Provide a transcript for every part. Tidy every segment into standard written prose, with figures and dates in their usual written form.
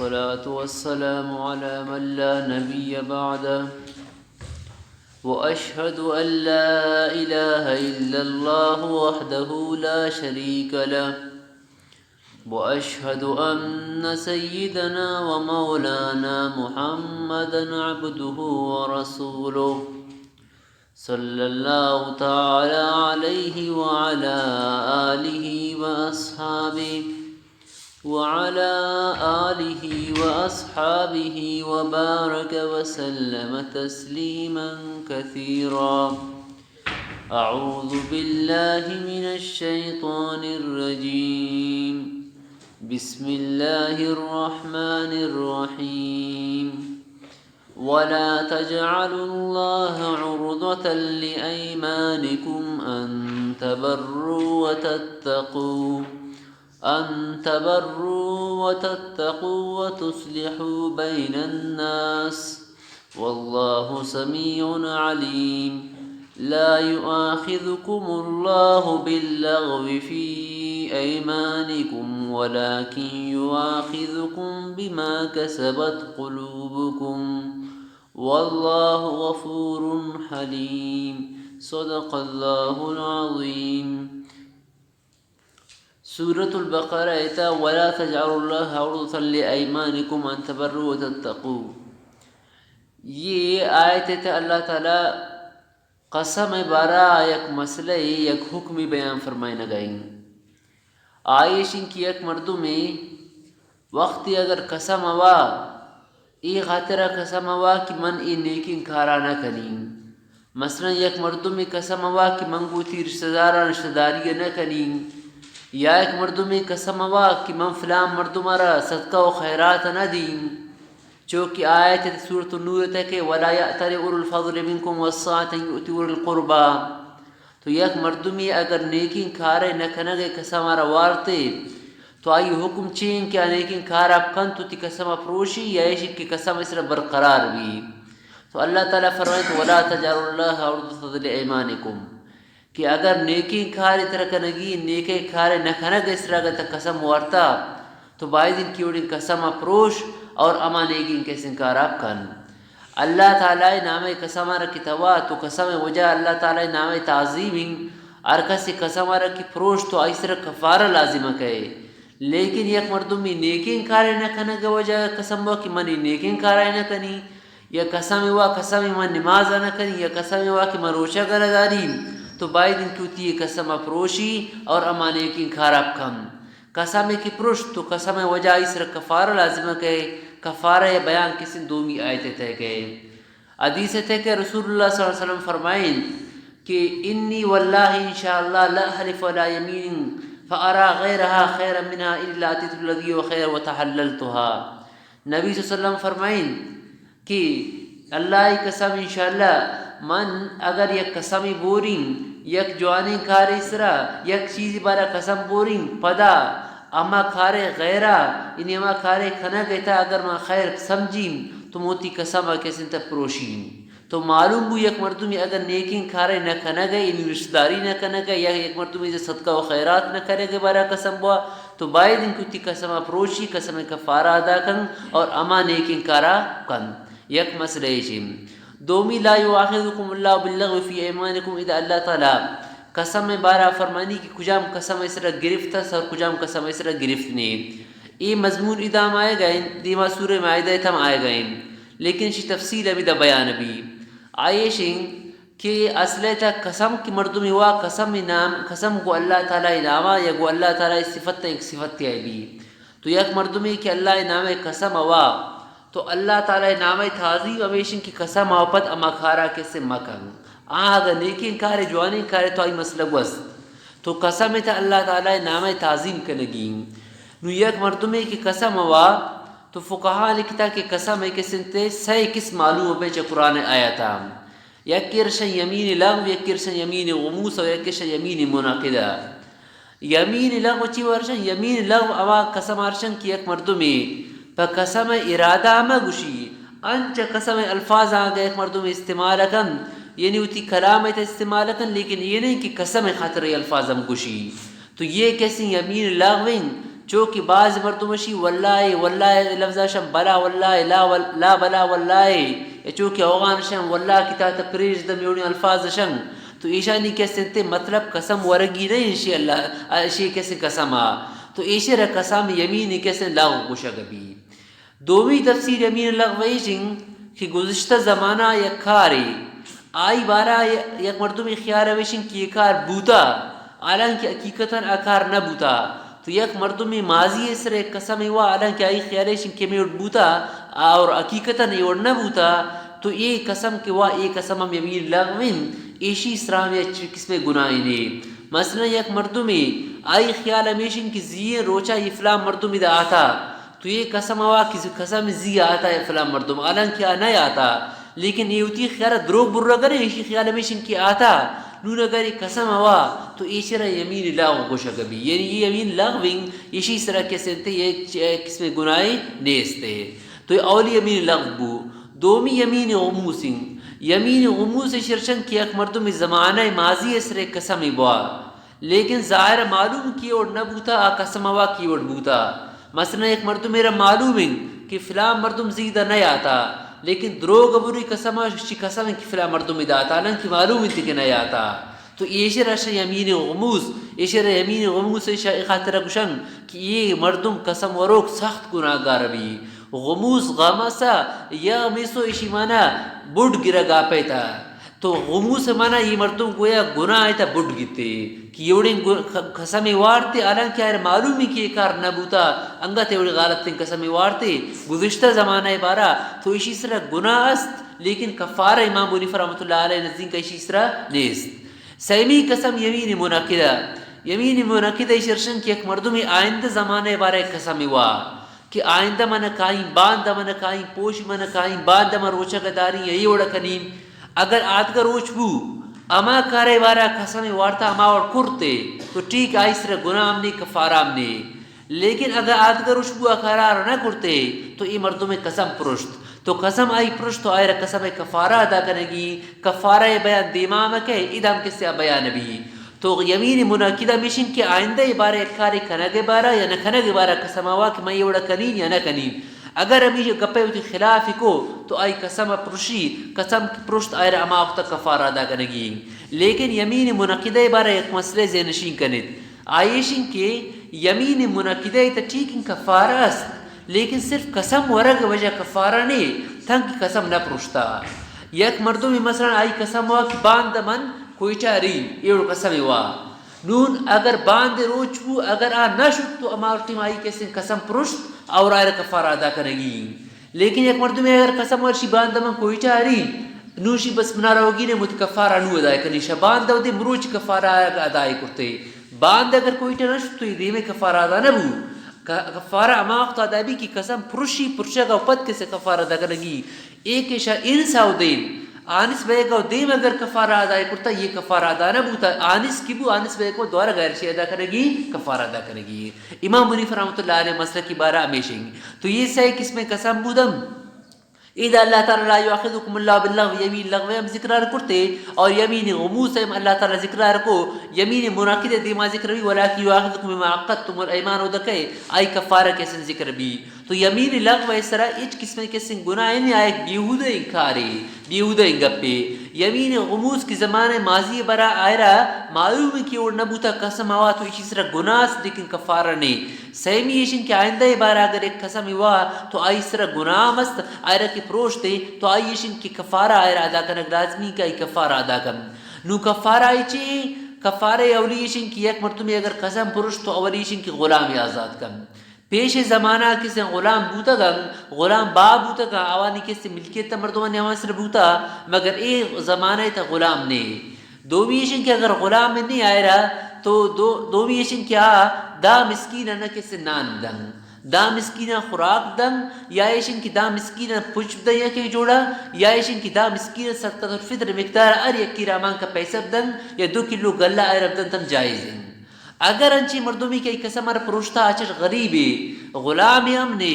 والصلاة والسلام على من لا نبي بعده وأشهد أن لا إله إلا الله وحده لا شريك له وأشهد أن سيدنا ومولانا محمدا عبده ورسوله صلى الله تعالى عليه وعلى آله وأصحابه وبارك وسلم تسليما كثيرا. أعوذ بالله من الشيطان الرجيم. بسم الله الرحمن الرحيم. ولا تجعلوا الله عرضة لأيمانكم أن تبروا وتتقوا وتصلحوا بين الناس والله سميع عليم. لا يؤاخذكم الله باللغو في أيمانكم ولكن يؤاخذكم بما كسبت قلوبكم والله غفور حليم. صدق الله العظيم. سورة البقرہ ایتا ولا تجعلوا الله عرضة لأيمانكم أن تبروا وتتقوا. یہ آیت تھا اللہ تعالی قسم بارا یک مسئلہ یک حکمی بیان فرمائے نگائیں. آئیشن کی یک مردوں میں وقتی اگر قسم ہوا ای خاطرہ قسم ہوا کہ من ای نیکین کارا نہ کنیں. مثلا یک مردوں میں قسم ہوا کہ من گوتی رشتہ دارا رشتہ داری نہ کنیں، یا ایک مردوں میں قسم ہوا کہ من فلان مردوں مارا صدقہ و خیرات نہ دیں. چونکہ آیت سورۃ النور ہے کہ ولا یأتل اولو الفضل منکم والسعة ان یؤتوا اولي القربى. تو یک مردمی اگر نیکین کارے نہ کنگے قسم آرہ وارتے تو آئی حکم چین کہ نیکین کار آپ کن تو تی قسم اپروشی یا ایشی کی قسم اس طرح برقرار بھی. تو اللہ تعالیٰ فرمائے تو ولا تجعلوا الله عرضة لأيمانكم کہ اگر نیکین کار اس طرح کنگی نیکے کارے نہ کنگے اس طرح کا قسم وارتا تو بائی دن کی اوڑی قسم اپروش اور اما نیکین کے سنکار آپ کن. اللہ تعالیٰ نام قسم رکھی توا تو قسم وجہ اللہ تعالیٰ نام تعظیم ارکسی قسم رکھی پروش تو اس طرح کفارہ لازمہ کہے. لیکن یک مردم میں نیکین کارے نہ کنگے وجہ قسم ہوا کہ منی نیکین کارے نہ کنی، یا قسم ہوا قسم من نماز نہ کنی، یا قسم ہوا کہ من روشہ گرداری، تو بائی دن کیوتی یہ قسم اپروشی اور اما نیکین کار آپ کم. قسم کی پروش تو قسم وجہ اس طرح کفارہ لازمہ کہے. کفارہ بیان کسی دومی آیتیں تھے کہ حدیث تھے کہ رسول اللہ صلی اللہ علیہ وسلم فرمائیں کہ انی واللہ انشاءاللہ لا حلف ولا یمین فارا غیرها خیرا منها الا اتیت الذی وخیر وتحللتها. نبی صلی اللہ علیہ وسلم فرمائیں کہ اللہ کی قسم انشاءاللہ من اگر یک قسمی بوریں یک جوانی کار اسرا یک چیزی بارا قسم بوریں پدا اما کھارے غیرہ یعنی اما کھارے کھنا گئتا اگر میں خیر سمجھیں تو موتی قسم کسی تک پروشیں. تو معلوم ہو یک مردمی اگر نیکین کھارے نہ کھنا گئے یعنی رشتہ داری نہ کھنا گئے یا یک مردمی سے صدقہ و خیرات نہ کرے گئے بارا قسم ہوا تو بائی دن کتی قسم پروشی قسم کفارہ ادا کن اور اما نیکین کارا کن. یک مسئلہ ایشیم دومی لا یؤاخذکم اللہ باللغو فی ایمانکم اذا اللہ تعالی قسم میں بارہ فرمانی کی کجام قسم اس طرح گرفت ہے اور کجام قسم اس طرح گرفت نہیں. یہ مضمون ادام آئے گئے دیما سورہ معاہدہ تم آئے گئے لیکن شی تفصیل ابھی دا بیان بھی آئے شنگ کہ اصلے تا قسم کی مردمی ہوا قسم نام قسم کو اللہ تعالیٰ نامہ یا کو اللہ تعالیٰ صفت ایک صفت ہے بھی. تو یک مردمی کہ اللہ نام قسم ہوا تو اللہ تعالیٰ نام تعظیم امیشن کی قسم آپت اما کھارا کسے مکن آگا نیکین کارے جوانین کارے تو آئی مسئلہ وست تو قسم تا اللہ تعالیٰ نام تعظیم کنگین. نو یک مردمی کی قسم ہوا تو فقہا لکھتا کہ قسم ہے کسن تے سی کس معلوم بے چا قرآن آیتا یک کرشن یمین لغو یک کرشن یمین غموس و یک کرشن یمین مناقدہ. یمین لغو چی ورشن یمین لغو اما قسم ارشن کی یک مردمی پا قسم ارادہ اما گوشی انچہ قسم الفاظ آگا ایک مردم استعمال کن یعنی اتی کلامت استعمال کن لیکن یہ نہیں کہ قسم خاطر الفاظ ہم گوشی تو یہ کسی یمین لاغوین چونکہ بعض مردمشی واللہ واللہ لفظہ شم بلا واللہ لا بلا واللہ چونکہ اوغان شم واللہ کتا تپریج دم یونی الفاظ شم تو ایشانی کیسے تے مطلب قسم ورگی نہیں انشی اللہ اشی کیسے قسم تو ایشی را قسم یمین کیسے لغو گوشگبی دومی تفسیر یمین لغویشن کہ گزشتہ زمانہ یک کاری آئی بارا یک مردمی خیال ویشن کی یہ کار بوتا حالانکہ حقیقتاً اکار نہ بوتا تو یک مردمی ماضی اسر ایک قسم ہوا حالانکہ آئی خیال ویشن کی میں بوتا اور حقیقتاً یہ نہ بوتا تو یہ قسم کے وا یہ قسم ہم یمین لغوین ایشی اسلام یا قسم گناہ نے مثلا یک مردمی آئی خیال ہمیشن کی زی روچا یہ فلان مردمی دا آتا تو یہ قسم ہوا کسی قسم زی آتا ہے فلان مردم حالانکہ نہیں آتا لیکن یہ ہوتی خیال دروگ برا کرے ایشی خیال ہمیشن کی آتا نون اگر یہ قسم ہوا تو ایشی را یمین لغو گوشا کبھی یعنی یہ یمین لغوین ایشی اس طرح کیسے تھے یہ قسم گناہی نیستے تو یہ اولی یمین لغو دومی یمین غموسن یمین غموس شرشن کی ایک مردم زمانہ ماضی اس رے قسم بوا لیکن ظاہر معلوم کی اور نہ بوتا آ قسم ہوا کی اور بوتا مثلا ایک مردم میرا معلوم ہے کہ فلان مردم زیدہ نہیں آتا لیکن دروغ ابوری قسم شی قسم کہ فلان مردم ادا آتا حالانکہ معلوم ہے کہ نہیں آتا تو یہ رش یمین غموس یہ یمین غموس خاطر گشن کہ یہ مردم قسم وروک سخت گناہگار بھی غموس غامسا یا میسو ایشی مانا بڑھ گرا گا پیتا تو غموس مانا یہ مردم گویا گناہ آئیتا بڑھ گیتے کہ یوڑیں قسمی وارتے حالانکہ آئر معلومی کہ یہ کار نبوتا انگا تے وڑی غالت تین قسمی وارتے گزشتہ زمانہ بارا تو اسی طرح گناہ است لیکن کفارہ امام بنی رحمۃ اللہ علیہ نزدین کا اسی طرح نیست سیمی قسم یمین منعقدہ یمین منعقدہ شرشن کی ایک مردمی آئندہ زمانہ بارا ایک قسمی وار کہ آئندہ من کائیں باندہ من کائیں پوش من کائیں باندہ من روچہ گداری یہی وڑا کنیم اگر آدگر روچ بو اما کارے بارا قسم وارتا اما اور کرتے تو ٹھیک آئیس رہ گناہ ہم نے کفارہ ہم نے لیکن اگر آدگر روچ بو اقرار نہ کرتے تو یہ مردوں میں قسم پرشت تو قسم آئی پرشت تو آئے قسم کفارہ ادا کرنے گی کفارہ بیان دیمام کے ادھام کس سے بیان بھی تو یمین منعقدہ مشن کے آئندہ بارے کاری کھنگے بارا یا نہ کھنگے بارا قسم ہوا کہ میں یہ وڑا کنین یا نہ کنین اگر ہمیں یہ گپے ہوتی خلاف کو تو آئی قسم پرشی قسم پرشت آئے اما وقت کفارہ ادا کرنے گی لیکن یمین منعقدہ بارا ایک مسئلے زینشین کنید آئیشن کے یمین منعقدہ تا ٹھیک ان کفارہ است لیکن صرف قسم ورگ وجہ کفارہ نہیں تھنگ کی قسم نہ پرشتا یک مردوں میں مثلا آئی قسم ہوا کہ باند من کوئی چاری یہ قسم ہوا نون اگر باند روچ بو اگر آ نہ شد تو اما ٹیم آئی کیسے قسم پرشت اور آئے کفارہ ادا کرے گی لیکن ایک مرد میں اگر قسم ورشی باند من کوئی چاری نوشی بس منارا ہوگی نے مت کفارہ نو ادا کرنی شباند دے مروچ کفارہ ادا کرتے باند اگر کوئی نہ شد تو یہ میں کفارہ ادا نہ بو کفارہ اما وقت ادا بھی کی قسم پرشی پرشا کا پد کیسے کفارہ ادا کرے گی ایک شا انساو دین آنس بے کو دیم اگر کفارہ ادا کرتا یہ کفارہ ادا نہ بوتا آنس کی بو آنس بے کو دوبارہ غیر شی ادا کرے گی کفارہ ادا کرے گی امام بنی رحمۃ اللہ علیہ مسئلہ کی بارہ ہمیشہ تو یہ صحیح کس میں قسم بودم اذا اللہ تعالی لا یؤاخذکم اللہ باللغو یمین لغو ہم ذکرار کرتے اور یمین غموس ہم اللہ تعالی ذکرار کو یمین منعقد دیما ذکر بھی ولکن یؤاخذکم بما عقدتم الایمان ودکے ای کفارہ کیسے ذکر بھی تو یمین لغو اس طرح ایک قسم کے سن گناہ نہیں آئے بیہودہ انکاری بیہودہ گپے یمین غموس کی زمانے ماضی برا آئرہ معلوم کی اور نبوتا قسم ہوا تو اسی طرح گناہ لیکن کفارہ نہیں سیمی ایشن کے آئندہ بارا اگر ایک قسم ہوا تو آئی اس طرح گناہ مست آئرہ کی پروشتے تو آئی ایشن کی کفارہ آئرہ ادا کرنا لازمی کا ای کفارہ ادا کرنا نو کفارہ آئی چی کفارہ اولی ایشن کی ایک مرتبہ اگر قسم پروش تو اولی ایشن کی غلامی آزاد کرنا پیش زمانہ کسی غلام بوتا گا غلام با بوتا گا آوانی کسی ملکیت تا مردمان نے آوانی سر بوتا مگر اے زمانہ تا غلام نے دومی ایشن کہ اگر غلام میں نہیں آئے رہا تو دومی ایشن کیا دا مسکینہ نہ کسی نان دن دا مسکینہ خوراک دن یا ایشن کی دا مسکینہ پچھ دن یا کہ جوڑا یا ایشن کی دا مسکینہ صدقۃ الفطر مقدار ار یک کی رامان کا پیسہ دن یا 2 کلو گلہ عرب دن تم جائز ہیں اگر انچی مردمی کی قسم پروشتا اچھر غریبی غلام ہم نے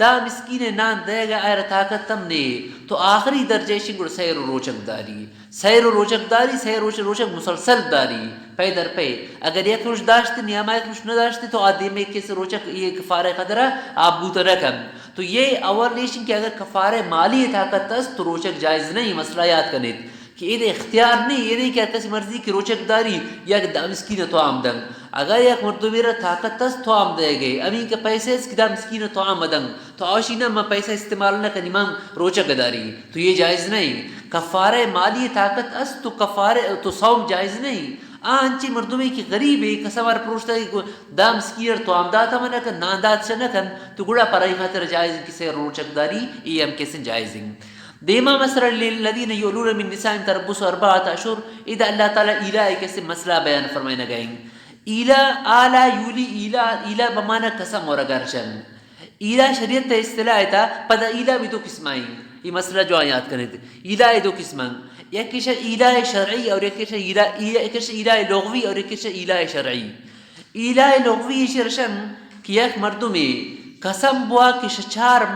دا مسکین نان دے گا آئر طاقت تم نے تو آخری درجہ شنگر سیر و روچک داری، سیر و روچک داری، سیر و روچک مسلسل داری پے در پے. اگر یک روش داشتی نیامہ ایک روش نہ داشتی تو آدھی میں کس روچک یہ کفارہ قدرہ آپ بوتا رکھم. تو یہ اور لیشن کہ اگر کفارہ مالی طاقت است تو روچک جائز نہیں. مسئلہ یاد کرنے کہ یہ اختیار نہیں، یہ نہیں کہ کسی مرضی کی روچک داری یا دا مسکین تو آمدن. اگر یک مردمی را طاقت است تو آم دے گئے امی کے پیسے اس کی دا مسکین تو آمدن تو آشینہ میں پیسہ استعمال نہ کنی من روچک داری تو یہ جائز نہیں. کفارہ مالی طاقت است تو کفارہ تو صوم جائز نہیں. آنچی مردمی کی غریب ہے کسوار پروشتا ہے دا مسکین تو آمداتا منہ کن ناندات سے نہ کن تو گڑا پرائی خاطر جائز کسی روچک داری یہ ہم کسی جائز ہیں. دیما مسئلہ للذین یولون من نسائم تربص اربعۃ اشہر. ادھا اللہ تعالیٰ ایلا ہے کسی مسئلہ بیان فرمائنا گئیں. ایلا آلا یولی ایلا بمانا قسم اور اگرچن. ایلا شریعت تا اصطلاح تا پدا ایلا بھی دو قسمائیں. یہ مسئلہ جو آیات کرنے تھے ایلا دو قسمیں، ایک کش ایلا شرعی اور ایک کش ایلا لغوی اور ایک کش ایلا شرعی. ایلا لغوی شرشن کہ یک مردمی قسم بوا کش 4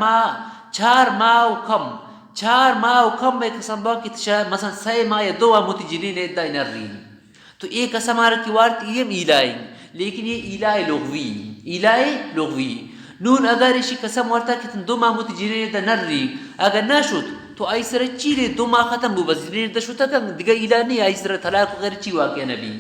ماہ و کم میں قسم بوا کہ مثلا 6 ماہ یا 2 ماہ متجنین ادھا نرین تو ایک قسم آرہ کی وارت یہ ایلائیں. لیکن یہ ایلائے لغوی نون اگر اسی قسم وارتا کہ تن 2 ماہ متجنین ادھا نرین اگر نہ شد تو آئی سر چیلے 2 ماہ ختم بو بس جنین ادھا شتا کن دیگا ایلا نہیں آئی سر طلاق غیر چی واقع نبی.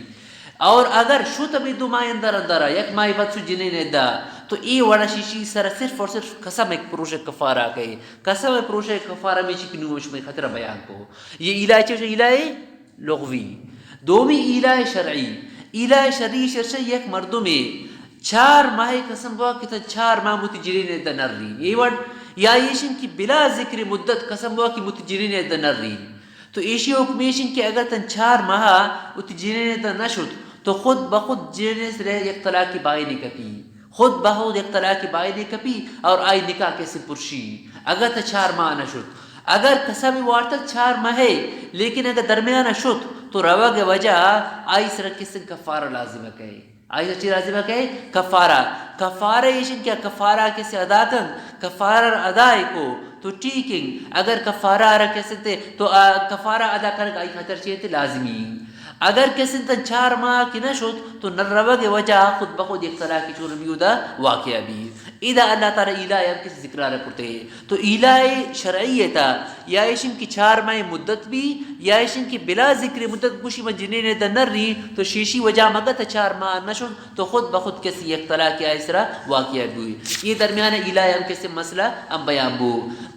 اور اگر شتا بھی 2 ماہ اندر یک ماہ بعد شد جنین ادھا تو ای وڑا شیشی سر صرف اور صرف قسم ایک پروش کفارہ کہے. قسم پروش کفارہ میں چی کنوش میں خطرہ بیان کو. یہ ایلا چیز ایلائے لغوی. دومی ایلا شرعی. ایلا شرعی شرشہ یک مردمی 4 ماہ قسم بوا کہ 4 ماہ متجرین ادھا نرین یہ وڑ یا ایشن کی بلا ذکر مدت قسم بوا کہ متجرین ادھا نرین تو ایشی حکمیشن کہ اگر تن 4 ماہ متجرین ادھا نشد تو خود بخود جنین سے رہ یک طلاق کی بائی نہیں کپی، خود بخود یک طلاق کی بائی نہیں کپی اور آئی نکاح کیسے پرشی اگر تا 4 ماہ نشد. اگر قسم وارتا 4 ماہ ہے لیکن اگر درمیان شد تو روا کے وجہ آئی سر کسی کفارہ لازمہ کہے. آئی سر چی لازمہ کہے؟ کفارہ ایشن کیا کفارہ کسی ادا کن کفارہ ادائی کو تو ٹھیک. اگر کفارہ آرہ کسی تے تو کفارہ ادا کرنے آئی خطر چیئے تے لازمی. اگر کسی تن 4 ماہ کی نہ شد تو نروا کے وجہ خود بخود ایک طرح کی چورمی دا واقعہ بھی. اذا اللہ تعالی ایلا کسی ذکر آرہ کرتے ہیں تو ایلا شرعی تا یا ایشن کی 4 ماہ مدت بھی یا ایشن کی بلا ذکر مدت کشی میں جنین دا نر رہی تو شیشی وجہ مگت 4 ماہ نہ شد تو خود بخود کسی ایک طرح کی ایسرا واقعہ بھی. یہ درمیان ایلا کسی مسئلہ ہم بیان بو.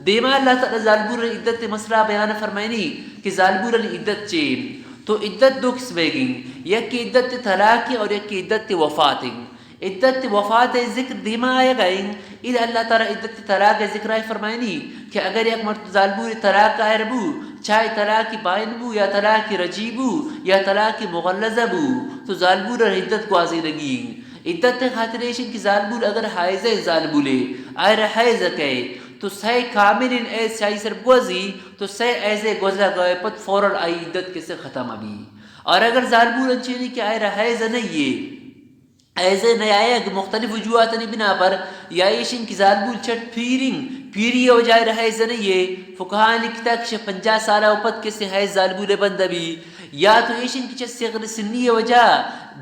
دیما اللہ تعالی ظالبور عدت مسئلہ بیان فرمائنی کہ ظالبور عدت چین تو عدت 2 قسمیں گئیں. یک کی عدت طلاقی اور یک کی عدت وفات. عدت وفات ذکر دیما آئے گئیں اذا اللہ تعالی عدت طلاق ذکر آئے فرمائنی کہ اگر یک مرد ظالبور طلاق آئے ربو چاہے طلاق بائن بو یا طلاق رجی بو یا طلاق مغلظہ بو تو ظالبور عدت کو آزی لگی. عدت خاطریشن کی ظالبور اگر حائز ظالبولے آئے حائز کہے تو 6 کامل ایس چاہی سر گوزی تو 6 ایسے گوزہ گئے پت فوراً آئی عدت کے سے ختم ابھی. اور اگر ظالبور انچینی کہ آئے حائز نہیں ہے ایسے نہیں آئے مختلف وجوہات نہیں بنا پر یا ایشن کی ظالبور چٹ پیری ہو جائے حائز نہیں ہے فقہان لکھتا کہ 50 سالہ اوپت کے سے حائز ظالبور بند ابھی یا تو ایشن کی چٹ صغر سنی وجہ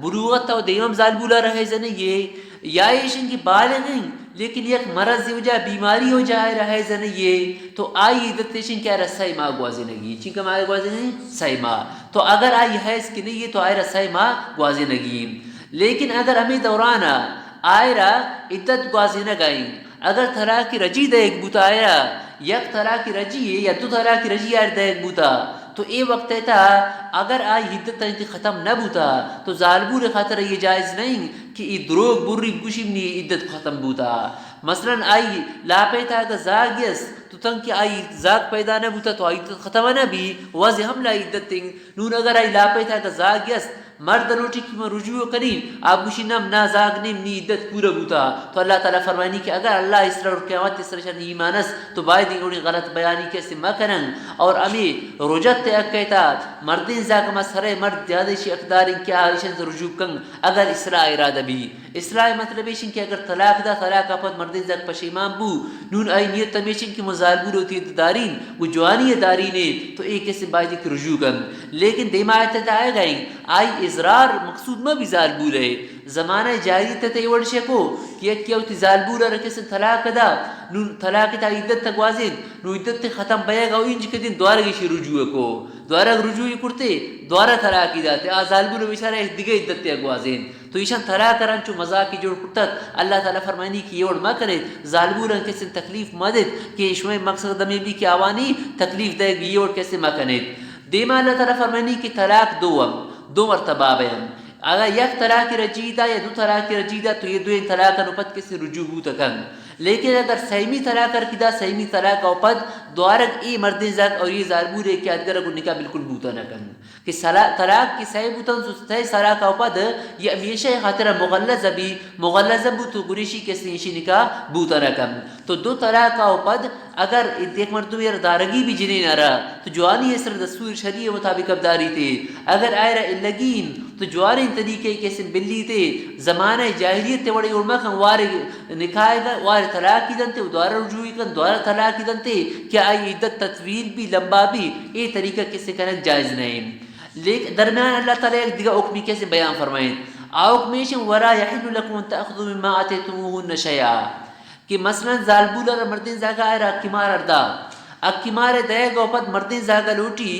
بلوغت و دیوم ظالبور حائز نہیں ہے یا ایشن کی بالغیں لیکن یک مرض ہو جائے بیماری ہو جائے حائز نہیں ہے تو آئی عدت ایشن کیا رہا 6 ماہ گوازی نگی چنکہ ماہ گوازی نہیں 6 ماہ تو اگر آئی حائز کی نہیں ہے تو آئی رہا 6 ماہ گوازی نگی. لیکن اگر ہمیں دورانا آئے رہا عدت گوازی نہ گئیں اگر طلاق کی رجی دے ایک بوتا آئے رہا یک طلاق کی رجی ہے یا 2 طلاق کی رجی آئے دے ایک بوتا تو اے وقت تا اگر آئی عدت انتی ختم نہ بوتا تو ظالبور خاطر یہ جائز نہیں کہ یہ دروگ بری کشیم نہیں عدت ختم بوتا. مثلا آئی لاپے تھا اگر زاگ یس تو تنگ کہ آئی زاگ پیدا نہ بوتا تو آئی عدت ختم نہ بھی واضح ہم لا عدت تنگ نون اگر آئی لاپے تھا اگر زاگ یس مرد لوٹی کی میں رجوع کریں آپ گوشی نم نازاگ نیم نی عدت پورا بوتا تو اللہ تعالیٰ فرمانی کہ اگر اللہ اس طرح اور قیامت اس طرح شان ایمانس تو باید انہوں غلط بیانی کیسے مکنن اور امی رجت تے اکیتا مردین زاگ مسئرے مرد زیادہ اقدار کیا آریشن رجوع کن اگر اصلاح ارادہ بھی اصلاح مطلب ہے کہ اگر طلاق دا طلاق اپد مردین زاگ پشیمان بو نون آئی نیت تمیشن کی مظالبور ہوتی دارین وہ جوانی دارینے تو ایک ایسے باید ایک رجوع کن لیکن دیم آیت آئے گئیں آئی ازرار مقصود میں بھی ظالبور ہے زمانہ جاہلیت تے ورشے کو کہ ایک کیا ہوتی ظالبور رکھے سے طلاق دا نون طلاق تا عدت تک واضح نو عدت تے ختم بیگ او انج کے دن دوارا گیشی رجوع کو دوارا رجوع کرتے دوارا طلاقی داتے ظالبور بیچارہ ایک دیگه عدت تے واضح تو ایشان طلاق کرن چو مذاق کی جوڑ کرتت اللہ تعالیٰ فرمانی کی یہ ما کرے ظالبورن کسی تکلیف مدد کہ اشمع مقصد دمی بھی کہ آوانی تکلیف دے گی اور کیسے ما کنے دیما اللہ تعالیٰ فرمانی کی طلاق دو مرتبہ بیان اگر یک طلاق رجیدہ یا دو طلاق رجیدہ تو یہ دو طلاق نپت کسی رجوع ہوتا کن لیکن اگر سیمی طلاق کر کدا سیمی طلاق او پد دوارک ای مردین زاد اور یہ ظالبور ہے کہ ادگر کو نکاح بالکل بوتا نہ کن کہ طلاق کی صحیح بوتن سستے طلاق او پد یہ ہمیشہ خاطر مغلظ بھی مغلظ بو تو گریشی کے سینشی نکاح بوتا نہ کن تو دو طلاق او پد اگر ایک مرتبہ یہ دارگی بھی جنی نہ رہا تو جوانی اس دستور شریع مطابق ابداری تھے اگر آئرہ لگین تو جواری طریقے کیسے بلی تھے زمانہ جاہلیت تے وڑے علماء کن وارے نکاح گا وارے طلاق کی دنتے دوارا رجوعی کن دوارا طلاق کی دنتے کیا آئی عدت تطویل بھی لمبا بھی یہ طریقہ کیسے کرنا جائز نہیں لیکن درمیان اللہ تعالیٰ ایک دیگا حکمی کیسے بیان فرمائیں حکمیشن ورا یحل لکم ان تأخذوا مما آتیتموہن شیئا کہ مثلا ظالبول اور مردین زاگا آئرہ اکیمار اردا اکیمار دے گا پد مردین زاگا لوٹی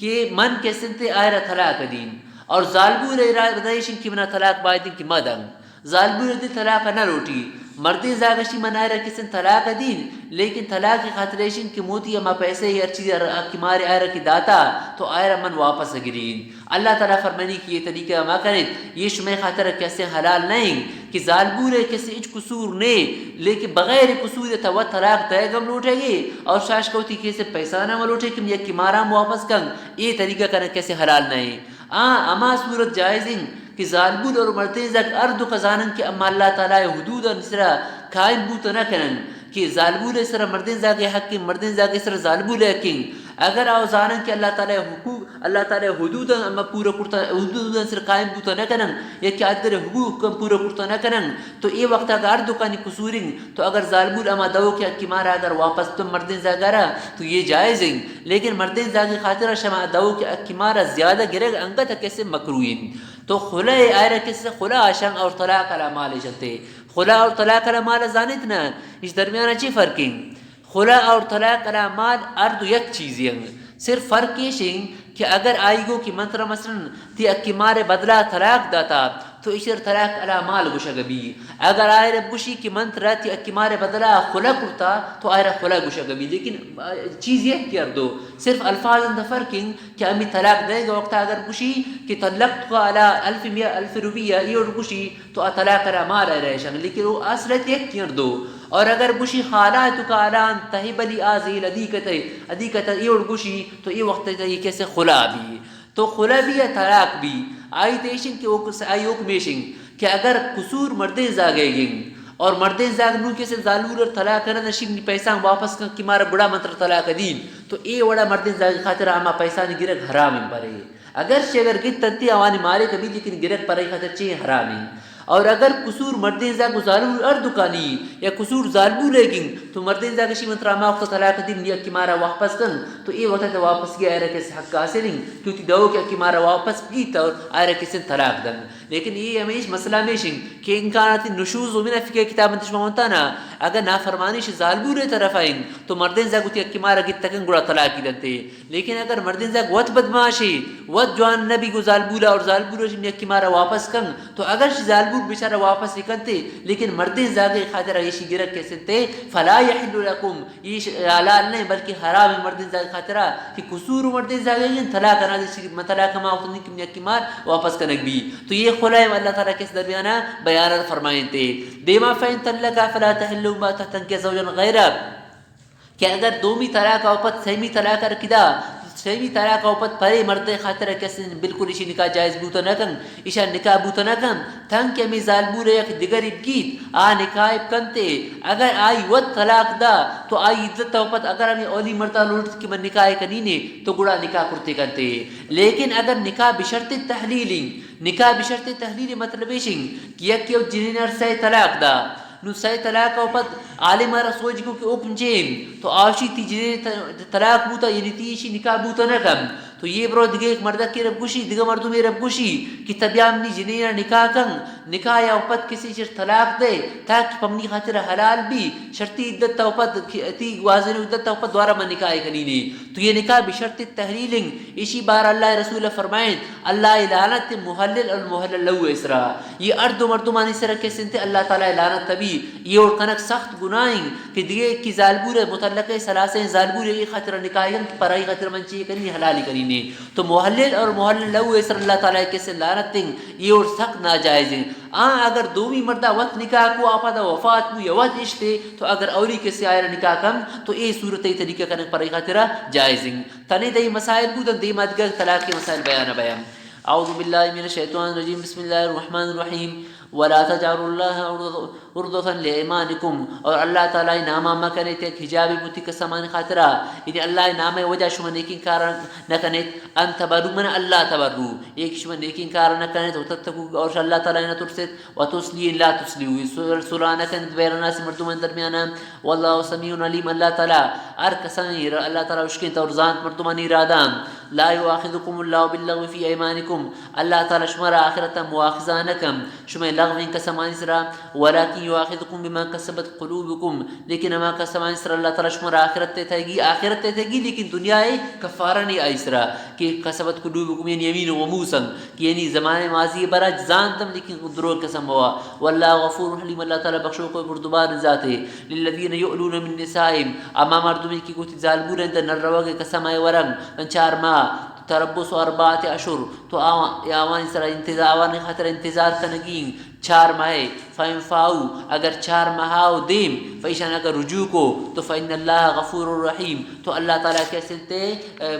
کہ من کے سنتے آئرہ طلاق دین اور ظالبول ارادیشن کی منا طلاق بائدین کی مدن ظالبول دی طلاق نہ لوٹی مردین زاگشی من آئرہ کسن طلاق دین لیکن طلاق کی خاطریشن کی موتی اما پیسے ہی ارچی اکیمار آئرہ کی داتا تو آئرہ من واپس گرین اللہ تعالیٰ فرمانی کی یہ طریقہ ما کریں یہ شمع خاطر کیسے حلال نہیں کہ ظالبور کیسے اچ قصور نے لیکن بغیر قصور تا وہ طلاق دے گم لوٹے گی اور شاش کوتی کیسے پیسہ نہ لوٹے کہ یہ کمارا واپس کن یہ طریقہ کریں کیسے حلال نہیں اما صورت جائزیں کہ ظالبور اور مردین زک ارد خزانن کہ اما اللہ تعالیٰ حدود نسرا قائم بوت نہ کرن کہ ظالبور سر مردین زاگ حق کی مردین زاگ سر ظالبور حقین اگر او زانن کہ اللہ تعالیٰ حقوق اللہ تعالیٰ حدود اما پورا کرتا حدود سر قائم بوتا نہ کرن یا کہ ادر حقوق کم پورا کرتا نہ کرن تو یہ وقت اگر دکانی قصورین تو اگر ظالبور اما دو کہ کمارا اگر واپس تم مردین زاگارا تو یہ جائز ہیں لیکن مردین زاگ خاطر شما دو کہ کمارا زیادہ گرے گا انگت کیسے مکروین تو خلا آئرہ کیسے خلا آشان اور طلاق علی مال جنتے خلا اور طلاق علی مال زانت نا اس درمیان اچھی فرقیں خلا اور طلاق علی مال ارد یک چیزیں صرف فرق یہ شیں کہ اگر آئی گو کی منتر مثلا تی اکیمار بدلا طلاق داتا تو اشر طلاق علی مال گوشا گبی اگر آئر بوشی کی منتر تی اکیمار بدلا خلا کرتا تو آئر خلا گوشا گبی لیکن چیز یہ کر دو صرف الفاظ اندہ فرقیں کہ امی طلاق دے گا وقت اگر بوشی کہ طلقت کو علی 1100 روپیہ یہ بوشی تو طلاق علی مال آئر ایشان لیکن وہ اصلت یہ کر دو اور اگر بوشی خالاتو کا علان تہیب لی آزیل ادیکت ایوڑ بوشی تو یہ وقت یہ کیسے خلا بھی تو خلا بھی ہے طلاق بھی آئی تیشن کہ آئی حکمیشن کہ اگر قصور مردین زاگے گئیں اور مردین زاگ نو کیسے ظالور اور طلاق کرنا شیم پیسہ واپس کر کہ مارا بڑا منتر طلاق دین تو اے وڑا مردین زاگ خاطر آما پیسہ نہیں گرک حرام پرے اگر اگر گت تنتی آوانی مارے کبھی لیکن گرک پرے خاطر چیئے حرام ہیں اور اگر قصور مردین زاگ ظالور اردکانی یا قصور ظالبو لیکن تو مردین زاگ شی منتر آما وقت طلاق دین لیا کہ مارا واپس کن تو یہ وقت واپس کی آئرہ کیسے حق حاصلیں کیونکہ دو کہ مارا واپس کیتا اور آئرہ کیسے طلاق دن لیکن یہ ہمیش مسئلہ میشن کہ انکانات نشوز و من فکر کتاب انتشمہ ہوتا نا اگر نافرمانیش ظالبور طرف آئیں تو مردین زاگ ہوتی کہ مارا گت تکن گڑا طلاق دنتے لیکن اگر مردین زاگ وط بدماشی وط جوان نبی کو ظالبولا اور ظالبور جن کہ مارا واپس کن تو اگر ظالبور بیچارہ واپس نکلتے لیکن مردین زاگ خاطر ایشی گرک کے سنتے فلا یحل لکم یہ حلال نہیں بلکہ حرام مردین زاگ خاطرہ کہ قصور مردین زاگ طلاق کرنا دیسی طلاق ما وقت نکم کہ مار واپس کنک بھی تو یہ خلائم اللہ تعالیٰ کس درمیانہ بیانات فرمائیں تے دیما فین تلقا فلا تحلو ما تحتن کے زوجن غیرہ کہ اگر دومی طلاق اوپت سیمی طلاق رکھدا سوی طلاق اوپت پرے مرد خاطر کسن بالکل اسی نکاح جائز بوتا نکن ایشا نکاح بوتا نکن تن کہ می ظالبور یک دیگر گیت آ نکاح کنتے اگر آئی ود طلاق دا تو آئی عزت اوپت اگر ہمیں اولی مردہ لوٹ کہ من نکاح کنینے تو گڑا نکاح کرتے کنتے لیکن اگر نکاح بشرط تحلیل نکاح بشرط تحلیل مطلب ایشن کہ یک یو جنینر سے طلاق دا نو سی طلاق اوپت عالم رسوج کو کہ اوپن جیم تو آشی تی جنین طلاق بوتا یعنی تیشی نکاح بوتا نکم تو یہ برو دیگه ایک مردہ کی رب گوشی دیگه مردوں میں رب گوشی کہ تبیام نی جنینہ نکاح کن نکاح یا اوپت کسی شر طلاق دے تاکہ پمنی خاطر حلال بھی شرطی عدت تا اوپت تی واضح عدت تا اوپت دوارا من نکاح کنینے تو یہ نکاح بشرط تحلیل اسی بار اللہ رسول فرمائیں اللہ لعنت محلل اور محلل لو اسرا یہ ارد و مردمانی سر کے سنتے اللہ تعالی لعنت تبی یہ اور کنک سخت گناہیں کہ دیگه کی ظالبور مطلق ثلاثے ظالبور یہ خاطر نکاح کن پرائی خاطر من چاہیے کنی حلالی کنی تو محلل اور محلل لو اسر اللہ تعالیٰ کے سے لعنت دیں یہ اور سخت ناجائز ہیں اگر دومی مردہ وقت نکاح کو آپا وفات کو یا وقت عشتے تو اگر اولی کے سے آئر نکاح کم تو اے صورت طریقہ کرنے پر خاطرہ جائز ہیں تنے دئی مسائل بودن دی مدگر طلاق کے مسائل بیان اعوذ باللہ من الشیطان الرجیم بسم اللہ الرحمن الرحیم ولا تجعلوا الله عرضة لأيمانكم اور اللہ تعالی نامہ مکنے تے حجاب بوتی کا سامان خاطرہ یعنی اللہ نامہ وجہ شما نیکین کار نہ کنے ان تبرو من اللہ تبرو ایک شما نیکین کار نہ کنے تو تتقوا اور اللہ تعالی نہ ترسد وتسلی لا تسلیو سورانہ کن بین الناس مردمان درمیانہ والله سمیع علیم اللہ تعالی ار کسانی اللہ تعالی اشکین تورزان مردمان ارادام لا يؤاخذكم الله باللغو في ايمانكم اللہ تعالی شما را آخرتا مواخذہ نکم شما لغوین کا سامان سرا ولكن يؤاخذكم بما كسبت قلوبكم لیکن اما کا سامان سرا اللہ تعالی شما را آخرت تے گی لیکن دنیا کفارہ نہیں آئی سرا کہ کسبت قلوبكم یعنی یمین و موسن یعنی زمان ماضی برا جانتم لیکن درور قسم ہوا والله غفور حلیم اللہ تعالی بخشو کو بردبار ذات ہے للذین یؤلون من نسائهم اما مردمی کی کوتی ظالمون اندر نروگے قسم ہے ورم ان 4 ماہ تربص 4 اشہر تو آوان سر انتظار آوان خاطر انتظار کنگین 4 ماہ فَإِن فَاؤُوا اگر 4 ماہاو دیم فیشان اگر رجوع کو تو فَإِنَّ اللَّهَ غَفُورٌ رَحِيمٌ تو اللہ تعالیٰ کیسے تے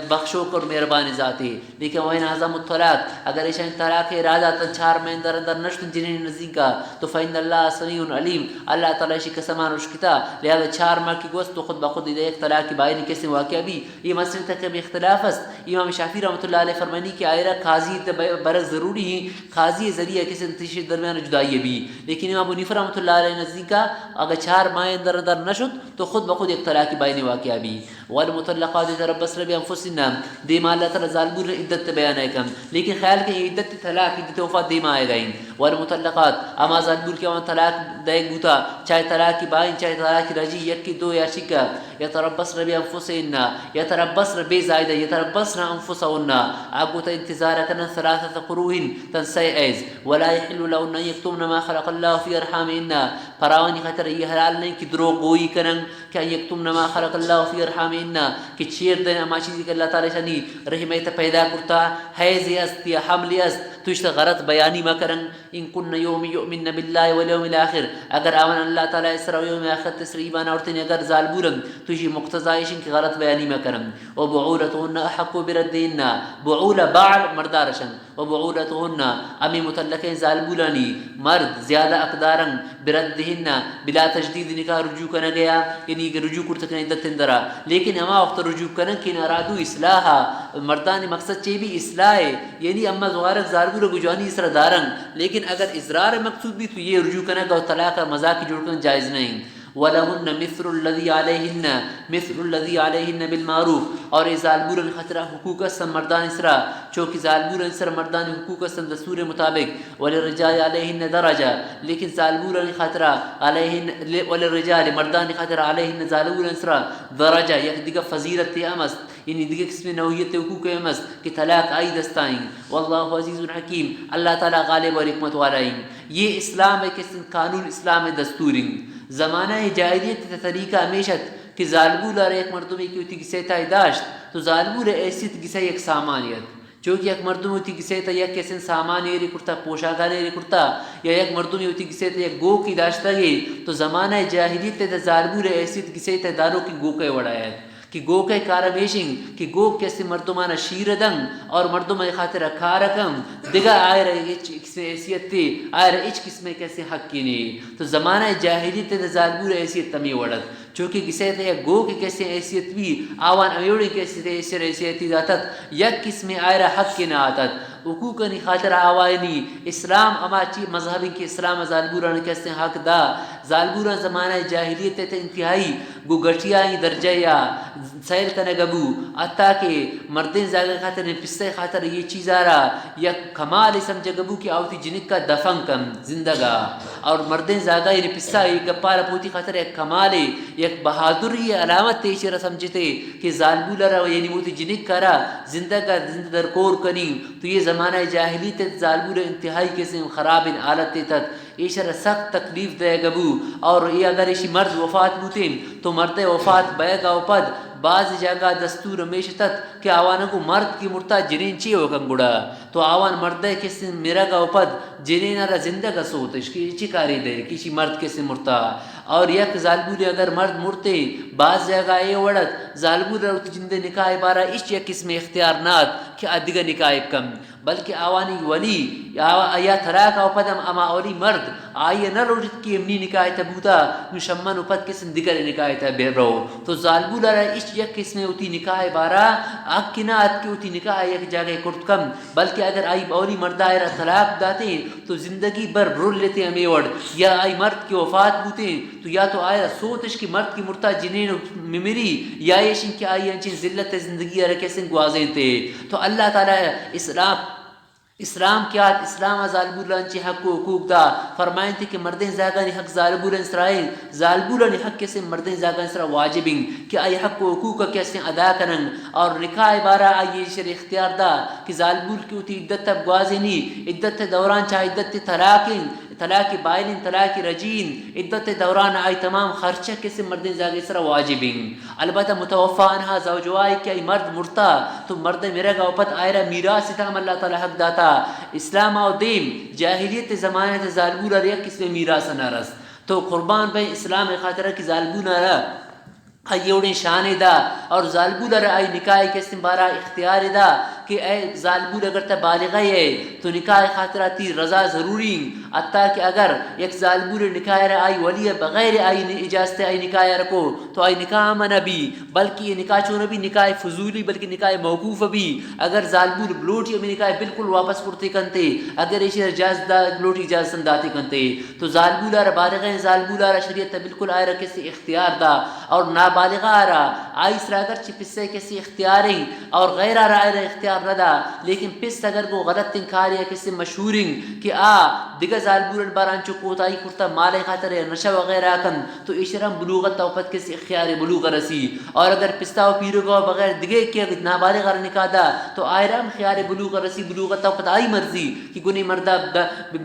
بخشو کر مہربان ذاتے لیکن وَإِنْ عَزَمُ الطلاق اگر ایشان طلاق ارادہ تن 4 ماہ اندر نشتن جنین نزدیک کا تو فَإِنَّ اللَّهَ سَمِيعٌ علیم اللہ تعالیٰ اسی قسمان رشکتا لہذا 4 ماہ کی گوست تو خود بخود ایک طلاق کی بائنی کیسے واقعہ بھی یہ مسئلہ تک کمی اختلاف است امام شافعی رحمۃ اللہ علیہ فرمانی کہ آئرہ قاضی برز ضروری ہی قاضی ذریعہ کسی تیشی درمیان جدائی بھی لیکن امام ابو حنیفہ رحمۃ اللہ علیہ نزدیک کا اگر 4 ماہ اندر نشد تو خود بخود ایک طلاق کی بائنی واقعہ بھی والمطلقات يتربصن بانفسهن دیما اللہ تعالی ظالمون عدت بیان ہے کم لیکن خیال کہ یہ عدت طلاق عدت وفات دیما آئے گا والمطلقات اما ظالمون کے طلاق دیگ بوتا چاہے طلاق کی بائن چاہے طلاق کی رجی یک کی 2 یا شکا يتربصن بانفسهن يتربصن بے زائدہ يتربصن انفسهن آپ کو انتظار کرنا 3 قروء تنسي ایز ولا يحل لهن ان يكتمن ما خلق الله في ارحامهن فراوانی خاطر یہ حلال نہیں کہ دروغ گوئی کرن کہ يكتمن ما خلق الله في ارحامهن کہ چیر دیں اما چیزی کہ اللہ تعالی شانی رحمت پیدا کرتا حیض است یا حمل است تو اس غلط بیانی ما کرن ان کن یوم یؤمن بالله والیوم الاخر اگر آمن اللہ تعالی اسرا یوم آخر تسر ایمان اورتن اگر ظالبورن تو یہ مقتضایشن کہ غلط بیانی ما کرن و بعولتهن احق بردهن بعول بعل مردارشن و بعولتهن امی مطلقین ظالبولانی مرد زیادہ اقدارن بردهن بلا تجدید نکاح رجوع کرنا گیا یعنی کہ رجوع کرتا کرنے عدت اندرا لیکن اما وقت رجوع کرن کہ ارادو اصلاحا مردان مقصد چے بھی اصلاح یعنی اما زوارت ظالبو لگو جوانی اسرا دارن لیکن اگر اضرار مقصود بھی تو یہ رجوع کرنا گا طلاق مذاق جوڑ کرنا جائز نہیں وَلَهُنَّ مِثْلُ الَّذِي عَلَيْهِنَّ بِالْمَعْرُوفِ اور ظالبورن خطرہ حقوق استم مردان اسرا چونکہ ظالبورن سر مردان حقوق استم دستور مطابق وَلِلرِّجَالِ عَلَيْهِنَّ دَرَجَةٌ لیکن ظالبورن خطرہ علیہن وَلِلرِّجَالِ مردان خطرہ علیہن ظالبورن سرا درجہ یک دیگہ فضیلت امست یعنی دیگہ قسم نوعیت حقوق امست کہ طلاق آئی دستائیں واللہ عزیز حکیم اللہ تعالی غالب اور حکمت والائیں یہ اسلام ہے کہ قانون اسلام دستوریں زمانہ جاہلیت طریقہ ہمیشہ کہ ظالبو لار ایک مردمی کی ہوتی کسی تا داشت تو ظالبو لار ایسی کسی ایک سامانیت چونکہ ایک مردمی ہوتی کسی تا یک کسی سامانی ری کرتا پوشاکانی ری کرتا یا ایک مردمی ہوتی کسی تا یک گو کی داشتا گئی تو زمانہ جاہلیت تا ظالبو لار ایسی کسی تا داروں کی گو کے وڑا ہے کہ گو کے کارمیشن کہ گو کیسے مردمان شیر دنگ اور مردم خاطر کارکم دیگا آئے رہے کس میں حیثیت تھی آئے رہے اچ کس میں کیسے حق کی نہیں. تو زمانہ جاہلیت تے ظالبور حیثیت تمی وڑت چونکہ کسی تے گو کے کیسے حیثیت بھی آوان امیوڑی کیسے تے حیثیتی داتت یک کس میں آئے رہا حق کی نہ آتت حقوقنی خاطر آوائنی اسلام اما چی مذہبی کی اسلام ظالبوران کیسے حق دا ظالبوران زمانہ جاہلیت تے انتہائی گو گٹیائی درجہ یا سیل تنگبو اتا کہ مردین زاگر خاطر نے پسے خاطر یہ چیز آرہا یا کمال سمجھ گبو کہ آوتی جنک کا دفن کم زندگا اور مردین زاگر یہ پسہ یہ گپارا پوتی خاطر ایک کمال یک بہادری علامت تیشر سمجھتے کہ ظالبو لرا یعنی موتی جنک کرا زندگا زندہ در کور کنی. تو یہ زمانہ جاہلیت ظالبور انتہائی کسی خراب حالت تت ایشر سخت تکلیف دے گبو اور یہ اگر ایشی مرد وفات بوتیں تو مرد وفات بیگا وپد بعض جگہ دستور ہمیشہ تت کہ آوانوں کو مرد کی مرتا جنین چی ہوگم گڑا تو آوان مرد کسی میرا گا وپد جنین را زندہ کا سوتش کی چی کاری دے کسی مرد کسی مرتا. اور یک ظالبور اگر مرد مرتے بعض جگہ یہ وڑت ظالبور روتی جند نکاح بارا اس یک قسم اختیار نات کہ ادگا نکاح کم بلکہ آوانی ولی یا تھراک او پدم اما اولی مرد آئیے نہ روجت کی امنی نکاح تبوتا نو شمن پد قسم دیگر نکاح تبیر رو. تو ظالبور را اس یک قسم ہوتی نکاح بارا اک نہ ات کی ہوتی نکاح یک جگہ کرت کم بلکہ اگر آئی اولی مرد آئے طلاق داتے تو زندگی بر برول لیتے ہمیں وڑ یا آئی مرد کی وفات بوتے تو یا تو آیا سوتش کی مرد کی مرتا جنین ممری یا یشن کی آئی انچین ذلت زندگی رکھے سن گوازیں تھے. تو اللہ تعالیٰ اسلام کیا اسلام ظالبوران چی حق و حقوق دا فرمائیں تھے کہ مردین زاگانی حق ظالبوران اسرائیل ظالبوران حق کیسے مردین زاگانی اسرا واجبیں کہ آئی حق و حقوق کیسے ادا کرن. اور نکاح بارا آئی شر اختیار دا کہ ظالبور کی ہوتی عدت تب گوازنی عدت دوران چاہے عدت طلاق بائن طلاق رجین عدت دوران آئی تمام خرچہ کیسے مردین زاگانی اسرا واجبیں. البتہ متوفا انہا زوجوائی کہ آئی مرد مرتا تو مرد میرا گا اوپت آئرہ میراث تام اللہ تعالی حق داتا. اسلام او دیم جاہلیت زمانے تے ظالبور ریا کس میں میراث نہ رس تو قربان بھائی اسلام خاطر کی ظالبور نہ ایوڑی شان دا اور ظالبور آئی نکاح کس بارا اختیار دا کہ اے ظالبور اگر تا بالغہ ہے تو نکاح خاطراتی رضا ضروری اتا کہ اگر یک ظالبور نکاح آئی ولی بغیر آئی اجازت آئی نکاح رکھو تو آئی نکاح منع بھی بلکہ یہ نکاح چون بھی نکاح فضولی بلکہ نکاح موقوف بھی. اگر ظالبور بلوٹی ہمیں نکاح بالکل واپس پڑتے کنتے اگر ایشی اجازت دا بلوٹی اجازت داتے کنتے تو ظالبور بالغہ ظالبور شریعت بالکل آئے رکھے سے اختیار دا. اور نابالغہ آرہ آئی سرا اگر چی پسے کسی اختیاریں اور غیر آرہ آئے اختیار ردا لیکن پس اگر کو غلط تنکاری ہے کسی مشہوریں کہ دیگا ظالبورن باران چو کوتائی کرتا مالے خاطر نشہ وغیرہ کن تو اشرم بلوغت توپت کسی اختیار بلوغ رسی. اور اگر پستاو پیرو گو بغیر دیگے کیا نابالغ نکاح دا تو آئرام خیار بلوغ رسی بلوغت توپت آئی مرضی کہ گنی مردہ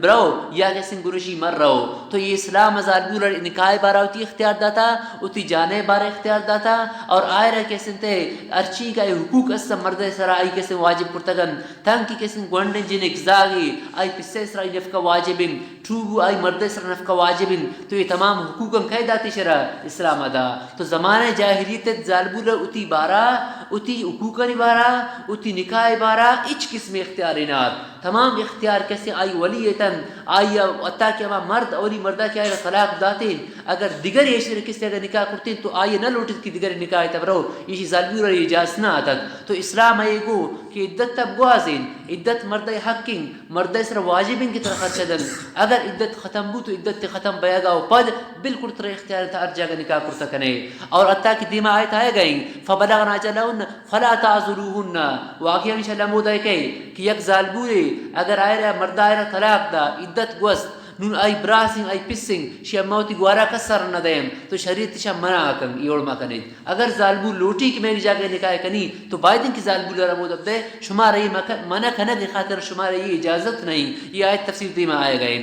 برو یا کسی گروشی مر رہو. تو یہ اسلام ظالبور نکاح بارا ہوتی اختیار داتا ہوتی جانے بارا اختیار داتا اور آئرہ کسی تے ارچی کا حقوق اس مرد سرا آئی کسی واجب کرتگن تن کی کسی گونڈن جن اگزاگی آئی پسے سرائی نفقہ واجبن ٹھوبو آئی مرد سر نفقہ واجبن. تو یہ تمام حقوقم کہی داتی شرع اسلام دا. تو زمانہ جاہلیت ظالبور اتی بارا اتی حقوقی بارا اتی نکاح بارا اچ قسم اختیارینات تمام اختیار کیسے آئی ولیتن آئی اتا کہ اما مرد اولی مردہ کیا ہے طلاق داتے اگر دیگر یہ شرع کسی اگر نکاح کرتے تو آئی نہ لوٹت کی دیگر نکاح تب رہو یہ ظالبور اجازت نہ آتا. تو اسلام آئے گو کہ عدت تب گوازین عدت مرد حقین مرد سر واجبین کی طرح خرچہ دن اگر عدت ختم بو تو عدت ختم بیاگا و پد بالکل طرح اختیار تا ارجا کا نکاح کرتا کنے. اور اتا کی دیما آیت آئے گئیں فبلغنا جلہن فلا تعذروہن واقعی انشاءاللہ مود ہے کہ یک ظالبوری اگر آئے رہا مرد آئے رہا طلاق دا عدت گوست نون آئی براسنگ آئی پسنگ شیع موتی گوارا کسر نہ دیم تو شریعت شاہ منع کن یہ علماء کنید. اگر ظالبور لوٹی کی میں جا کے نکاح کنی تو بائدن کی ظالبور لرہ مود دے شمار یہ منع کنگ خاطر شمار یہ اجازت نہیں. یہ آیت تفسیر دیما آئے گئے.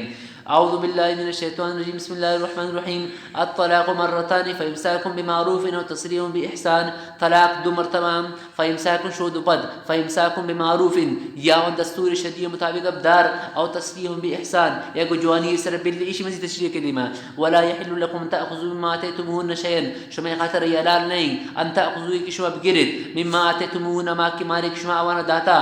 اعوذ باللہ من الشیطان الرجیم بسم اللہ الرحمن الرحیم الطلاق مرتان فامساک بمعروف او تسریح باحسان طلاق دو مرتبہ فامساک شود پد فامساک بمعروف یا ان دستور شریع مطابق ابدار او تسریح باحسان یا گجوانی سر بالعیش مزید تشریح کلمہ ولا يحل لكم تاخذوا مما اتيتموهن شيئا شما خاطر یلال نہیں ان تاخذوا کی شما بگرد مما اتيتموهن ما کی مالک شما وانا داتا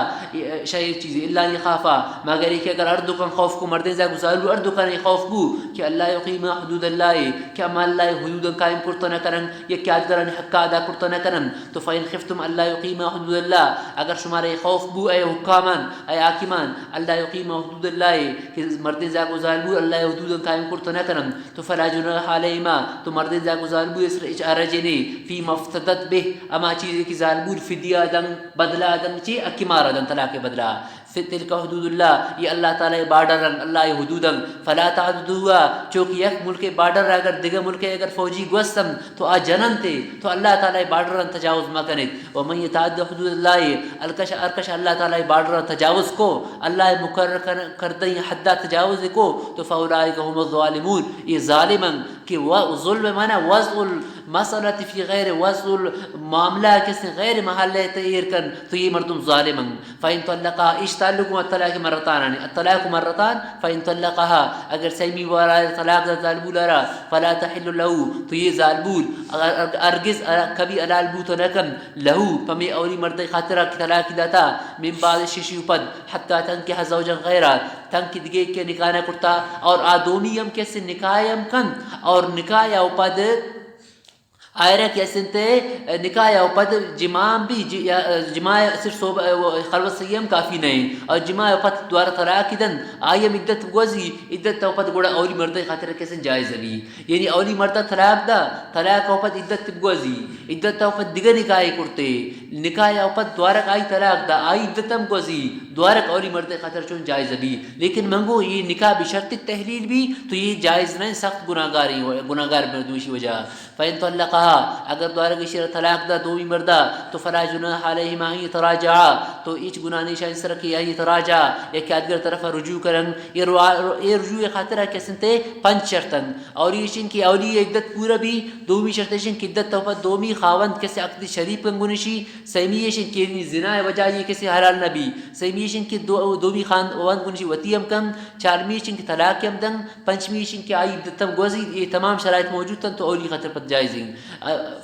شيء چیز الا يخافا مگر کہ اگر اردو کن خوف کو مردیں زا گزارو اردو کن خوف بو کہ اللہ یقیم حدود اللہ کہ اما اللہ حدود قائم کرتا نہ کرن یا کیا کرن حق ادا کرتا نہ کرن تو فین خفتم اللہ یقیم حدود اللہ اگر شمارے خوف بو اے حکامان اے حاکمان اللہ یقیم حدود اللہ کہ مردیں زا گزارو اللہ حدود قائم کرتا نہ کرن تو فلا جناح علیہما تو مردیں زا گزارو اس ارجنی فی مفتدت به اما چیز کی ظالمون فدیہ دن بدلا دن چی اکمار دن طلاق بدلا تلک حدود اللہ یہ اللہ تعالی بارڈر اللہ حدود فلا تعددوها چونکہ یک ملک بارڈر اگر دیگر ملک اگر فوجی گوستم تو آ جنن تے تو اللہ تعالی بارڈر تجاوز مہ کنید ومن یتعد حدود اللہ ارکش اللہ تعالی بارڈر تجاوز کو اللہ مقرر کردہ حد تجاوز کو تو فاولئک هم الظالمون یہ ظالمن کہ ظلم مانا وضع المسألة فی غیر وضع معاملہ کسی غیر محل تغیر کن تو یہ مردم ظالمن فإن طلقها ايش تعلق الطلاق مرتان يعني الطلاق مرتان فإن طلقها اگر سیمی وارا طلاق ظالبول را فلا تحل له تو یہ ظالبول ارگز کبھی علال بوت نکم له فمی اولی مرد خاطرہ کی طلاق داتا من بعد ششی پد حتی تنکح زوجا غیرہ تنکی دگے کے نکاح نہ کرتا اور آدومی ہم کیسے نکاح ہم کن اور نکاح یا پد آئرہ کیسے تے نکاح یا پد جماع بھی جماع صرف خلوت سیم کافی نہیں اور جماع یا پد دوارا طلاق دن آئیم عدت گوزی عدت تا پد گوڑا اولی مردہ خاطر کیسے جائز بھی یعنی اولی مردہ طلاق دا طلاق یا پد عدت گوزی عدت تا پد دیگر نکاح کرتے نکاح یا پد دوارک آئی طلاق دا آئی عدتم گوزی دوارک اولی مردہ خاطر چون جائز بھی لیکن منگو یہ نکاح بشرط تحلیل بھی تو یہ جائز نہیں سخت گناہگار مردوشی وجہ فإن طلقها اگر دوارا گشیر طلاق دا دومی مردہ تو فلا جناح علیہما ان یتراجعا تو ایچ گناہ نیشان سر کی یا یتراجع یا کہ ادگر طرف رجوع کرن یہ رجوع خاطرہ کسنتے پنچ شرطن اور یہ کی اولی عدت پورا بھی دومی شرطشن کی عدت توفت دومی خاوند کسی عقد شریف کنگونشی سیمیشن کی زنا وجہ یہ کسی حلال نبی سیمیشن کی دومی خاوند کنشی وطیم کم چارمیشن کی طلاق کم دن پنچمیشن کی آئی عدتم گوزی یہ تمام شرائط موجود تن تو اولی خاطر پت جائزیں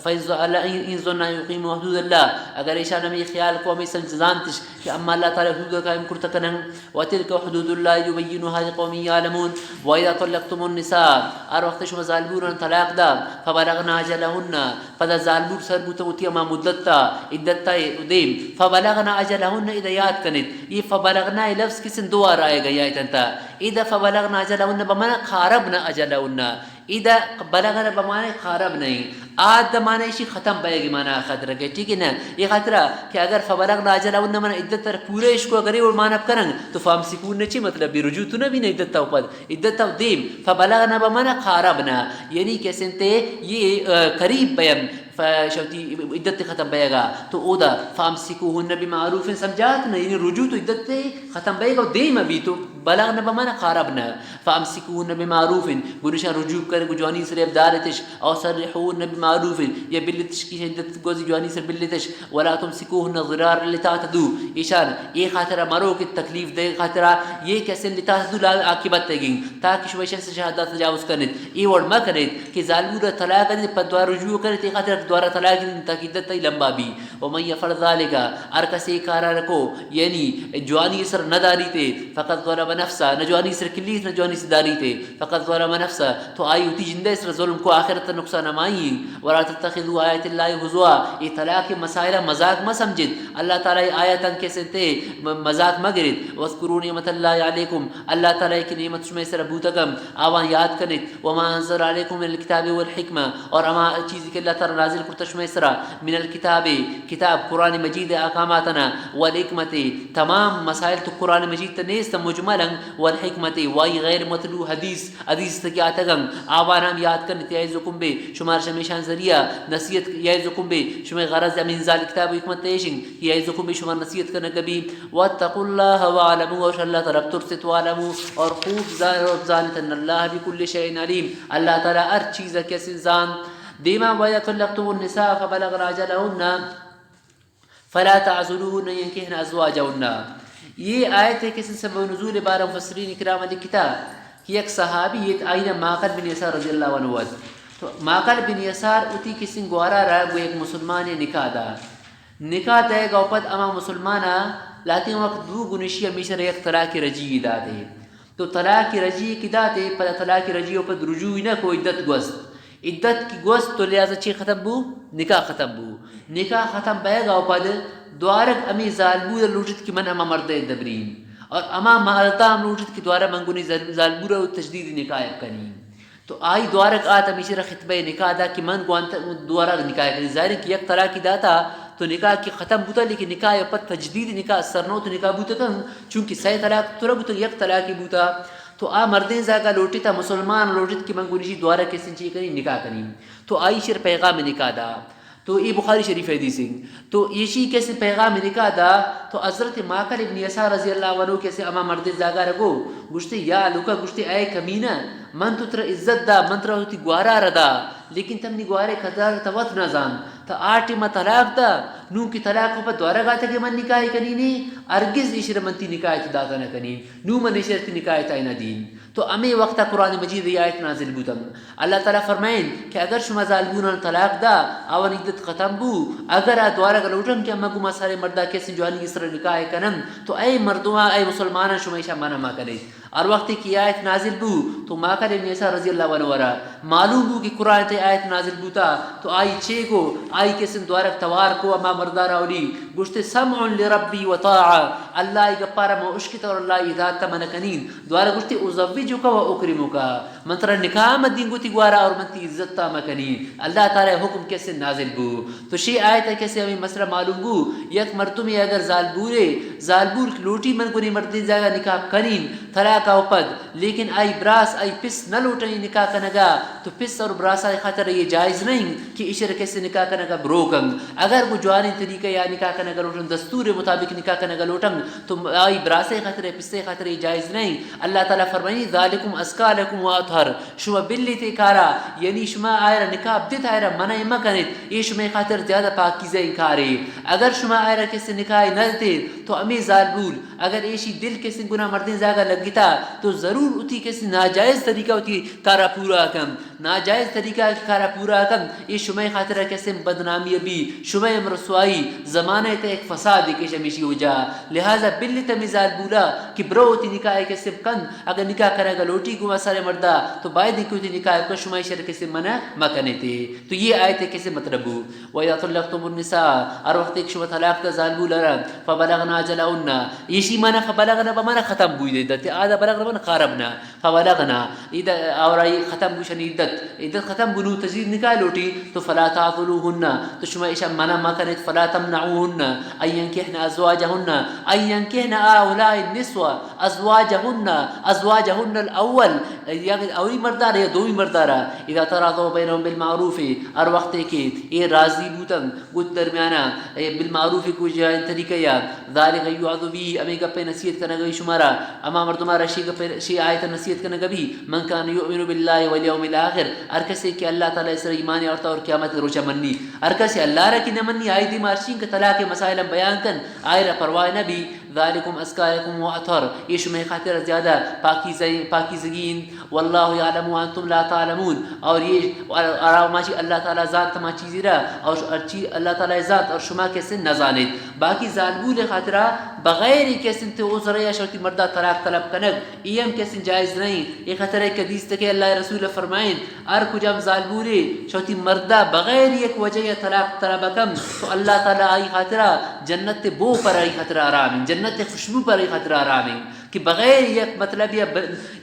فإن ظن يقيم حدود الله اگر ایشان میں خیال کو ہمیں سمجھانتش کہ اما اللہ تعالی حدود قائم کرتا کنن وتلك حدود الله يبينها لقوم يعلمون واذا طلقتم النساء ار وقت شما ظالمون طلاق دا فبلغنا اجلهن فذا ظالمون سر بوتوتی ما مدتا عدتا ادیم فبلغنا اجلهن اذا یاد کنت یہ فبلغنا لفظ کس دوار آئے گا یا تنتا اذا فبلغنا اجلهن بمعنى خربنا اجلهن اذا بلغنا بمعنی خراب نہیں آد معنی شی ختم پائے گی معنی خطرہ کے ٹھیک ہے نا یہ خطرہ کہ اگر فبلغنا اجلهن معنی عدت تر پورے اس کو اگر اور معنی کرن تو فام سکون نچی مطلب بھی رجوع تو نہ بھی نہیں عدت تو پد عدت تو دیم فبلغنا بمعنی خرابنا یعنی کیسے تے یہ قریب بیان فشوتی عدت ختم بے گا تو اودا فامسکوهن بمعروف سمجھات نہ یعنی رجوع تو عدت ختم بے گا دیم ابھی تو بلغنا بمعنی خرابنا فامسکوهن بمعروف گنشا رجوع کر جوانی سر ابدارتش او صرحوهن بمعروف یا بلتش کی عدت گوز جوانی سر بلتش ولا تمسکوهن ضرار لتعتدوا ایشان یہ خاطر مرو کی تکلیف دے خاطر یہ کیسے لتعتدوا عاقبت تگیں تاکہ شویش سے شہادت تجاوز کرنے ای ور نہ کرے کہ ظالمون طلاق دے پدوار رجوع کرے خاطر دوارا طلاق تاکید تی لمبا بھی ومن یفعل ذلك ار کسی کارا رکو یعنی جوانی سر نہ داری تے فقط ظلم نفسا نہ جوانی سر کلی نہ جوانی سر داری تے فقط ظلم نفسا تو آئی ہوتی جندے سر ظلم کو آخرت نقصان مائی ولا تتخذوا آیت اللہ ہزوا یہ طلاق مسائل مذاق ما سمجھت اللہ تعالی آیتن کیسے تے مذاق مگرد واذکروا نعمت اللہ علیکم اللہ تعالی کی نعمت شمع سر بوتکم آوان یاد کنت وما انزل علیکم من الکتاب والحکمہ اور اما چیز کہ اللہ تعالی نازل کرتا شمع سرا من الکتاب کتاب قرآن مجید احکاماتنا والحکمت تمام مسائل تو قرآن مجید تنیست مجمل ملنگ والحکمت وائی غیر مطلوع حدیث تکیاتگم آوانام یاد کرنے یعظکم بے شمار شمیشان ذریعہ نصیحت یعظکم بے شمار غرض امین ذال کتاب و حکمت تیشنگ یعظکم بے شمار نصیحت کرنے کبھی واتقوا اللہ وعلموا اور اللہ تعالیٰ ترست وعلموا اور خوب زانت ان اللہ بکل شیء علیم اللہ تعالیٰ ہر چیز کیسے زان دیما وَإِذَا طَلَّقْتُمُ النِّسَاءَ فَبَلَغْنَ أَجَلَهُنَّ فَلَا تَعْضُلُوهُنَّ يَنكِحْنَ أَزْوَاجَهُنَّ. یہ آیت ہے کسی سبب نزول بارہ مفسرین اکرام لکھتا کہ ایک صحابی ایک آئینہ ماقل بن یسار رضی اللہ عنہ ود تو ماقل بن یسار اتی کسی گوارا رہا وہ ایک مسلمان نکاح دے گا پد اما مسلمانہ لاتی وقت دو گنشی ہمیشہ ایک طلاق رجی داتے تو طلاق رجی کی داتے پر طلاق رجی پد رجوع نہ کو عدت گوست عدت کی گوست تو لہذا چی ختم بو نکاح ختم بو نکاح ختم بے گا پد دوارک امی ظالبور لوٹت کی من اما مرد دبرین اور اما مردہ لوٹت کی دوارا منگونی ظالبور و تجدید نکاح کنی تو آئی دوارک آتا ہمیشہ خطبہ نکاح دا کہ من گوانتا دوارا نکاح کنی ظاہر کہ یک طلاق کی داتا تو نکاح کی ختم بوتا لیکن نکاح پت تجدید نکاح سرنو تو نکاح بوتا کن چونکہ سی طلاق تو ربو تو یک طلاق کی بوتا تو آ مردین زاگا لوٹی تا مسلمان لوٹت کی منگونیشی دوارا کسی چی کنی نکاح کنی تو آئی شر پیغام نکاح دا تو یہ بخاری شریف حدیث ہے تو یہ کیسے پیغام نکاح دا تو حضرت ماقل ابن یسار رضی اللہ عنہ کیسے اما مرد زاگا رگو گشتے یا لوکا گشتے اے کمینہ من تو تر عزت دا من تر ہوتی گوارا ردا لیکن تم نی گوارے خدار توت نہ جان تا آٹی ما طلاق دا نو کی طلاق پر دوارا گاتا کہ من نکاح کنی نی ارگز اشر منتی نکاح داتا نہ کنی نو من اشر تی نکاح تائنا دین تو امی وقتا قرآن مجید یہ آیت نازل بودم اللہ تعالیٰ فرمائیں کہ اگر شما ظالمون طلاق دا آوان عدت ختم بو اگر دوارا گلوٹن کہ اما گما سارے مردہ کیسے جوانی اس طرح نکاح کنم تو اے مردوہاں اے مسلمانہ شما ایشا مانا ما کرے اور وقتی کی آیت نازل بو تو ماقل ابن یسار رضی اللہ عنہ ورہ معلوم بو کہ قرآن تے آیت نازل بوتا تو آئی چھے کو آئی کسن دوارک توار کو اما مردارا اولی گوشتے سمع لربی و طاعا اللہ گپارا ما اشکتا اور اللہ اذات تمنکنین دوارا گوشتے ازوجو کا و اکرمو کا منترا نکاح مدین گوتی گوارا اور منتی عزت تامکنین اللہ تعالی حکم کیسے نازل بو تو شی آیت ہے کیسے ہمیں مسئلہ معلوم بو یک مرتمی اگر زالبور لوٹی من گونی مردین زاگا نکاح کنین طلاق کا اوپد لیکن آئی براس آئی پس نہ لوٹنی نکاح کنگا تو پس اور براس آئی خاطر یہ جائز نہیں کہ اشر کیسے نکاح کنگا بروکن اگر وہ جوانی طریقہ یا نکاح کنگا لوٹن دستور مطابق نکاح کنگا لوٹن تو آئی براس خاطر پس خاطر یہ جائز نہیں اللہ تعالیٰ فرمائنی ذالکم ازکا لکم و اطہر شما بلی تے کارا یعنی شما آئرہ نکاح بدت آئرہ منع اما کنید یہ شما خاطر زیادہ پاکیزہ انکارے اگر شما آئرہ کیسے نکاح نہ دے تو امی ظالبول اگر ایشی دل کیسے گناہ مردین زاگا لگتا تو ضرور اتی کسی ناجائز طریقہ اتی کارا پورا کم ناجائز طریقہ کارا پورا کم یہ شمع خاطرہ کیسے بدنامی بھی شمع مرسوائی زمانہ تے ایک فساد کے شمیشی ہو جا لہذا بلی تمیزال بولا کہ برو اتی نکاح کیسے کن اگر نکاح کرے گا لوٹی گوا سارے مردہ تو باید نہیں کہ نکاح کو شمع شر کیسے منع مکنے تے تو یہ آیت کیسے مطلب ہو وَإِذَا طَلَّقْتُمُ النِّسَاءَ اور وقت ایک شما طلاق دا ظالبو لرا فَبَلَغْنَا أَجَلَهُنَّ یہ معنی فَبَلَغْنَا بمعنی ختم بوئی دے آدھا بلغنا من خاربنا فبلغنا اذا اور ختم بشن عدت ختم بنو تزید نکاح لوٹی تو فلا تعذلوهن تو شما ایشا منع ما کنید فلا تمنعوهن ان ينكحن ازواجهن ان ينكحن هؤلاء النسوة ازواجهن الاول یعنی اولی مردار یا دوی مردارا اذا تراضوا بینهم بالمعروف اور وقت کے یہ راضی بوتن گوت درمیانہ بالمعروف کو جائے طریقہ یا ذالک یعذ بی امی گپے نصیحت کرنا گئی شمارا اما مردمارا شی آیت نصیحت کرنا گبی من کان یؤمن باللہ والیوم الاخر ہر کسی کہ اللہ تعالی اس ایمان اور اور قیامت روچا منی ہر کسی اللہ را کی نہ منی آئی دی مارشین کے طلاق مسائل بیان کن آئے را پرواہ نہ بھی ذالکم ازکاکم واطہر یہ شمع خاطر زیادہ پاکیزگین واللہ یعلم وانتم لا تعلمون اور یہ ماشی اللہ تعالی ذات تما چیزی را اور اللہ تعالی ذات اور شما کیسے نہ جانید باقی ظالمون خاطرہ بغیر کیسے تے عذر یا شوتی مردہ طلاق طلب کنگ ایم کیسے جائز نہیں یہ خطر ہے کہ حدیث تک اللہ رسول فرمائیں ار کجام ظالمورے شوتی مردہ بغیر یک وجہ یا طلاق طلب کم تو اللہ تعالی آئی خاطرہ جنت بو پر آئی خاطرہ آرام جنت خوشبو پر آئی خاطرہ آرام کہ بغیر یک مطلب یا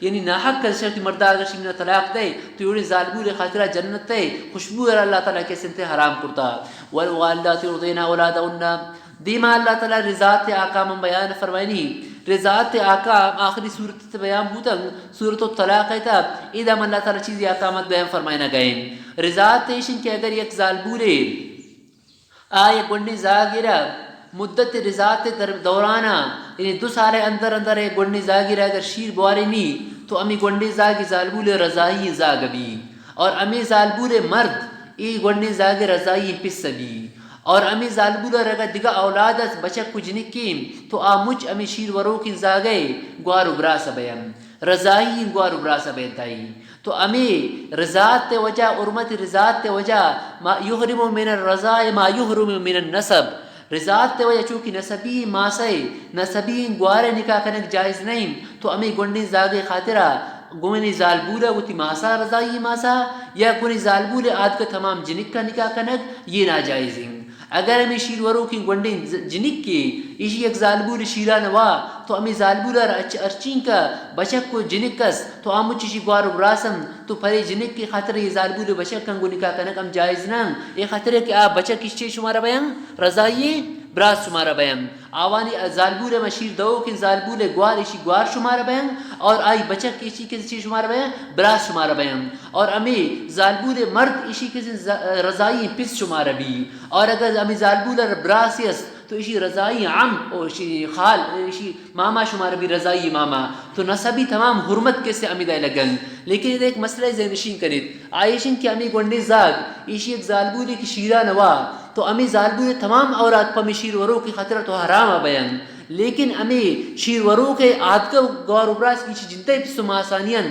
یعنی ناحق کر شوتی مردہ اگر شمنا طلاق دے تو یہ ظالمورے خاطرہ جنت دے خوشبو اللہ تعالی کیسے انتے حرام کرتا والوالدات یرضین اولادهن دیما اللہ تعالی رضات احکام بیان فرمائنی رضاعت احکام آخری صورت بیان بوتا صورت الطلاق ہے تھا اذا من اللہ تعالی چیزی احکامات بیان فرمائنا گئے رضاعت ایشن کہ اگر یک زال بولے آئے گنڈی زاگیرہ مدت رضاعت دورانا یعنی 2 سال اندر اندر ہے گنڈی زاگیرہ اگر شیر بواری نہیں تو امی گنڈی زاگی زالبول رضائی زاگبی اور امی زالبول مرد ای گنڈی زاگی رضائی پس بھی اور امی زالبول رگا دیگا اولادت بچک کچھ نکیم تو آمچ امی شیر ورو کی زاگئے گوارو براس بیم رضائی گوارو براس بیم تائی تو امی رضاعت وجہ ارمت رضاعت وجہ ما یحرم من الرضاء ما یحرم من النسب رضاعت وجہ چونکہ نسبی ماسے نسبی گوارے نکاح کنک جائز نہیں تو امی گنڈی زاگے خاطرہ گونی زالبولا وتی ماسا رضائی ماسا یا گونی زالبول آد کا تمام جنک کا نکاح کنک یہ ناجائز ہیں اگر ہمیں شیر ورو کی گنڈی جنک کی اسی ایک زالبول شیرہ نوا تو امی زالبولا ارچین کا بچک کو جنک کس تو آمو چیشی گوارو براسم تو پری جنک کی خاطر یہ زالبول بچک کنگو نکاح کنک ہم جائز نہ یہ خاطر ہے کہ آپ بچک کس چیز شمارا بیان رضائی براس شمارا بیان آوانی زالبول مشیر دو کہ زالبول گوار اسی گوار شمارا بیان اور آئی بچک اسی کسی چیز شمارا بیان براس شمارا بیان اور امی زالبول مرد اسی کسی رضائی پس شمارا بھی اور اگر امی زالبول براس یس تو اسی رضائی عم اور اسی خال اسی ماما شمار بھی رضائی ماما تو نسبی تمام حرمت کے سے امیدہ لگن لیکن یہ ایک مسئلہ ذہنشین کرید آئیشن کی امی گنڈی زاگ اسی ایک زالبولی کی شیرہ نوا تو امی زالبول تمام اورات پا شیر ورو کی خطرہ تو حرام بیان لیکن امی شیر ورو کے آد کا گوار ابراس کی جنتے پسو آسانیاں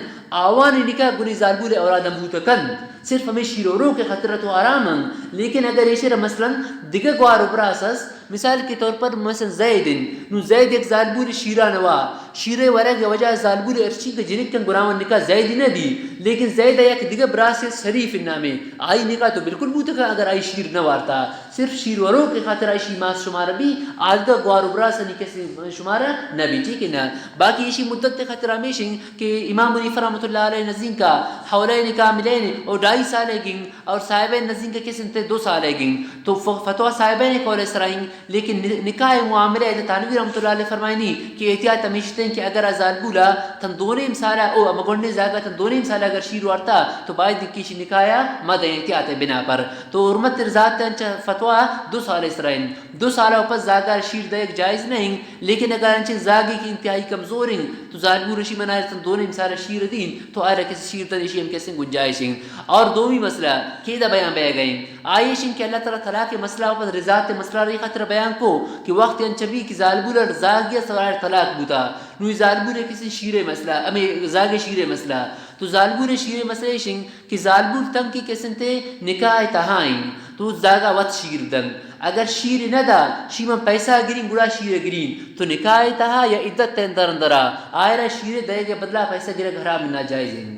آوانی نکاح گنی زالبول اورادم بوتکن صرف ہمیں شیر ورو کے خطرہ تو حرام لیکن اگر ایشر مثلا دیگر گوار ابراس مثال کے طور پر مثلا زیدن نو زید ایک زالبول شیرہ نوا شیرے ورگ وجہ زالبول ارچی کے جنک کن گراون نکاح زید نہ دی لیکن زید ایک دیگر براس شریف نامے آئی نکاح تو بالکل بوتکا اگر آئی شیر نہ وارتا صرف شیر ورو کے خاطر آئی ماس شمارہ بھی آدھا گوار ابراس نکاح سے شمارہ نہ بھی ٹھیک ہے نا باقی اسی مدت کے خاطر ہمیشہ کہ امام منیف رحمۃ اللہ علیہ نزین کا حولین کاملین اور 2.5 سال گن اور صاحبین نزین کے کس انتے 2 سال گن تو فتوہ صاحبین قول اسرائیم لیکن نکاح معاملہ ہے تانوی رحمۃ اللہ علیہ فرمائنی کہ احتیاط ہمیشتے ہیں کہ اگر زالبولا تن دونیم سالہ او مگنڈے زاگا تن دونیم سالہ اگر شیر وارتا تو باید کیشی نکایا مد احتیاط بنا پر تو حرمت رضاعت انچہ فتوہ 2 سال اسرائیم 2 سالہ اوپس زاگا شیر دیکھ جائز نہیں لیکن اگر انچہ زاگی کی انتہائی کمزور ہیں تو زالبو رشی منائر تن دونیم سالہ شیر دین تو آئرہ کسی شیر تنشی ہم کسی گنجائش ہیں اور دومی مسئلہ کیدہ بیان بے گئیں آئیشن کہ اللہ تعالیٰ طلاق مسئلہ اوپس رضاعت مسئلہ رہی خطر بیان کو کہ وقت انچبی کی زالبو زاگیا سوائر طلاق بوتا نوی زالبو کسی شیر مسئلہ ہمیں زاگ شیر مسئلہ تو زالبو شیر مسئلہ شنگ کہ زالبو تنگ کی کسن تے نکاح تہائیں تو زاگا وقت شیر دن اگر شیر نہ دا شیما پیسہ گرین گڑا شیر گرین تو نکاح تہا یا عدت تے اندر اندرا آئرہ شیر دے گے بدلا پیسہ گرے گھرا میں ناجائز ہیں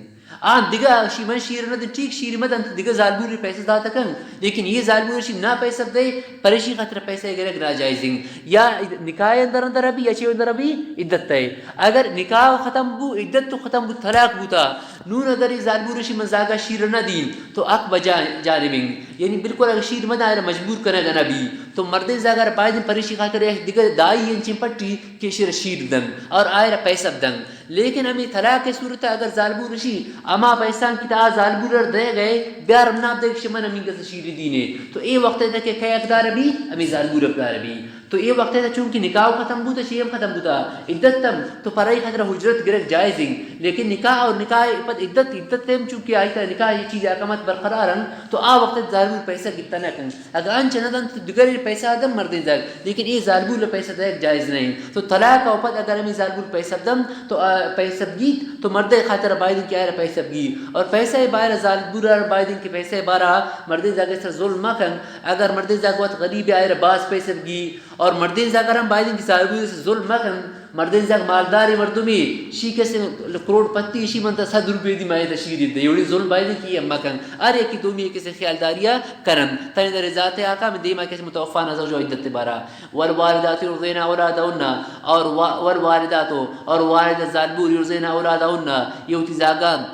دیگا شیمن شیر نہ ٹھیک شیر مدن دیگا زالبور پیسے داتا کن لیکن یہ زالبور شی نہ پیسہ دے پریشی خاطر پیسے گرے گرا جائزیں یا نکاح اندر اندر ابھی یا چے اندر ابھی عدت ہے اگر نکاح ختم بو عدت تو ختم بو طلاق بوتا نون اگر یہ زالبور شی مزاگا شیر نہ دین تو اک بجا جانبیں یعنی بالکل اگر شیر مدن آئر مجبور کرے گا نبی تو مرد زاگر پائے دن پریشی خاطر دیگر دائی ان چمپٹی کہ شیر دن اور آئر پیسہ دن لیکن ہمیں طلاق کی صورت اگر ظالبو رشی اما پیسان کی تا ظالبو دے گئے بیار امناب دیکھ شمن امین کا شیر دینے تو اے وقت ہے کہ کئی اقدار بھی ہمیں ظالبو اقدار بھی تو یہ وقت ہے چونکہ نکاح ختم بوتا شیم ختم بوتا عدت تم تو پرائی خطرہ حجرت گرک جائز ہیں لیکن نکاح اور نکاح پر عدت تم چونکہ آئی تا نکاح یہ چیز اقامت برقرار ہیں تو وقت ظالبو پیسہ گتا نہ کن اگر انچہ ندن تو دگر پیسہ آدم مردین زاگ لیکن یہ ظالبو پیسہ دیکھ جائز نہیں تو طلاق کا اوپر اگر ہمیں ظالبو پیسہ دم تو پیسہ گیت تو مرد خاطر بائدن کی آئر پیسہ گی اور پیسہ باہر ظالبو بائدن کی پیسہ بارا مرد زاگ سے ظلم مکن اگر مرد زاگ وقت غریب آئر باز پیسہ گی اور مردین زاگر ہم بائدین کی ظالبو سے ظلم مکن مردین زاگ مالداری مردمی شی کیسے کروڑ پتی شی منتا 100 روپے دی مائے تشیری دے یوڑی ظلم بائدین کی ہم مکن ارے کی دومی کیسے خیالداریا کرن تانی در ذات آقا میں دیما کیسے متوفا نظر جو عدت بارا والوالدات یرضین اولادهن اور والوالدات اور والد ظالبو یرضین اولادهن یہ ہوتی زاگان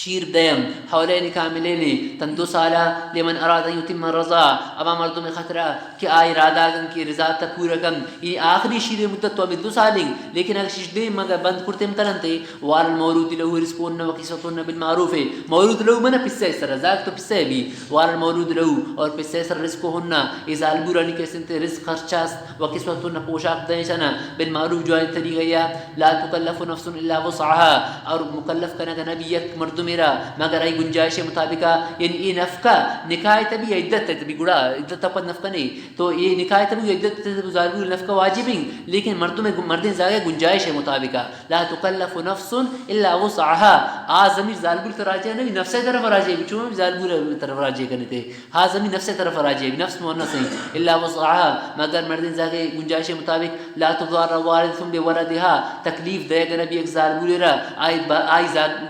شیر دیم حولین کاملین تن 2 سالہ لمن اراد یتم الرضا اما مردم خطرہ کہ آئی ارادہ کن کی رضا تا پورا کن یہ آخری شیر مدت تو ابھی 2 سالیں لیکن اگر شش دیں مگر بند کرتے متلن تے وال المولود له رزقهن وكسوتهن بالمعروف مولود له من پسے سر رزاق تو پسے بھی وال المولود له اور پسے سر رزقهن اذا البرانی کے سنتے رزق خرچاس وكسوتهن پوشاک دیشنا بالمعروف جو ہے طریقہ یا لا تکلف نفس الا وسعها اور مکلف کرنا نبی یک مرد میرا مگر ای گنجائش مطابقہ یعنی یہ نفقہ نکاح تبھی عدت تبھی گڑا عدت پر نفقہ نہیں تو یہ نکاح تبھی عدت تبھی ظالم نفقہ واجب لیکن مردوں میں مردیں زیادہ گنجائش مطابقہ لا تکلف نفس الا وسعها ضمیر ظالم تراجع نہیں نفس طرف راجع چون ظالم طرف راجع کرنے تھے ہا ضمیر نفس طرف راجع نفس مؤنث ہے الا وسعها مگر مردیں زیادہ گنجائش مطابق لا تضار والد بولدها تکلیف دے گا نبی ایک ظالم را آئی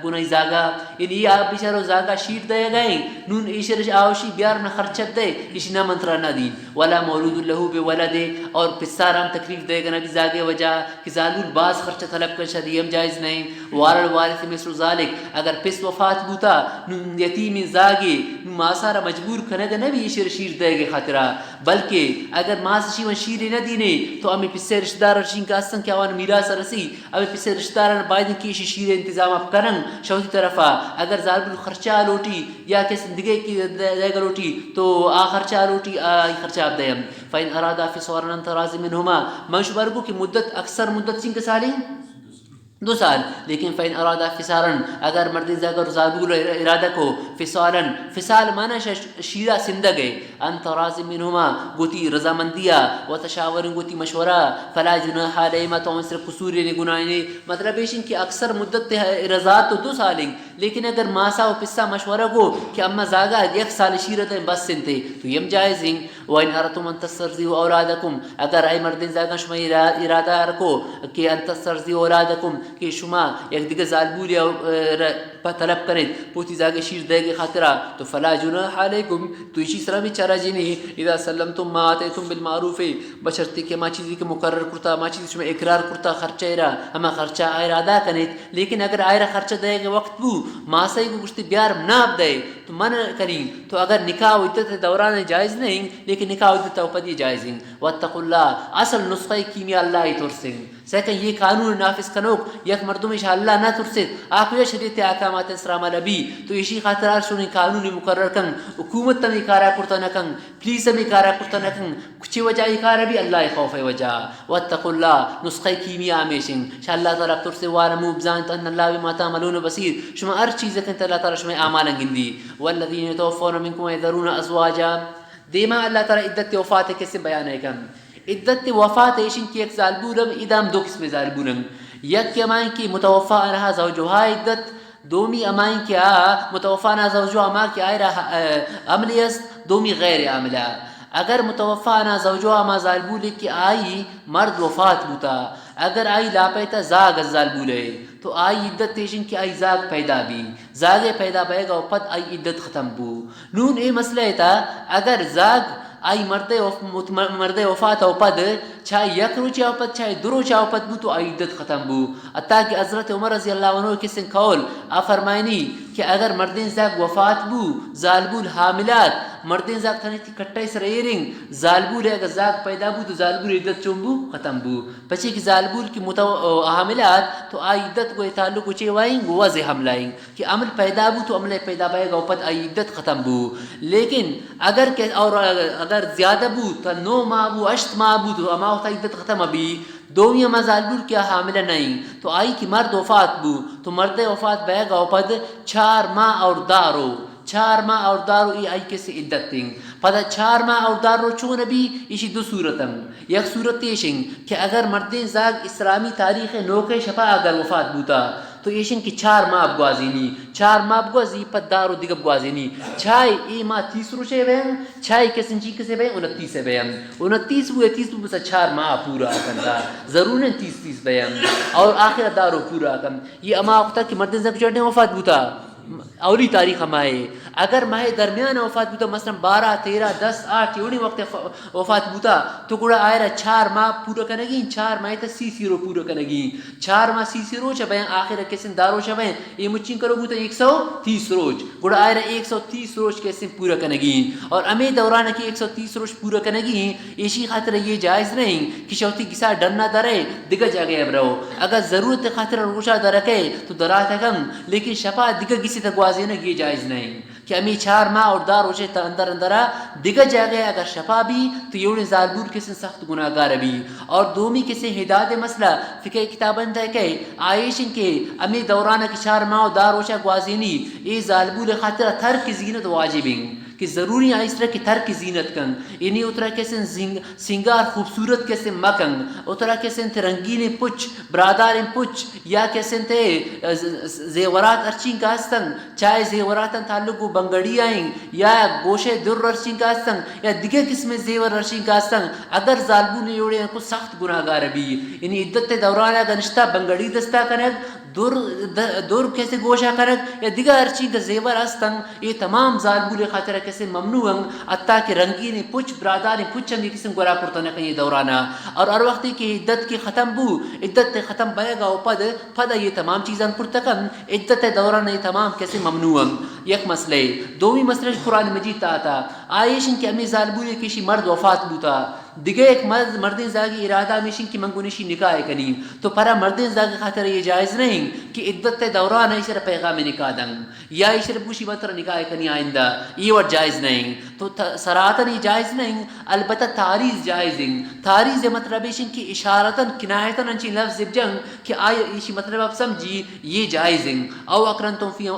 گناہ زاگا یعنی یہ آپ بیچارو زاگا شیر دے گئے نون ایشرش آوشی بیار میں خرچت دے اسی نہ منترا نہ دین ولا مولود له بولد اور پسارام تکلیف دے گا نبی زاگے وجہ کہ ظالم باز خرچت طلب کر شدیم جائز نہیں وارل وارث مثل ذالک اگر پس وفات بوتا نون یتیم زاگے ماسارا مجبور کرنے گا نبی ایشر شیر دے گے خاطرہ بلکہ اگر ماس شیون شیر نہ دینے تو ہمیں پسے رشتہ دار رشین کا اسن کیا وان میراث رسی ہمیں پسے رشتہ داران باید کی شیر انتظام اپ کرن شوتی طرفا اگر ظالم خرچہ لوٹی یا کس دیگه کی دے گا لوٹی تو آ خرچہ لوٹی خرچہ دیم فین ارادہ فی صورن تراز منہما منشبر کو کہ مدت اکثر مدت سن کے سالی 2 سال لیکن فین ارادہ فسارن اگر مرد زاگر زابول ارادہ کو فسالن فسال مانا شیرہ سندگے انت راضی منہما گوتی رضامندیا و تشاورن گوتی مشورہ فلا جناح علیہما تو انسر قصور نے گناہنے مطلب ہے کہ اکثر مدت رضات تو 2 سالیں لیکن اگر ماسا و پسا مشورہ کو کہ اما زاگا 1 سال شیرت بس سنتے تو یم جائزیں وین ارتم ان تسترضعوا اولادکم اگر ای مرد زاگا شما ارادہ رکھو کہ ان تسترضعوا اولادکم کہ شما ایک دیگر ظالبور یا طلب کریں پوتی زاگے شیر دے گے خاطرہ تو فلا جناح علیکم تو اسی طرح بھی چارہ جی نہیں اذا سلمتم ما آتیتم بالمعروف بشرطی کہ ما چیزی کے مقرر کرتا ما چیزی شما اقرار کرتا خرچہ ایرا ہما خرچہ آئرہ ادا کنیت لیکن اگر آئرہ خرچہ دے گے وقت بو ما سائی کو کچھ بیار ناب دے تو منع کریں تو اگر نکاح و عدت دوران جائز نہیں لیکن نکاح و عدت توپدی جائز ہیں واتقوا اللہ اصل نسخہ کیمیا اللہ ہی ترسیں سیکن یہ قانون نافذ کنوک یک مردم انشاء اللہ نہ ترسید آخوی شریعت احکامات اسلام لبی تو اسی خاطر آرشونی قانون مقرر کن حکومت تمی کارا کرتا نکن پلیس می کارا کرتا نکن کچھ وجہ کارا بھی اللہ خوف وجہ واتقوا اللہ نسخہ کیمیا ہمیشن شاء اللہ تعالیٰ ترسے وارمو بزانت ان اللہ بما تعملون بصیر شما ہر چیز کنت اللہ تعالیٰ شما اعمالا گندی والذین يتوفون منکم ويذرون ازواجا دیما اللہ تعالیٰ عدت وفات کیسے بیان ہے کم عدت وفات ایشن کی ایک ظالبورم ادام 2 قسم ظالبورم یک کی امائن کی متوفا انہا زوجوہا عدت دومی امائن کی متوفا انہا زوجوہا ما کی آئرہ عملی است دومی غیر عملہ اگر متوفا انہا زوجوہا ما ظالبولی کی آئی مرد وفات بوتا اگر آئی لاپیتا زاگ ظالبولے تو آئی عدت تیشن کی آئی زاگ پیدا بھی زاگ پیدا بے گا پد آئی عدت ختم بو نون اے مسئلہ تا اگر زاگ آئی مرد وفات او پد چاہے یک روچی او پد چاہے 2 روچی او پد بو تو آئی عدت ختم بو حتیٰ کہ حضرت عمر رضی اللہ عنہ کسن قول فرمائنی کہ اگر مردین زاگ وفات بو ظالبول حاملات مردین زاگ تھنیتی کٹائی سر ایرنگ ظالبول اگر زاگ پیدا بو تو ظالبول عدت چون بو ختم بو پچھے کہ ظالبول کی حاملات تو آئی عدت کو تعلق اچھے وائیں وضع حملائیں کہ عمل پیدا بو تو عمل پیدا بائے گا پد آئی عدت ختم بو لیکن اگر زیادہ بو تو 9 ماہ بو 8 ماہ بو تو اما ہوتا عدت ختم ابھی دومی اما ظالبول کیا حاملہ نہیں تو آئی کی مرد وفات بو تو مرد وفات بے گا پد 4 ماہ اور دارو 4 ماہ اور دارو ای آئی کسی عدت تنگ پدا 4 ماہ اور دارو چون بھی اسی 2 صورتم یک صورت ایشنگ کہ اگر مردین زاگ اسلامی تاریخ نوکے شفا اگر وفات بوتا تو ایشن کی 4 ماہ بگوازینی 4 ماہ بگوازی پد دارو دیگا بگوازینی چھائے ای ماہ 30 روچے بین چھائے کسن چی کسے بین 29 سے بین 29 بو 30 بو بسا 4 ماہ پورا کرتا ضرور ہے 30 بین اور آخر دارو پورا کم یہ اما وقتا کہ مردین زاگ چڑھنے وفات بوتا اولی تاریخ ہمائے اگر ماہ درمیان وفات بوتا مثلا 12 13 10 8 یونی وقت وفات بوتا تو گوڑا آئرہ 4 ماہ پورا کنگین 4 ماہ تا 30 رو پورا کنگین 4 ماہ 30 روچ بین آخر کسن داروچ بین یہ مچین کرو بوتا 130 روچ گوڑا آئرہ 130 روچ کسن پورا کنگین اور امی دوران کی 130 روچ پورا کنگین اسی خاطر یہ جائز نہیں کہ شوتی کسا ڈرنا درے دیگا جاگے برو اگر ضرورت خاطر روچا درکے تو دراتا کم لیکن شفا دیگا کسی تگوازی نہ یہ جائز نہیں کہ امی 4 ماہ اور دار روچے تا اندر اندرا دیگا جاگے اگر شفا بھی تو یوڑے ظالبور کسی سخت گناہگار بھی اور دومی کسی ہدایت مسئلہ فقہ کتابن تھا کہ آئیشن کے امی دورانہ کی 4 ماہ اور دار روچا گوازینی یہ ظالبور خاطر تھر کی زینت واجبیں کہ ضروری ہے اس طرح کی ترک زینت کن انہی اترا کیسے سنگار خوبصورت کیسے مکنگ اترا کیسے رنگین پچ برادار پچ یا کیسے زیورات ارچین کا ہستن چاہے زیورات تعلق بنگڑی آئیں یا گوشے در ارچین کا ہستن یا دیگر قسم زیور ارچین کا ہستن اگر ظالبوں نے یوڑے کو سخت گناہگار بھی انہی عدت دورانہ گنشتہ بنگڑی دستا کنگ دور کیسے گوشہ کرک یا دیگر ارچین کا زیور ہستن یہ تمام ظالبوں نے خاطر کیسے ممنوع اتا کہ رنگین پچ برادار پچ ہم کسی گورا کرتنے کہیں دورانا اور وقتی کی عدت کی ختم بو عدت ختم بائے گا و پد یہ تمام چیزاں پرتکم عدت دوران یہ تمام کیسے ممنوع یک مسئلے دومی مسئلے قرآن مجید تا آئیشن کہ امی ظالبوری کشی مرد وفات بوتا دیگه ایک مردین زاگی ارادہ میشن کہ منگونشی نکاح کنیم تو پرا مردین زاگی خاطر یہ جائز نہیں کہ عدت دوران ایشر پیغام نکاح دن یا ایشر بوشی بطر نکاح کنی آئندہ یہ وقت جائز نہیں تو سراتن یہ جائز نہیں البتہ تعریض جائز ہیں تعریض مطلب ایشن کہ اشارتاً کنایتاً انچی لفظ بجنگ کہ آئی ایشی مطلب اب سمجھی یہ جائز ہیں او اقرنتم فی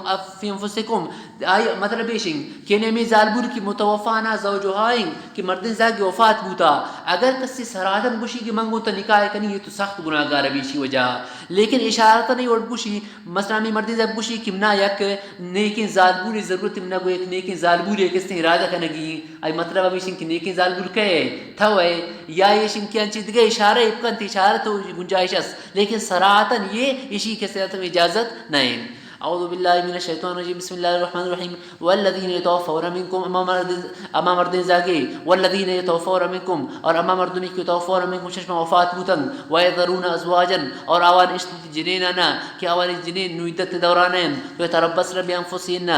انفسکم آئی مطلب ایشن کہ نمی ظالبور کی متوفانا زوجہائیں کہ مردین زاگی وفات بوتا اگر کسی سراتن گوشی کی منگو تو نکاح کنی یہ تو سخت گناہگار بیشی وجہ لیکن اشارتا نہیں اور گوشی مثلا میں مردی زب گوشی کہ منا یک نیکین ظالبوری ضرورت منا گو ایک نیکین ظالبوری کس نے ارادہ کنگی آئی مطلب ہمیشن کہ نیکین ظالبور کہے تھا ہے یا یہ شن کی انچی دگے اشارہ ابکن تی اشارہ تو گنجائش اس لیکن سراتن یہ اسی کے ساتھ اجازت نہیں اعوذ باللہ من الشیطان الرجیم بسم اللہ الرحمن الرحیم والذین یتوفون منکم اما مردین زاگے والذین یتوفون منکم اور اما مردن کی یتوفون منکم چشمہ وفات بوتن ویذرون ازواجا اور آوان اشتت جنیننا کہ آوان جنین نویدت دورانیں ویتربصن بانفسہن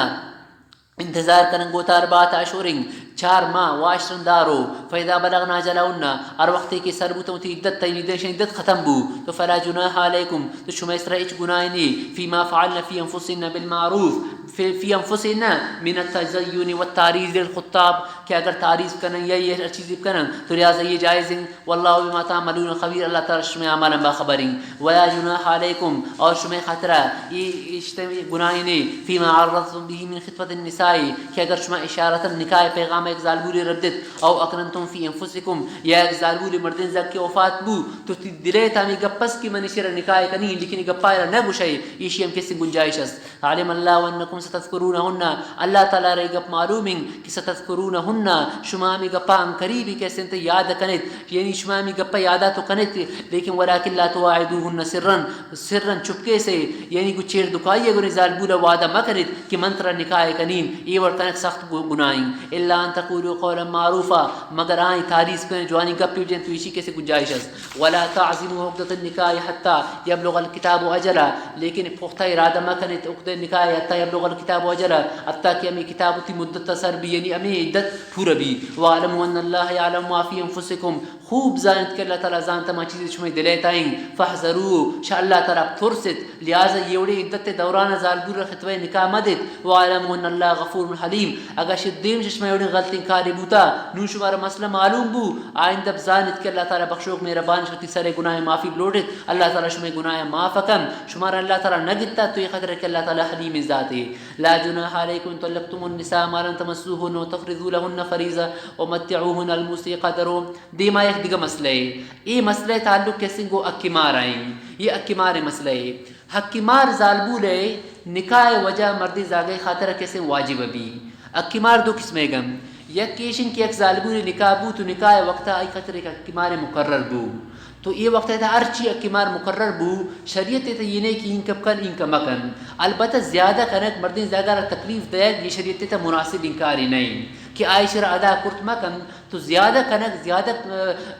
انتظار کرن گوتا 4 اشہرین 4 ماہ واشرن دارو فیدا بلغنا جلاؤن اور وقتی کی سر بوتم تی عدت تینی دیشن عدت ختم بو تو فلا جناح علیکم تو شما اس طرح اچ گناہنی فیما فعلنا فی انفسنا بالمعروف فی انفسنا من التزین والتعریض للخطاب کہ اگر تعریض کرن یا یہ چیز کرن تو لہذا یہ جائز ہیں واللہ بما تعملون خبیر اللہ تعالی شما عملا باخبرین ولا جناح علیکم اور شما خطرہ یہ گناہنی فیما عرضتم به من خطبۃ النساء کہ اگر شما اشارتا نکاح پیغام ایک ظالبوری ردت او اقرنتم فی انفسکم یا ایک ظالبوری مردین زک کی وفات بو تو دلے تامی گپس کی منشر نکاح کنی لیکن گپا نہ گوشے یہ ہم کسی گنجائش است علم اللہ وانکم ستذکرونہن اللہ تعالی رے گپ معلوم کہ ستذکرونہن شما می گپا ان قریب کیسے انت یاد کنت یعنی شما می گپا یادا تو کنت لیکن ولکن لا تواعدوہن سرا چپکے سے یعنی کچھ چیر دکائیے گنے ظالبورا وعدہ مکنت کہ منتر نکاح کنیم یہ ورتنک سخت گناہیں الا ان تقولوا قولا معروفا مگر آئیں تعریض کریں جوانی گپی جن تو اسی کیسے گنجائش است ولا تعزموا عقدۃ النکاح حتى يبلغ الكتاب اجلا لیکن پختہ ارادہ مکنت عقد النکاح حتى يبلغ الكتاب اجلا حتى کہ ہمیں کتاب کی مدت سر بھی یعنی ہمیں عدت پورا بھی واعلموا ان اللہ يعلم ما في انفسکم خوب زانت کہ اللہ تعالی زانتا ما چیز شما دلیتائیں فاحذروا شاء اللہ تعالی ترست لہذا یہ عدت دوران ظالبور خطبہ نکاح مدد واعلموا ان اللہ غفور حلیم اگر شدیم چشمہ یوڑی غلطی کاری بوتا نو شمارا مسئلہ معلوم بو آئندہ بزانت کہ اللہ تعالی بخشوک مہربان شکتی سارے گناہ معافی بلوٹت اللہ تعالی شمع گناہ معاف کم شمارا اللہ تعالی نگتا تو یہ خطر کہ اللہ تعالی حلیم ذات ہے لا جناح علیکم طلقتم النساء ما لم تمسوهن وتفرضوا لهن فریضہ ومتعوهن الموسع قدرهم دیما ایک دیگه مسئلہ ہے یہ مسئلہ تعلق کیسے گو اکمار آئیں یہ اکمار مسئلہ ہے حکمار ظالبول ہے نکاح وجہ مردی زاگے خاطر کیسے واجب بھی اکمار 2 قسمیں گم یک کیشن کی ایک ظالبون نکاح بو تو نکاح وقتا ای خطرے کا کمار مقرر بو تو یہ وقت ہے ارچی کمار مقرر بو شریعت تے یہ نہیں کہ ان کب کن ان کا مکن البتہ زیادہ کنک مردین زیادہ تکلیف دے یہ شریعت تے مناسب انکاری نہیں کہ عائشہ ادا کرت مکن تو زیادہ کنک زیادہ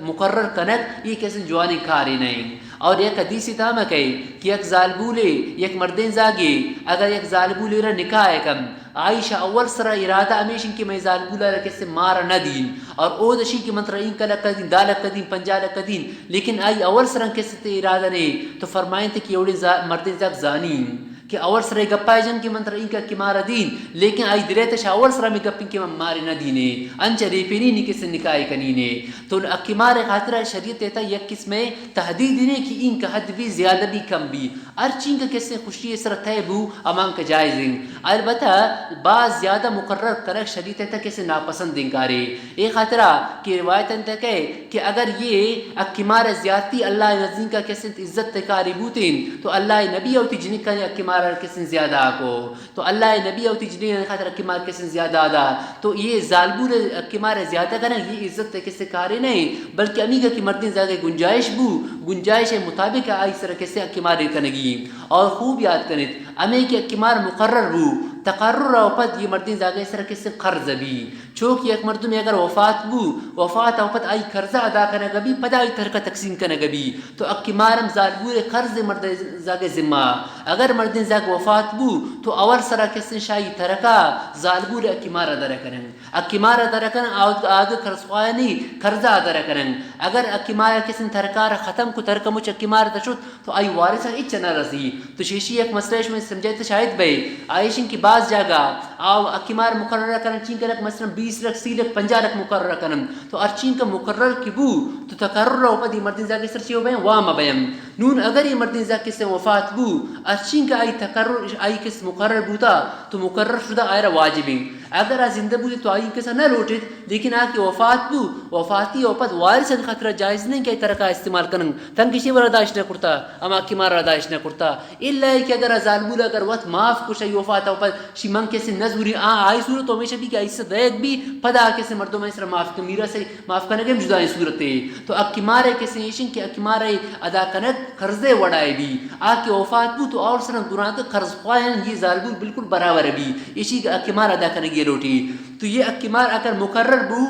مقرر کنک یہ کیسے جوانی کاری نہیں. اور ایک حدیثی تامہ کہی کہ ایک ظالبولے یک مردین زاگی اگر یک ظالبولے را نکاح ہے کم عائشہ اول سرا ارادہ امیشن کہ میں ظالبولا را کسی مارا نہ دین اور او دشی کہ منتر این کلا کدین دالا کدین پنجالا کدین لیکن آئی اول سرا کسی تے ارادہ نہیں تو فرمائیں تھے کہ اوڑی مردین زاگ زانین کہ اول سر گپائے جن کی منتر ان کا کمارا دین لیکن آئی دریتش اول سر میں گپیں کہ مارے نہ دینے انچہ ریپینی نہیں کسی نکاح کنینے تو کمار خاطرہ شریعت دیتا یک قسم تحدید دینے کہ ان کا حد بھی زیادہ بھی کم بھی ارچین کا کسی خوشی سر تیبو امان کا جائز دیں البتہ بعض زیادہ مقرر کرک شریعت دیتا کسی ناپسند انکارے ایک خاطرہ کہ روایت انتا کہے کہ اگر یہ کمار زیادتی اللہ نزدین کا کسی عزت تکاری بوتین تو اللہ نبی ہوتی جن کا کمار کسن زیادہ کو تو اللہ نبی ہوتی جنی خاطر کمار کسن زیادہ آدھا تو یہ ظالبور کمار زیادہ کرنا یہ عزت کسی کارے نہیں بلکہ امی کا کی مردین زیادہ گنجائش بو گنجائش مطابق آئی سر کسی کمار کنگی اور خوب یاد کریں امی کے کمار مقرر بو تقرر اوپت یہ مردین زیادہ سر کسی قرض بھی چونکہ ایک مردم اگر وفات بو وفات اوپت آئی قرضہ ادا کرنے گبی پدا آئی ترکہ تقسیم کرنے گبی تو اکمارم ظالبور قرض مرد زاگے ذمہ اگر مردین زاگ وفات بو تو اول سرا کسن شاہی ترکا ظالبور اکمارہ درہ کرن اکمارہ درہ کرن آگ قرضوانی قرضہ درہ کرن اگر اکمارہ کسن ترکار ختم کو ترکا مچ اکمارہ تشد تو آئی وارثہ اچھا نہ رسی تو شیشی ایک مسئلہ میں سمجھائے شاہد بھئی آئیشن کی بعض جگہ آو اکمار مقررہ کرن چین کرک مثلا 20 لکھ 30 لکھ 50 لکھ مقررہ کرن تو ارچین کا مقرر کی بو تو تقرر اوپا دی مردین زاگی سر چیو بین وام بیم نون اگر یہ مردین زاگی سے وفات بو ارچین کا آئی تقرر آئی کس مقرر بوتا تو مقرر شدہ آئرہ واجبیں اگر زندہ بودی تو آئی کسا نہ لوٹید لیکن آکی وفات بو وفاتی اوپت وارثن خطرہ جائز نہیں کہ ترکہ استعمال کرن تن کسی برداشت نہ کرتا اما کمار برداشت نہ کرتا اللہ کہ اگر ظالبولا اگر وقت معاف کو شای وفات اوپت شی من کسی نظوری آئی صورت ہمیشہ بھی کہ ایسا دیکھ بھی پدا کسی مردوں میں سر معاف کا میرا سے معاف کرنے کے جدائی صورت ہے تو اکمار کسی ایشن کہ اکمار ادا کرنے قرضے وڑائے بھی آکے وفات بو تو اور سر گناہ کا قرض خواہن یہ ظالبول بالکل برابر بھی اسی اکمار ادا کرنے کی روٹی تو یہ اکمار اگر مقرر بو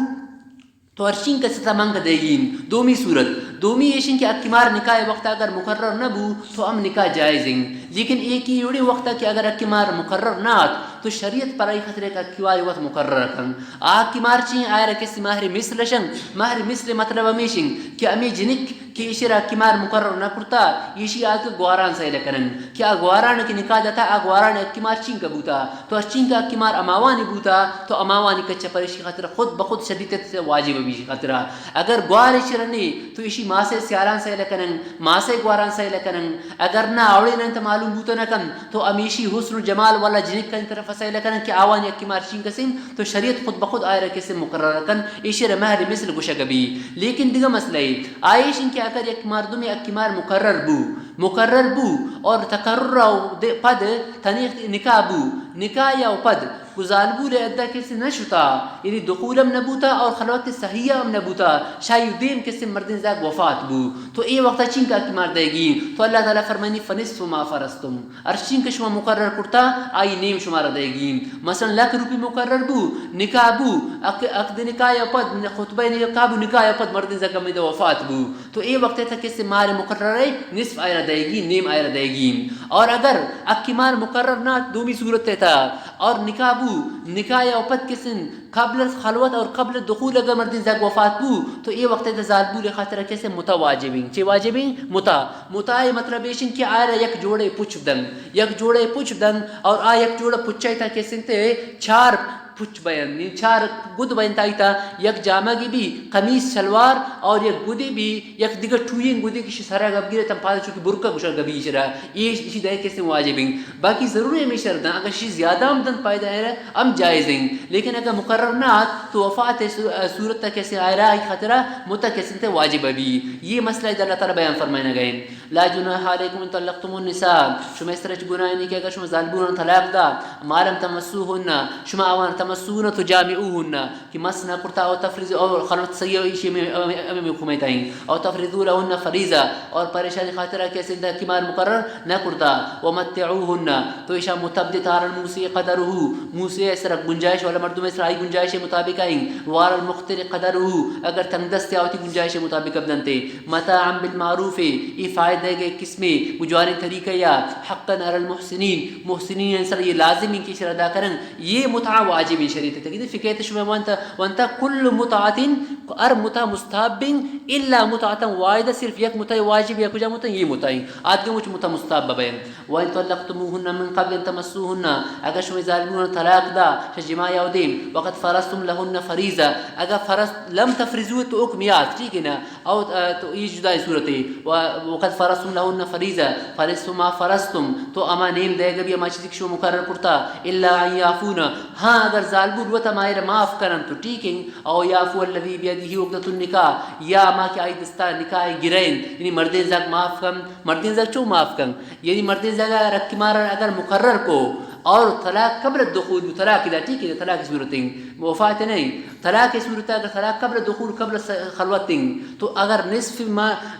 تو ارشین کا ستا منگ دے گین دومی صورت دومی ایشن کہ اکمار نکاح وقت اگر مقرر نہ بو تو ام نکاح جائز ہیں لیکن ایک ہی یوڑی وقت کہ اگر اکمار مقرر نہ آت تو شریعت پر آئی خطرے کا اکواری وقت مقرر کن اکمار چین آئے رکسی ماہر مثل شن ماہر مثل مطلب امیشن کہ امی جنک کہ اشیر اکمار مقرر نہ کرتا ایشی آکے گواران سائل کرن کہ گواران کی نکاح جاتا گواران اکمار چین کا بوتا تو ارچین کا اکمار اماوانی بوتا تو اماوانی کچھ پریشی خطر خود بخود شدیدت سے واجب بھی خطرہ اگر گوار اشرنی تو ایشی ماں سے سیاران سائل کرن ماں سے گواران سائل کرن اگر نہ آوڑے نہ انت معلوم بوتا نہ کن تو امیشی حسن و جمال والا جنک کا طرف سائل کرن کہ آوانی اکمار چین کسیم تو شریعت خود بخود آئے رکھے سے مقرر کن ایشی مہر مثل گوشہ بھی لیکن دیگا مسئلہ آئیشن کہ اگر ایک مردم اکمار مقرر بو اور تقرر پد تنیخ نکاح بو نکاح یا پد ظالبو لے ادھا کسی نشتا یعنی دخولم نبوتا اور خلوت صحیحہ ہم نبوتا شاید دین کسی مردین زاگ وفات بو تو ای وقتا چین کا اکمار دے گی تو اللہ تعالیٰ فرمانی فنصف ما فرستم ارشین کا شما مقرر کرتا آئی نیم شمارا دے گی مثلا لاکھ روپی مقرر بو نکاح بو اقد نکاح یا پد خطبہ نکاح بو نکاح یا پد مردین زاگ امید وفات بو تو ای وقت تا کسی مار مقرر ہے نصف آئرہ دے گی نیم آئرہ دے گی اور اگر اکمار مقرر نہ دومی صورت تا اور نکاح بو نکاح یا اوپت کسن قبل خلوت اور قبل دخول اگر مردین زاگ وفات بو تو یہ وقت تزالبو لخاطر کیسے متواجبین چی واجبین متا مطلب ایشن کہ آئرہ یک جوڑے پچ دن اور یک جوڑے پچائی تا کسن تے چار پچ بیان چار گد بیان تایتا یک جامع کی بھی قمیص شلوار اور یک گدی بھی یک دیگر ٹھوئیں گدی کی سرا گب گیرے تم پادا چونکہ برکہ گشر گبی شرا یہ اسی دائے کیسے واجبیں باقی ضروری ہمیں شردن اگر شی زیادہ آمدن پائدہ ہے ام جائزیں لیکن اگر مقرر نہ آت تو وفات صورت تک کیسے آئرہ آئی خطرہ متہ کیسے تے واجب بھی یہ مسئلہ اللہ تعالیٰ بیان فرمائنا گئے لا جناح علیکم ان طلقتم النساء شما اس طرح گناہ نہیں کہ اگر شما ظالمون طلاق دا ما لم تمسوهن شما اوان تمسوهن تجامعوهن کہ مس نہ کرتا او تفریض او خلوت سیئ شی میں حکومتیں او تفریضوا لهن فریضہ اور پریشانی خاطر کہ سندہ کمار مقرر نہ کرتا ومتعوهن تو ایشا متبدت على الموسیع قدره موسیع اس طرح گنجائش والا مردوں میں سرائی گنجائش مطابق آئیں وعلى المقتر قدره اگر تنگ دست آتی گنجائش مطابق ابدنتے متاعا بالمعروف یہ فائدہ ہے کس میں بجوانی طریقہ یا حقا علی المحسنین محسنین انسان یہ لازم ان کی شرع ادا کرن یہ متعہ واجب شریعت تک فکرت شما وانتا کل متعات ار متع مستحب الا متعتا واحدہ صرف یک متع واجب یا کجا متع یہ متع آدمی مجھ متع مستحب بین وان طلقتموهن من قبل ان تمسوهن اگر شما ظالمون طلاق دا جماع یودیم وقد فرضتم لهن فریضہ اگر فرض لم تفرضوا تو حکمیات ٹھیک ہے نا او تو یہ جدا صورت ہے وقد فرضتم لهن فریضہ فرضتم ما فرضتم تو اما نیم دے گا بھی اما چیز شو مقرر کرتا الا ان یعفون ہاں اگر ظالمون وتا ماہر معاف کرن تو ٹھیک ہے او یعفو الذی بیدہ عقدۃ النکاح یا ما کہ آئی دستا نکاح گرین یعنی مردین زاگ معاف کم مردین زاگ چو معاف کم یعنی مردین زاگ رکھ مارا اگر مقرر کو اور طلاق قبل الدخول طلاق دا ٹھیک ہے طلاق صورتیں وفات نہیں طلاق صورت اگر طلاق قبل دخول قبل خلوتیں تو اگر نصف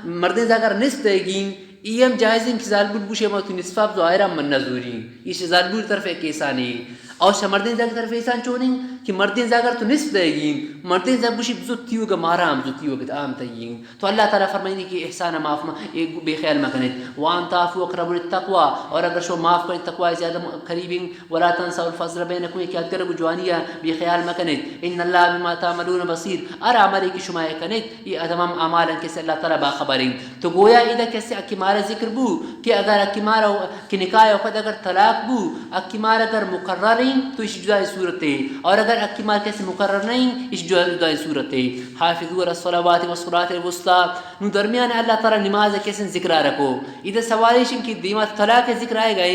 مردین زاگ اگر نصف دے گی ایم جائزیں کہ ظالمون بوشے موت نصفاب ظاہرہ من نظوری یہ ظالمون طرف ایک ایسانی اور مردین زاگ طرف ایسان چونیں کہ مردین زاگر تو نصف دے گی مردین زاگ بوشی بزتی ہوگا مارام زتی ہوگا عام تیئیں تو اللہ تعالیٰ فرمائنی کہ احسان معاف ایک بے خیال مکنت وان تعفو اقرب للتقوی اور اگر شو معاف کریں تقوی زیادہ قریبیں ولا تنسوا الفضل بینکم کہ ادگر جوانیہ بے خیال مکنت ان اللہ بما تعملون بصیر ار عملی کی شما کنت یہ تمام اعمال کے سے اللہ تعالیٰ باخبریں تو گویا ادھر کیسے اکمار ذکر بو کہ اگر اکمار کی نکاح وقت اگر طلاق بو اکمار اگر مقرر تو اس جدا صورت ہے اور اگر اکمار کیسے مقرر نہیں اس جدا صورت ہے حافظوا علی الصلوات والصلاۃ الوسطى نو درمیان اللہ تعالی نماز کیسے ذکر رکھو ادھر سوالش کی دیما طلاق ذکر آئے گا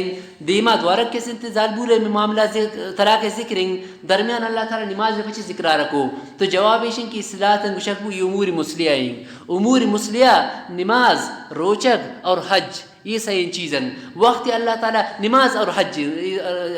دیما دوارہ کیسے انتظار بولے میں معاملہ طلاق ذکر درمیان اللہ تعالی نماز پچھے ذکر رکھو تو جواب ہے کہ اصلاح گشکو امور مسلیہ امور مسلیہ نماز روچک اور حج یہ صحیح چیزن وقت اللہ تعالیٰ نماز اور حج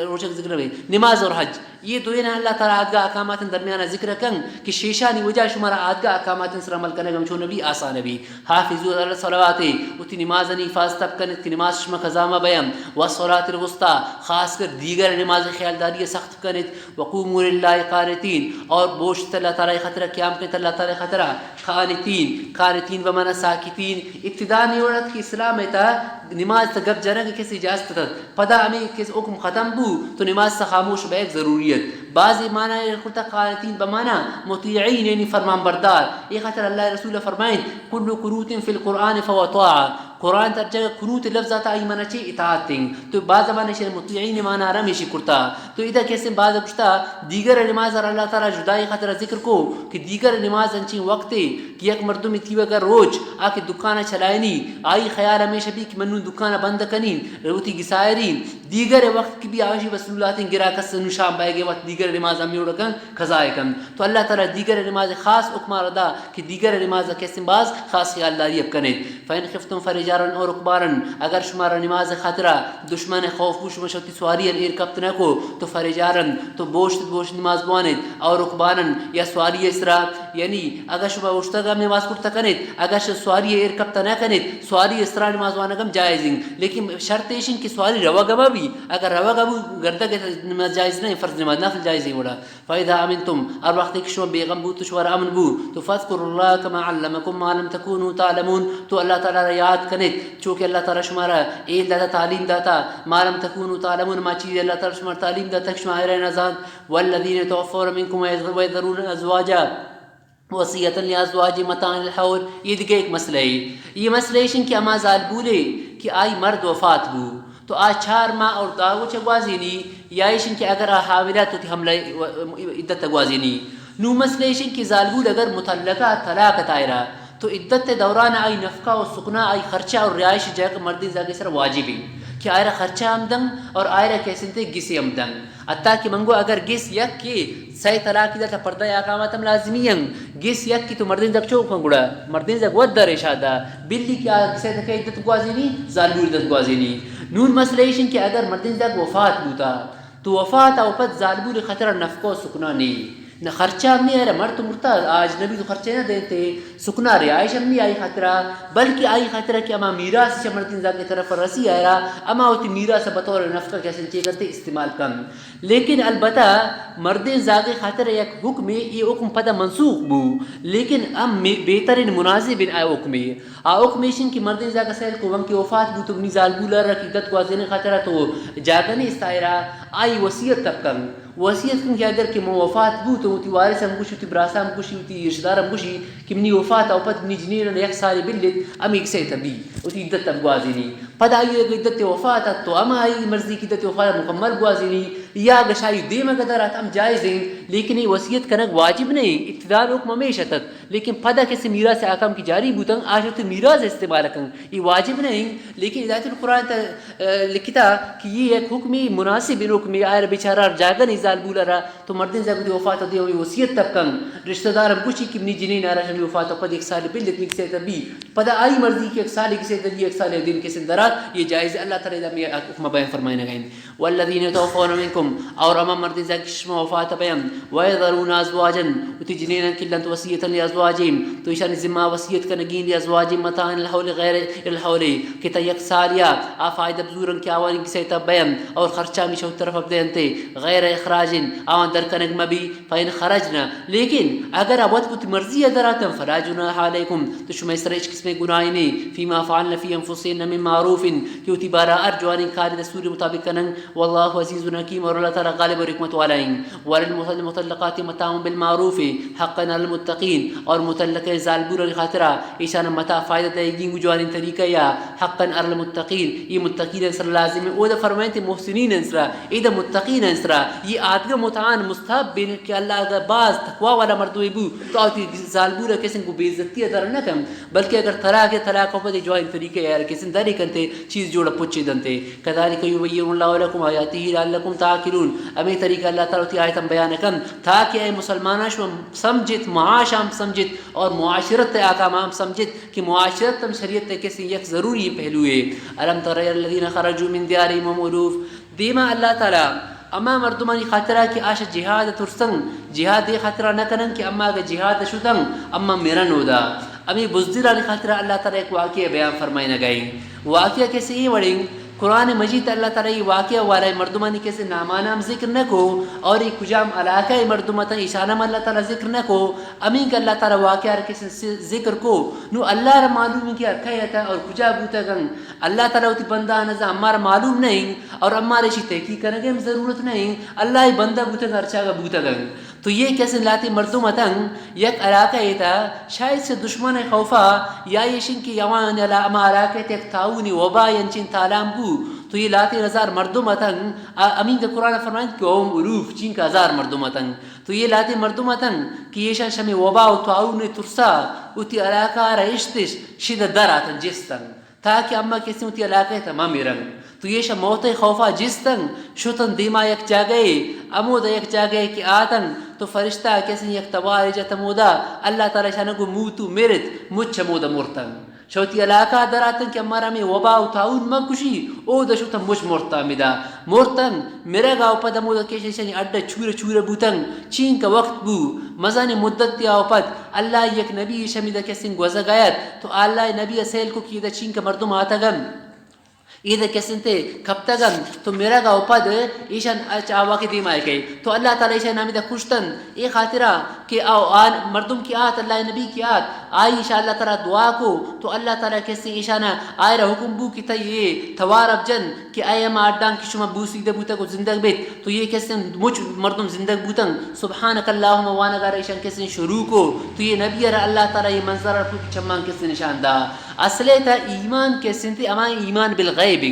روچک ذکر ہے نماز اور حج یہ دو نا اللہ تعالیٰ آدگاہ احکامات درمیانہ ذکر کن کہ شیشانی وجہ شمارا آدگاہ احکامات سر عمل کرنے گا چون نبی آسان نبی حافظو علی الصلوات اتی نماز نہیں حفاظت کنت کہ نماز شما قضامہ بیام والصلاۃ الوسطی خاص کر دیگر نماز خیالداری سخت کنت وقوموا للہ قانتین اور بوشت اللہ تعالیٰ خطرہ قیام کنت اللہ تعالیٰ خطرہ قانتین بمانا ساکتین ابتدا نہیں ہو رہا کہ اسلام تا نماز تا گب جرگ کسی اجازت تھا پدا ہمیں کسی حکم ختم بو تو نماز سے خاموش بیک ضروریت بعضی معنی خلطہ قانتین بمانا مطیعین یعنی فرمان بردار یہ خاطر اللہ رسول فرمائیں کل قنوت فی القرآن فهو طاعہ قرآن تر جگہ قنوت لفظات آئی مانا چی اطاعت تیں تو بعض معنی شیر مطیعین مانا رمیشی کرتا تو ادھا کیسے بعض کچھتا دیگر نماز اور اللہ تعالیٰ جدائی خاطر ذکر کو کہ دیگر نماز انچین وقت ہے کہ یک مردم تیوہ کا روچ آکے دکانہ چلائنی آئی خیال ہمیشہ بھی کہ منو دکانہ بند کنین روتی گسائرین دیگر وقت کی بھی آوشی بس اللہ تین گرا کس نشام بائے گے وقت دیگر نماز ہمیں اڑکن خزائے کن تو اللہ تعالیٰ دیگر نماز خاص اکمار ادا کہ دیگر نماز کیسے باز خاص خیال داری اب کنے فین خفتم فرجارن اور اکبارن اگر شمارا نماز خطرہ دشمن خوف بوش مشوتی سواری ایر کپت نہ کو تو فرجارن تو بوشت نماز بواند اور اکبارن یا سواری اسرا یعنی اگر شما وشتگا نماز کرتا کنید اگر سواری ایر کپتا نہ کنید سواری اسرا نماز وانگم جائزیں لیکن شرط ایشن کہ سواری رواگما بھی اگر رواگما گردہ کے نماز جائز نہیں فرض نماز نافل جائزیں وڑا فَإِذَا أَمِنْتُمْ ار وقت ایک شما بیغم بو تشوار امن بو تو فَاذْكُرُوا اللَّهَ كَمَا عَلَّمَكُمْ مَا لَمْ تَكُونُوا تَعْلَمُونَ تو اللہ تعالیٰ را یاد کنید چونکہ اللہ تعالیٰ شمارا ایل داتا تعلیم داتا ما لم تكونوا تعلمون ما چیز اللہ تعالیٰ شمار تعلیم داتا شما ایرین ازاد والذین توفون منکم ویذرون ازواجا وصیتا لازواج متاع الحول یہ دیکھ ایک مسئلہ ہے یہ مسئلہ ہے کہ اما زال بولے کہ آئی مرد وفات بو تو آج 4 ماہ اور داو چگوازینی یا ایشن کہ اگر حاملات تو حملہ عدت تگوازینی نو مسئلہ ایشن کہ زال بول اگر متعلقہ طلاق تائرہ تو عدت دوران آئی نفقہ و سکنا آئی خرچہ اور رہائش جائے کہ مردی زاگے سر واجبی کہ آئرہ خرچہ ہم دنگ اور آئرہ کیسنتے گسی ہم دنگ حتیٰ کہ منگو اگر گس یک کی صحیح طلاق کی تا پردہ اقامت ہم لازمی ہیں گس یک کی تو مردین زک چوک گڑا مردین زک ود در اشادہ بلی کیا کسی تکے عدت گوازینی ظالبور عدت گوازینی نون مسئلہ ایشن کہ اگر مردین زک وفات بوتا تو وفات او پت ظالبور خطرہ نفقو سکنا نہیں نہ خرچہ ہم نہیں آئے مرد مرتا آج نبی تو خرچے نہ دیتے سکنا رہائش ہم نہیں آئی خطرہ بلکہ آئی خطرہ کہ اما میراث سے مردین ذات کی طرف رسی آئے رہا اما ہوتی میراث بطور نفقہ کیسے چیئے کرتے استعمال کم لیکن البتہ مردین ذات خطرہ یک حکم یہ حکم پتہ منسوخ بو لیکن ام بہترین مناسب آئے حکم حکمیشن کی مردین ذات سیل کو وم کی وفات بو تو اپنی ظالبولا رہا کی عدت گوازین خطرہ تو جاگنے استائرہ آئی وصیت تب کم وصیت کن کہ اگر کہ وفات بو تو تی وارث ہم گوشی تی براسا ہم گوشی تی رشدار ہم گوشی کہ منی وفات او پت منی جنین یک سال بلت امی ایک سے تبی تی عدت تب گوازینی پد آئی عدت وفات تو اما آئی مرضی کی عدت وفات مکمل گوازینی یا گشائی دیم قدرات ہم جائز ہیں لیکن یہ وصیت کرنا واجب نہیں ابتدار حکم ہمیشہ تک لیکن پدا کسی میراث احکام کی جاری بوتن آج تو میراث استعمال کن یہ واجب نہیں لیکن ہدایت القرآن لکھتا کہ یہ ایک حکم مناسب حکم آئر بیچارہ جاگن ازال بولا رہا تو مردین زیادہ وفات دے ہوئی وصیت تب کن رشتہ دار ہم کچھ کی منی جنین آ رہا شمی وفات پد ایک سال بلت نکسے تبی پدا آئی مرضی کی ایک سال کسے تبی ایک سال دن کسے درات یہ جائز اللہ تعالی دا میں حکم بیان فرمائے گئیں والذین توفون منکم اور اما مردین زیادہ کشم وفات بیان ویذرون ازواجا وتی جنین کلن وصیتا لازواجهم تو ایشان ذمہ وصیت کنگین لازواجهم متاعا الحول غیر الحول کہ تا یک سالیا آ فائدہ بزورن کی آوانی کسے تب بیان اور خرچہ میں شو طرف ابدینتے غیر اخراج آوان در کنگ مبی فین خرجنا لیکن اگر ابوت بت مرضی دراتم فلا جناح علیکم تو شما اس طرح قسم گناہ نہیں فيما فعلنا في انفسنا من معروف کہ تی بارا ارجوان کار دستور مطابق کنن والله عزیز حکیم اور اللہ تعالی غالب اور حکمت والا ہیں وللمطلقات متاع بالمعروف حقا على المتقین اور مطلق ظالبور خاطرہ ایشان متاع فائدہ دے گی گجوان طریقہ یا حقا على المتقین یہ متقین سر لازم ہے او دا فرمائیں تے محسنین انسرا اے دا متقین انسرا یہ آدگا متعان مستحب بین کہ اللہ دا باز تقوی والا مردوی بو تو آتی ظالبور کسی کو بے عزتی در نہ کم بلکہ اگر طلاق کو پتہ جوان طریقہ یا کسی داری کنتے چیز جوڑا پچے دنتے کذالک یبین اللہ لکم آیاتہ لعلکم تعقلون امی طریقہ اللہ تعالی تی آیتم بیان کن تاکہ اے مسلمانہ شو سمجھت معاش ہم سمجھت اور معاشرت احکام ہم سمجھت کہ معاشرت تم شریعت کسی یک ضروری پہلو ہے الم تر الذین خرجوا من دیارہم الوف دیما اللہ تعالی اما مردمانی خاطرہ کہ آشا جہاد ترسن جہاد دے خاطرہ نہ کنن کہ اما اگر جہاد شدن اما میرن ہودا امی بزدلانی خاطرہ اللہ تعالی ایک واقعہ بیان فرمائے نہ گئیں واقعہ کیسے یہ وڑیں قرآن مجید اللہ تعالی یہ واقعہ والا مردمانی کیسے نامانام ذکر نہ کو اور یہ کجام علاقہ مردمتا اشانہ اللہ تعالی ذکر نہ کو امین کہ اللہ تعالی واقعہ کیسے ذکر کو نو اللہ را معلوم کیا کہتا اور کجا بوتا گن اللہ تعالی ہوتی بندہ نزا ہمارا معلوم نہیں اور ہمارے شی تحقیق کرنے کی ضرورت نہیں اللہ ہی بندہ بوتا گن ارچا گا بوتا گن تو یہ کیسے لاتی مردمتاً یک علاقہ یہ تھا شاید سے دشمن خوفا یا یہ شن کی یوان اما علاقہ تک تعاونی وبا ینچن تالام بو تو یہ لاتی ہزار مردمتاً امین کا قرآن فرمائیں کہ اوم عروف چین کا ہزار مردمتاً تو یہ لاتی مردمتاً کہ یہ شان شمی وبا و تعاون ترسا اتی علاقہ رہشتش شد دراتاً جستاً تاکہ اما کسی اتی علاقہ تمامی رنگ تو یہ شب موت خوفا جستن شتن دیما یک جاگئے امود یک جاگئے کہ آتن تو فرشتہ کسی یک توارج تمودا اللہ تعالی شانگو موتو مرد مجھ مودا مرتن شوتی علاقہ دراتن کہ ہمارا میں وبا و تعاون ما کشی او دا شوتا مجھ مرتا مدا مرتن میرے گا اوپا دا مودا کیشن شانی اڈا چورا چورا بوتن چین کا وقت بو مزانی مدت تیا اوپت اللہ یک نبی شمیدہ کسی گوزا گایت تو اللہ نبی اسیل کو کی دا چین کا مردم آتا گم یہ کیسن تھے کب تگن تو میرا گا اوپد ایشان چاوا کے دیم آئے گئے تو اللہ تعالی ایشان نامی دا خوشتن یہ خاطرہ کہ آن مردم کی آت اللہ نبی کی آت آئی ایشان اللہ تعالی دعا کو تو اللہ تعالی کیسے ایشان آئے رہا حکم بو کی تا یہ توار اب جن کہ آئے ہم آڈان کی شما بوسی دے بوتا کو زندگ بیت تو یہ کیسے مجھ مردم زندگ بوتن سبحانک اللہم وانگار ایشان کیسے شروع کو تو یہ نبی رہا اللہ تعالی یہ منظر رکھو کی چمان کیسے نشان دا اصلے تا ایمان کیسے تھے اما ایمان بالغیب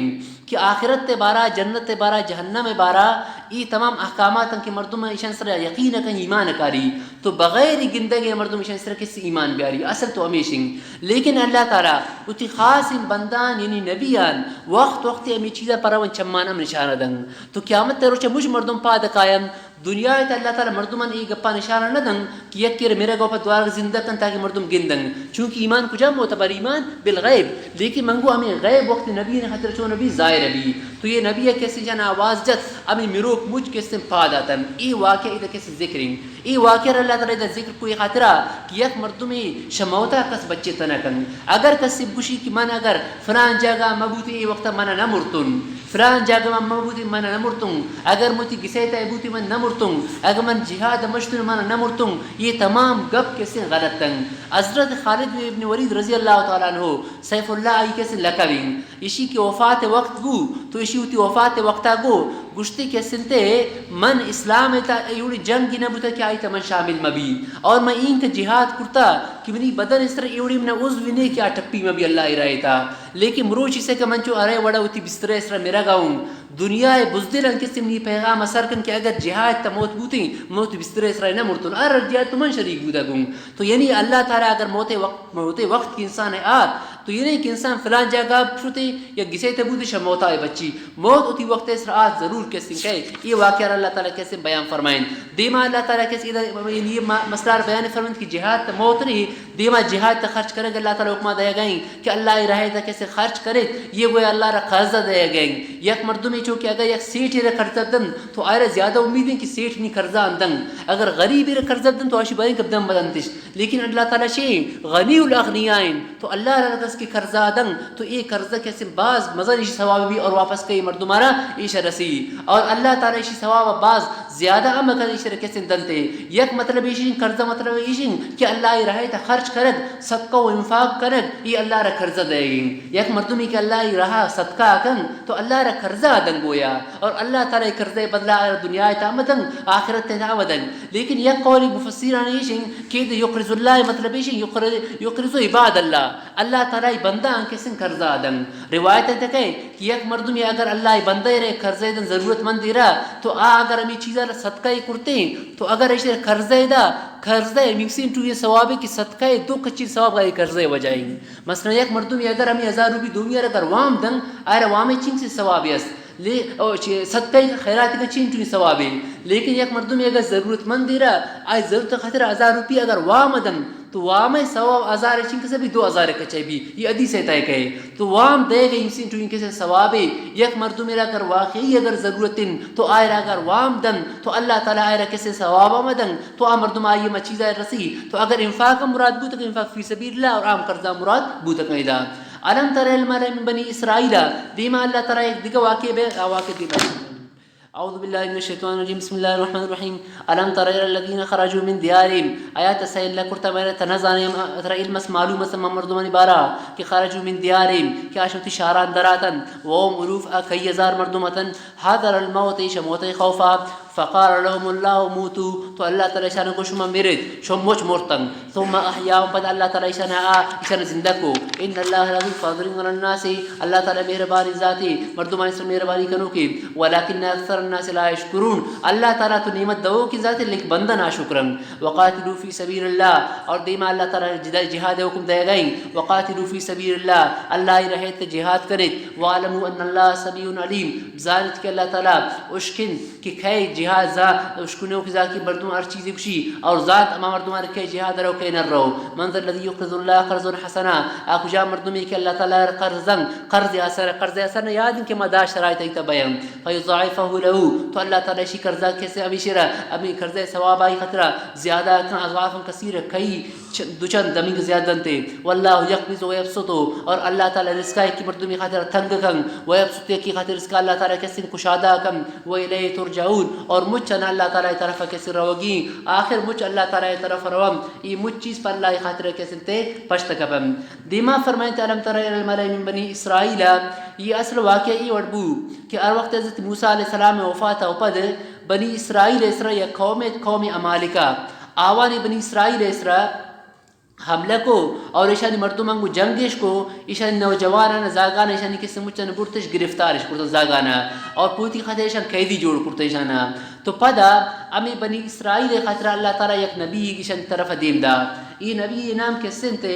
کہ آخرت تے بارا جنت تے بارا جہنم بارا ای تمام احکامات کہ مردم ایشان سر یقین کن ایمان کاری تو بغیر گندگی مردم ایشان سر کسی ایمان بیاری اصل تو ہمیشن. لیکن اللہ تعالیٰ اتی خاص بندان یعنی نبیان وقت امی چیزا پرون چمان ام نشانہ دن تو قیامت روچ مجھ مردم پا دکایم دنیا ہے اللہ تعالیٰ مردمان ای گپا نشانہ نہ دن کہ یک کیر میرا گوپا دوار زندہ کن تاکہ مردم گندن چونکہ ایمان کجا معتبر ایمان بالغیب. لیکن منگو ہمیں غیب وقت نبی نے خطر چون نبی ظاہر نبی تو یہ نبی کیسے جانا آواز جت ہمیں مروک مجھ کیسے پا داتن ای واقعہ ادھا کیسے ذکریں ای واقعہ اللہ تعالیٰ ادھا ذکر کوئی خاطرہ کہ یک مردمی شموتا کس بچے تنکن اگر کسی بشی کی من اگر فران جاگا مبوتی ای وقتا منا نمرتن فران جاگا من مبوتی منا نمرتن اگر موتی گسیتا ابوتی من نمرتن اگر من جہاد مشتن منا نمرتن یہ تمام گپ کیسے غلط تن. حضرت خالد ابن ولید رضی اللہ تعالیٰ عنہ سیف اللہ آئی کیسے لکویں اسی کی وفات وقت گو تو اسی ہوتی وفات وقتا گو گشتی کے سنتے من اسلام تا ایوڑی جنگی نبوتا کہ آئی تا من شامل مبی اور میں این کا جہاد کرتا کہ منی بدن اس طرح ایوڑی من عضو نے کیا ٹپی مبی اللہ رہے تھا. لیکن مروچی سے کہ من چو ارے وڑا ہوتی بستر اس طرح میرا گاؤں دنیا بزدل ان کسی منی پیغام اثر کن کہ اگر جہاد تا موت بوتی موت بستر اس طرح نہ مرتن ار جہاد تو من شریک بودا گوں تو یعنی اللہ تعالیٰ اگر موت وقت کی انسان ہے آت تو یہ نہیں کہ انسان فلان جگہ چھوٹے یا گسے تبودی شا موت آئے بچی موت اتی وقت اس رات ضرور کیسے کہے. یہ واقعہ اللہ تعالیٰ کیسے بیان فرمائیں دیما اللہ تعالیٰ کیسے یہ مسئلہ بیان فرمائیں کہ جہاد تا موت نہیں دیما جہاد تا خرچ کرے گا اللہ تعالیٰ حکمہ دیا گئیں کہ اللہ رہے تا کیسے خرچ کرے یہ وہ اللہ را قرضہ دیا گئیں. یک مردمی چونکہ اگر یک سیٹ ہی را قرضہ دن تو آئے زیادہ امید ہے کہ سیٹ نہیں قرضہ اندن اگر غریب ہی را قرضہ دن تو آشی بائیں کب دن بدنتش. لیکن اللہ تعالیٰ شیئیں غنی الاغنیائن تو اللہ را رکس کی قرضہ دن تو یہ قرضہ کیسے بعض مزر اسی ثواب بھی اور واپس کئی مردمارا ایشہ رسی اور اللہ تعالیٰ اسی ثواب بعض زیادہ امکہ ایشہ کیسے دنتے. یک مطلب ایشین قرضہ مطلب ایشین کہ اللہ رہے تا خرچ کرد صدقہ و انفاق کرد یہ اللہ را قرضہ دے گئیں. یک مردمی کہ اللہ رہا صدقہ کن تو اللہ را قرضہ دن گویا اور اللہ تعالیٰ قرضہ بدلا دنیا تامدن آخرت تامدن. لیکن یک قولی مفسران ایشین کہ یقرض اللہ مطلب ایشین یقرض عباد اللہ تعالیٰ بندہ کسن قرضہ دن. روایت ہے کہ یک مردمی اگر اللہ بندہ رہے قرضہ دن ضرورت مند رہا تو اگر ہمیں چیزیں صدقہ کرتے ہیں تو اگر ایسے قرضہ دا قرضہ مکسین تو یہ ثواب ہے کہ صدقہ دو کچی ثواب کا قرضہ وجائیں. مثلا یک مردمی اگر ہمیں 1000 روپی دومی اگر وام دن آئے وام چین سے ثواب ہے لے صدقہ خیرات کا چین تو ثواب ہے. لیکن یک مردمی اگر ضرورت مند رہا آئے ضرورت خاطر 1000 روپی اگر وام دن تو وام ثواب 1000 چین کے سے بھی 2000 کا چاہیے بھی یہ حدیث ہے طے کہ تو وام دے گئی انسان تو ان کے سے ثواب ہے. یک مردوں میرا اگر واقعی اگر ضرورت تو آئے اگر وام دن تو اللہ تعالیٰ آئے کیسے ثواب آمدن تو آ مردم آئیے میں چیزیں رسی تو اگر انفاق مراد بو تک انفاق فی سبیل اللہ اور عام قرضہ مراد بو تک ایدا. علم تر الملأ من بنی اسرائیل دیما اللہ تعالیٰ ایک دیگه واقع دیما اعوذ باللہ من الشیطان الرجیم بسم اللہ الرحمن الرحیم. علم تر الذین خرجوا من دیارهم آیات سیل لکرتا میرے تنزان تر علم معلوم سم مردمان بارا کہ خرجوا من دیارهم کہ اشوتی شاران دراتن وهم الوف کئی ہزار مردمتن حاضر الموت شموت خوفا فقال لهم الله موتوا تو اللہ تعالی شان کو شما مرد شموچ مرتن ثم احیاهم بعد اللہ تعالی شان زندہ کو ان اللہ لذو فضل علی الناس اللہ تعالی مہربانی ذاتی مردمان سے مہربانی کنو کی ولکن اکثر الناس لا یشکرون اللہ تعالی تو نعمت دو کی ذات لیکن بندہ نا شکرن. وقاتلوا فی سبیل اللہ اور دیما اللہ تعالی جہاد حکم دے گئی وقاتلوا فی سبیل اللہ اللہ رہے تے جہاد کرے وعلموا ان اللہ سمیع علیم ذالک کہ اللہ تعالی اشکن کہ کھے جہاد ذا اشکنو کی ذات کی مردوں ہر چیز کشی اور ذات امام مردوں کے جہاد رو کہ نہ رو منظر الذی یقرض اللہ قرضا حسنا اخ جا مردوں کہ اللہ تعالی قرض اثر یاد کہ مدا شرائط ایت بیان فیضاعفه له تو اللہ تعالی شی قرضہ کیسے ابھی شرا ابھی قرضہ ثواب آئی خطرہ زیادہ کن اضعاف کثیر کئی دوچن دمنگ زیادہ تے واللہ یقبض و یبسط اور اللہ تعالی رزق ہے کہ مردوں کی خاطر تنگ کن و یبسط کی خاطر رزق اللہ تعالی کیسے کشادہ کن و الیہ ترجعون اور مجھ اللہ تعالی طرف کیسے روگی آخر مجھ اللہ تعالی طرف روم یہ مجھ چیز پر اللہ خاطر کیسے تے پشت کبم. دیما فرمائے علم تر الملأ من بنی اسرائیل یہ اصل واقعہ یہ وڑبو کہ ہر وقت حضرت موسیٰ علیہ السلام وفات اوپد بنی اسرائیل اسرا یا قوم عمالکہ آوان بنی اسرائیل اسرا حملہ کو اور ایشانی مردمان کو جنگش کو ایشانی نوجوانان زاگانا ایشانی کسی مچن برتش گرفتارش کرتا زاگانا اور پوتی خاطر ایشان قیدی جوڑ کرتا ایشانا. تو پدا امی بنی اسرائیل خاطر اللہ تعالیٰ یک نبی ایشان طرف دیم دا. یہ نبی نام کسن تے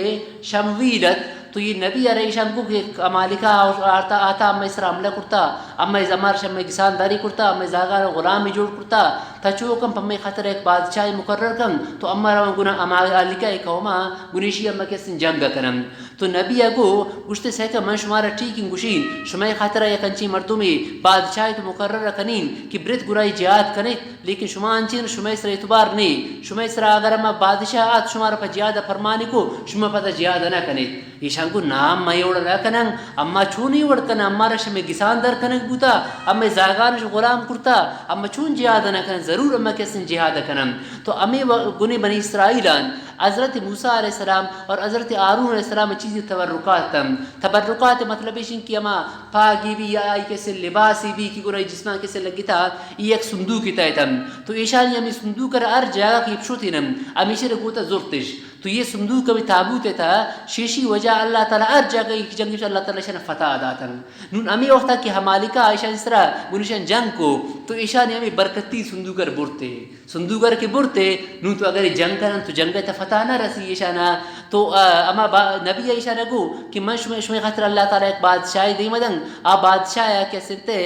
شمویلت. تو یہ نبی ارے ایشان کو کہ مالکہ آتا اما اسرا حملہ کرتا اما ازمار شمی گسان داری کرتا اما زاگانا غلامی جوڑ کرتا تا چوکم پمی خاطر ایک بادشاہ مقرر کن تو اما رو گنا اما علیکہ ایک ہوما گنیشی اما کسن جنگ کنن. تو نبی اگو گوشتے سیکا من شمارا ٹھیکن گوشین شمائی خاطرہ یک انچی مردمی بادشاہ تو مقرر کنین کہ برت گرائی جہاد کنے لیکن شما انچین شمائی سر اعتبار نہیں شمائی سر اگر اما بادشاہ آت شمارا پا جہاد فرمانی کو شما پتا جہاد نہ کنے ایشان کو نام میں اوڑ نہ کنن اما چونی اوڑ کنن اما رشم گسان در کنن بوتا اما زاگانش غلام کرتا اما چون جہاد نہ کنن ضرور اما کسن جہاد کنن. تو امی گنی بنی اسرائیلان حضرت موسیٰ علیہ السلام اور حضرت ہارون علیہ السلام چیزی تبرکات مطلب ایشن کی اما پاگی بھی آئی کیسے لباسی بھی کی گرائی جسمان کیسے لگی تھا یہ ایک صندوق کی تایتم. تو ایشانی ہمیں صندوق کر ار جگہ کی پشوتی نم ہمیشہ رکوتا زورتش. تو یہ صندوق کبھی تابوت تھا شیشی وجہ اللہ تعالیٰ ار جگہ کی جنگ اللہ تعالیٰ شان فتح داتا نون امی وقتا کہ ہمالکہ ایشان اس طرح گنشان جنگ کو تو ایشانی ہمیں برکتی صندوق کر برتے صندوق کر کے برتے نون تو اگر جنگ کرن تو جنگ تا فتح نہ رسی ایشانا. تو اما نبی ایشان کو کہ من شمع خاطر اللہ تعالیٰ ایک بادشاہ دی مدن آ بادشاہ کیسے تے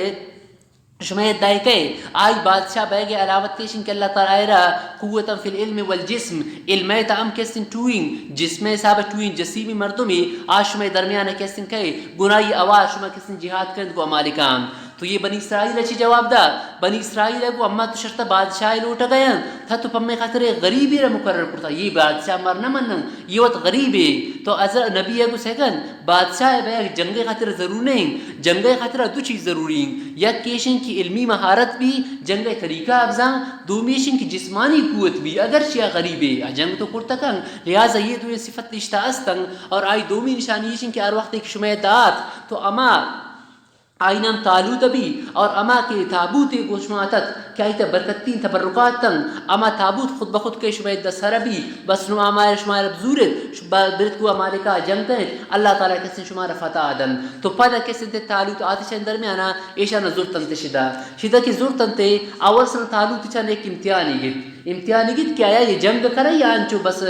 شمع دائی کہ آئی بادشاہ بیگے علاوت تیشن کہ اللہ تعالیٰ ایرا قوتا فی العلم والجسم علمیتا ام کسن ٹوئنگ جسمے صاحب ٹوئنگ جسیمی مردمی آج شمع درمیان کسن کہ گناہی آواز شمع کسن جہاد کرند کو امالکان. تو یہ بنی اسرائیل اچھی جواب دا بنی اسرائیل کو اما تو شرطہ بادشاہ لوٹا گیا تھا تو پمی خاطر غریبی را مقرر کرتا یہ بادشاہ مار نہ منن یہ وقت غریب ہے. تو ازر نبی کو سیکن بادشاہ بے جنگ خاطر ضرور نہیں جنگ خاطر دو چیز ضروری ہیں یا کیشن کی علمی مہارت بھی جنگ طریقہ افزاں دومیشن کی جسمانی قوت بھی اگرچہ غریب ہے جنگ تو کرتا کن لہٰذا یہ دو صفت اشتا استنگ اور آئی دومی نشانیشن کی ہر وقت ایک شمع دات. تو اما آئینام تالوت بھی اور اما کے تابوت گوشماتت کیا ایتا برکتین تبرکات تن اما تابوت خود بخود کے شمع دسر بھی بس نو آمائر شمار بزورت برت کو امالکہ جنگ کریں اللہ تعالیٰ کسن شمار فتح آدن. تو پدا کسن تے تالوت آتشان درمیانا ایشانا زورتن تے شدہ کی زورتن تے اول سن تالوت چان ایک امتحانی گت کیا یہ جنگ کرے یا انچو بس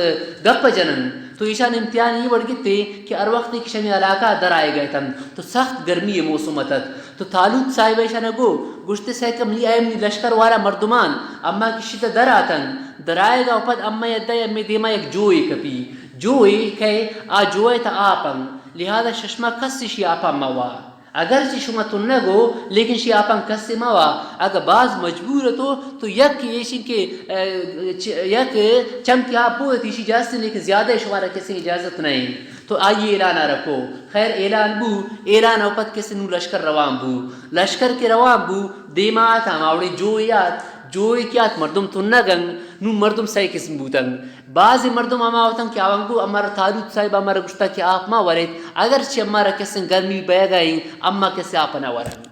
گپ جنن. تو ایشان امتحان یہ بڑھ گئے کہ ہر وقت ایک شمی علاقہ در آئے گئے تھا تو سخت گرمی موسمتت. تو تالوت صاحب ایشان گو گشت سیکم لی ایمنی لشکر والا مردمان اما کی شدہ در آتن در آئے گا اوپد اما یدائی امی دیما ایک جوئی کپی جوئی کہے آ جوئی تا آپن لہذا ششما کسی شی آپا موا اگرچہ شما تنگو لیکن شی آپن کسی موا اگر بعض مجبور تو یک ایشن کے یک چمکی آپ ہوتی شی اجازت لیکن زیادہ شمارا کسی اجازت نہیں. تو آئیے اعلان رکھو خیر اعلان بو اعلان اوپت کسی نو لشکر روان بو لشکر کے روان بو دیما آتا ماوڑی جوئی کیات مردم تنگن نو مردم صحیح قسم بوتن بعض مردم اما ہوتن کہ آوانگو امارا تالوت صاحب امارا گشتا کہ آپ ما ورد اگرچہ امارا کسن گرمی بے گئیں اما کسی آپنا ورن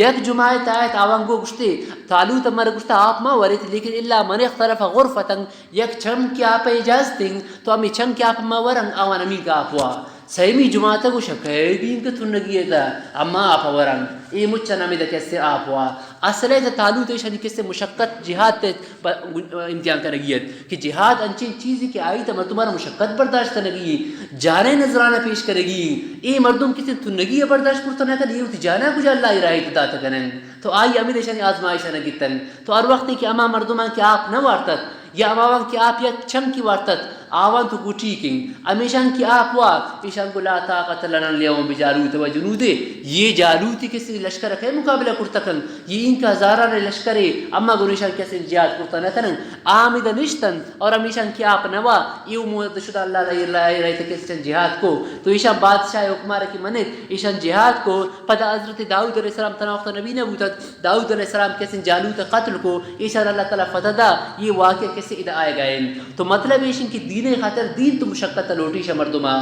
یک جماعت آیت آوانگو گشتے تالوت امارا گشتا آپ ما ورد لیکن اللہ من اخترف غرفتن یک چم کی آپ اجازتیں تو امی چم کی آپ ما ورن آوان امین کا آپ ہوا سیمی جماعت کو شکای بین کہ تنگی تھا اما آپ ورن ای مچا نامی دا کیسے آپ ہوا اصلے تا تالوت ایشانی کیسے مشقت جہاد امتحان کرگیت کہ جہاد انچی چیزی کہ آئی تا مردمارا مشقت برداشت کرنگی جانے نظرانہ پیش کرگی ای مردم کسی تنگی برداشت کرتا نہ کر یہ ہوتی جانا کجا اللہ رائی تداتا کرن. تو آئی امید ایشانی آزمائشہ نگیتن تو ہر وقت کہ اما مردمان کہ آپ نہ وارتت یا اماوان کہ آپ یک چم کی وارتت آوان تو کو ٹھیکیں امیشان کی آپ وا ایشان کو لا طاقت لنا اليوم بجالوت و جنودے یہ جالوتی کسی لشکر رکھے مقابلہ کرتکن یہ ان کا ہزاران لشکرے اما گنیشان کسی جہاد کرتا نہ کرن آمد نشتن اور امیشان کی آپ نوا یہ امود شدہ اللہ رہی تھے کسی جہاد کو. تو ایشان بادشاہ حکمار کی منت ایشان جہاد کو پتہ حضرت داؤد علیہ السلام تناوقت نبی نے بوتت داؤد علیہ السلام کسی جالوت قتل کو ایشان اللہ تعالیٰ فتح دا یہ واقعہ کسی ادا آئے گئے. تو مطلب ایشان کی دین خاطر دین تو مشقت لوٹی شا مردما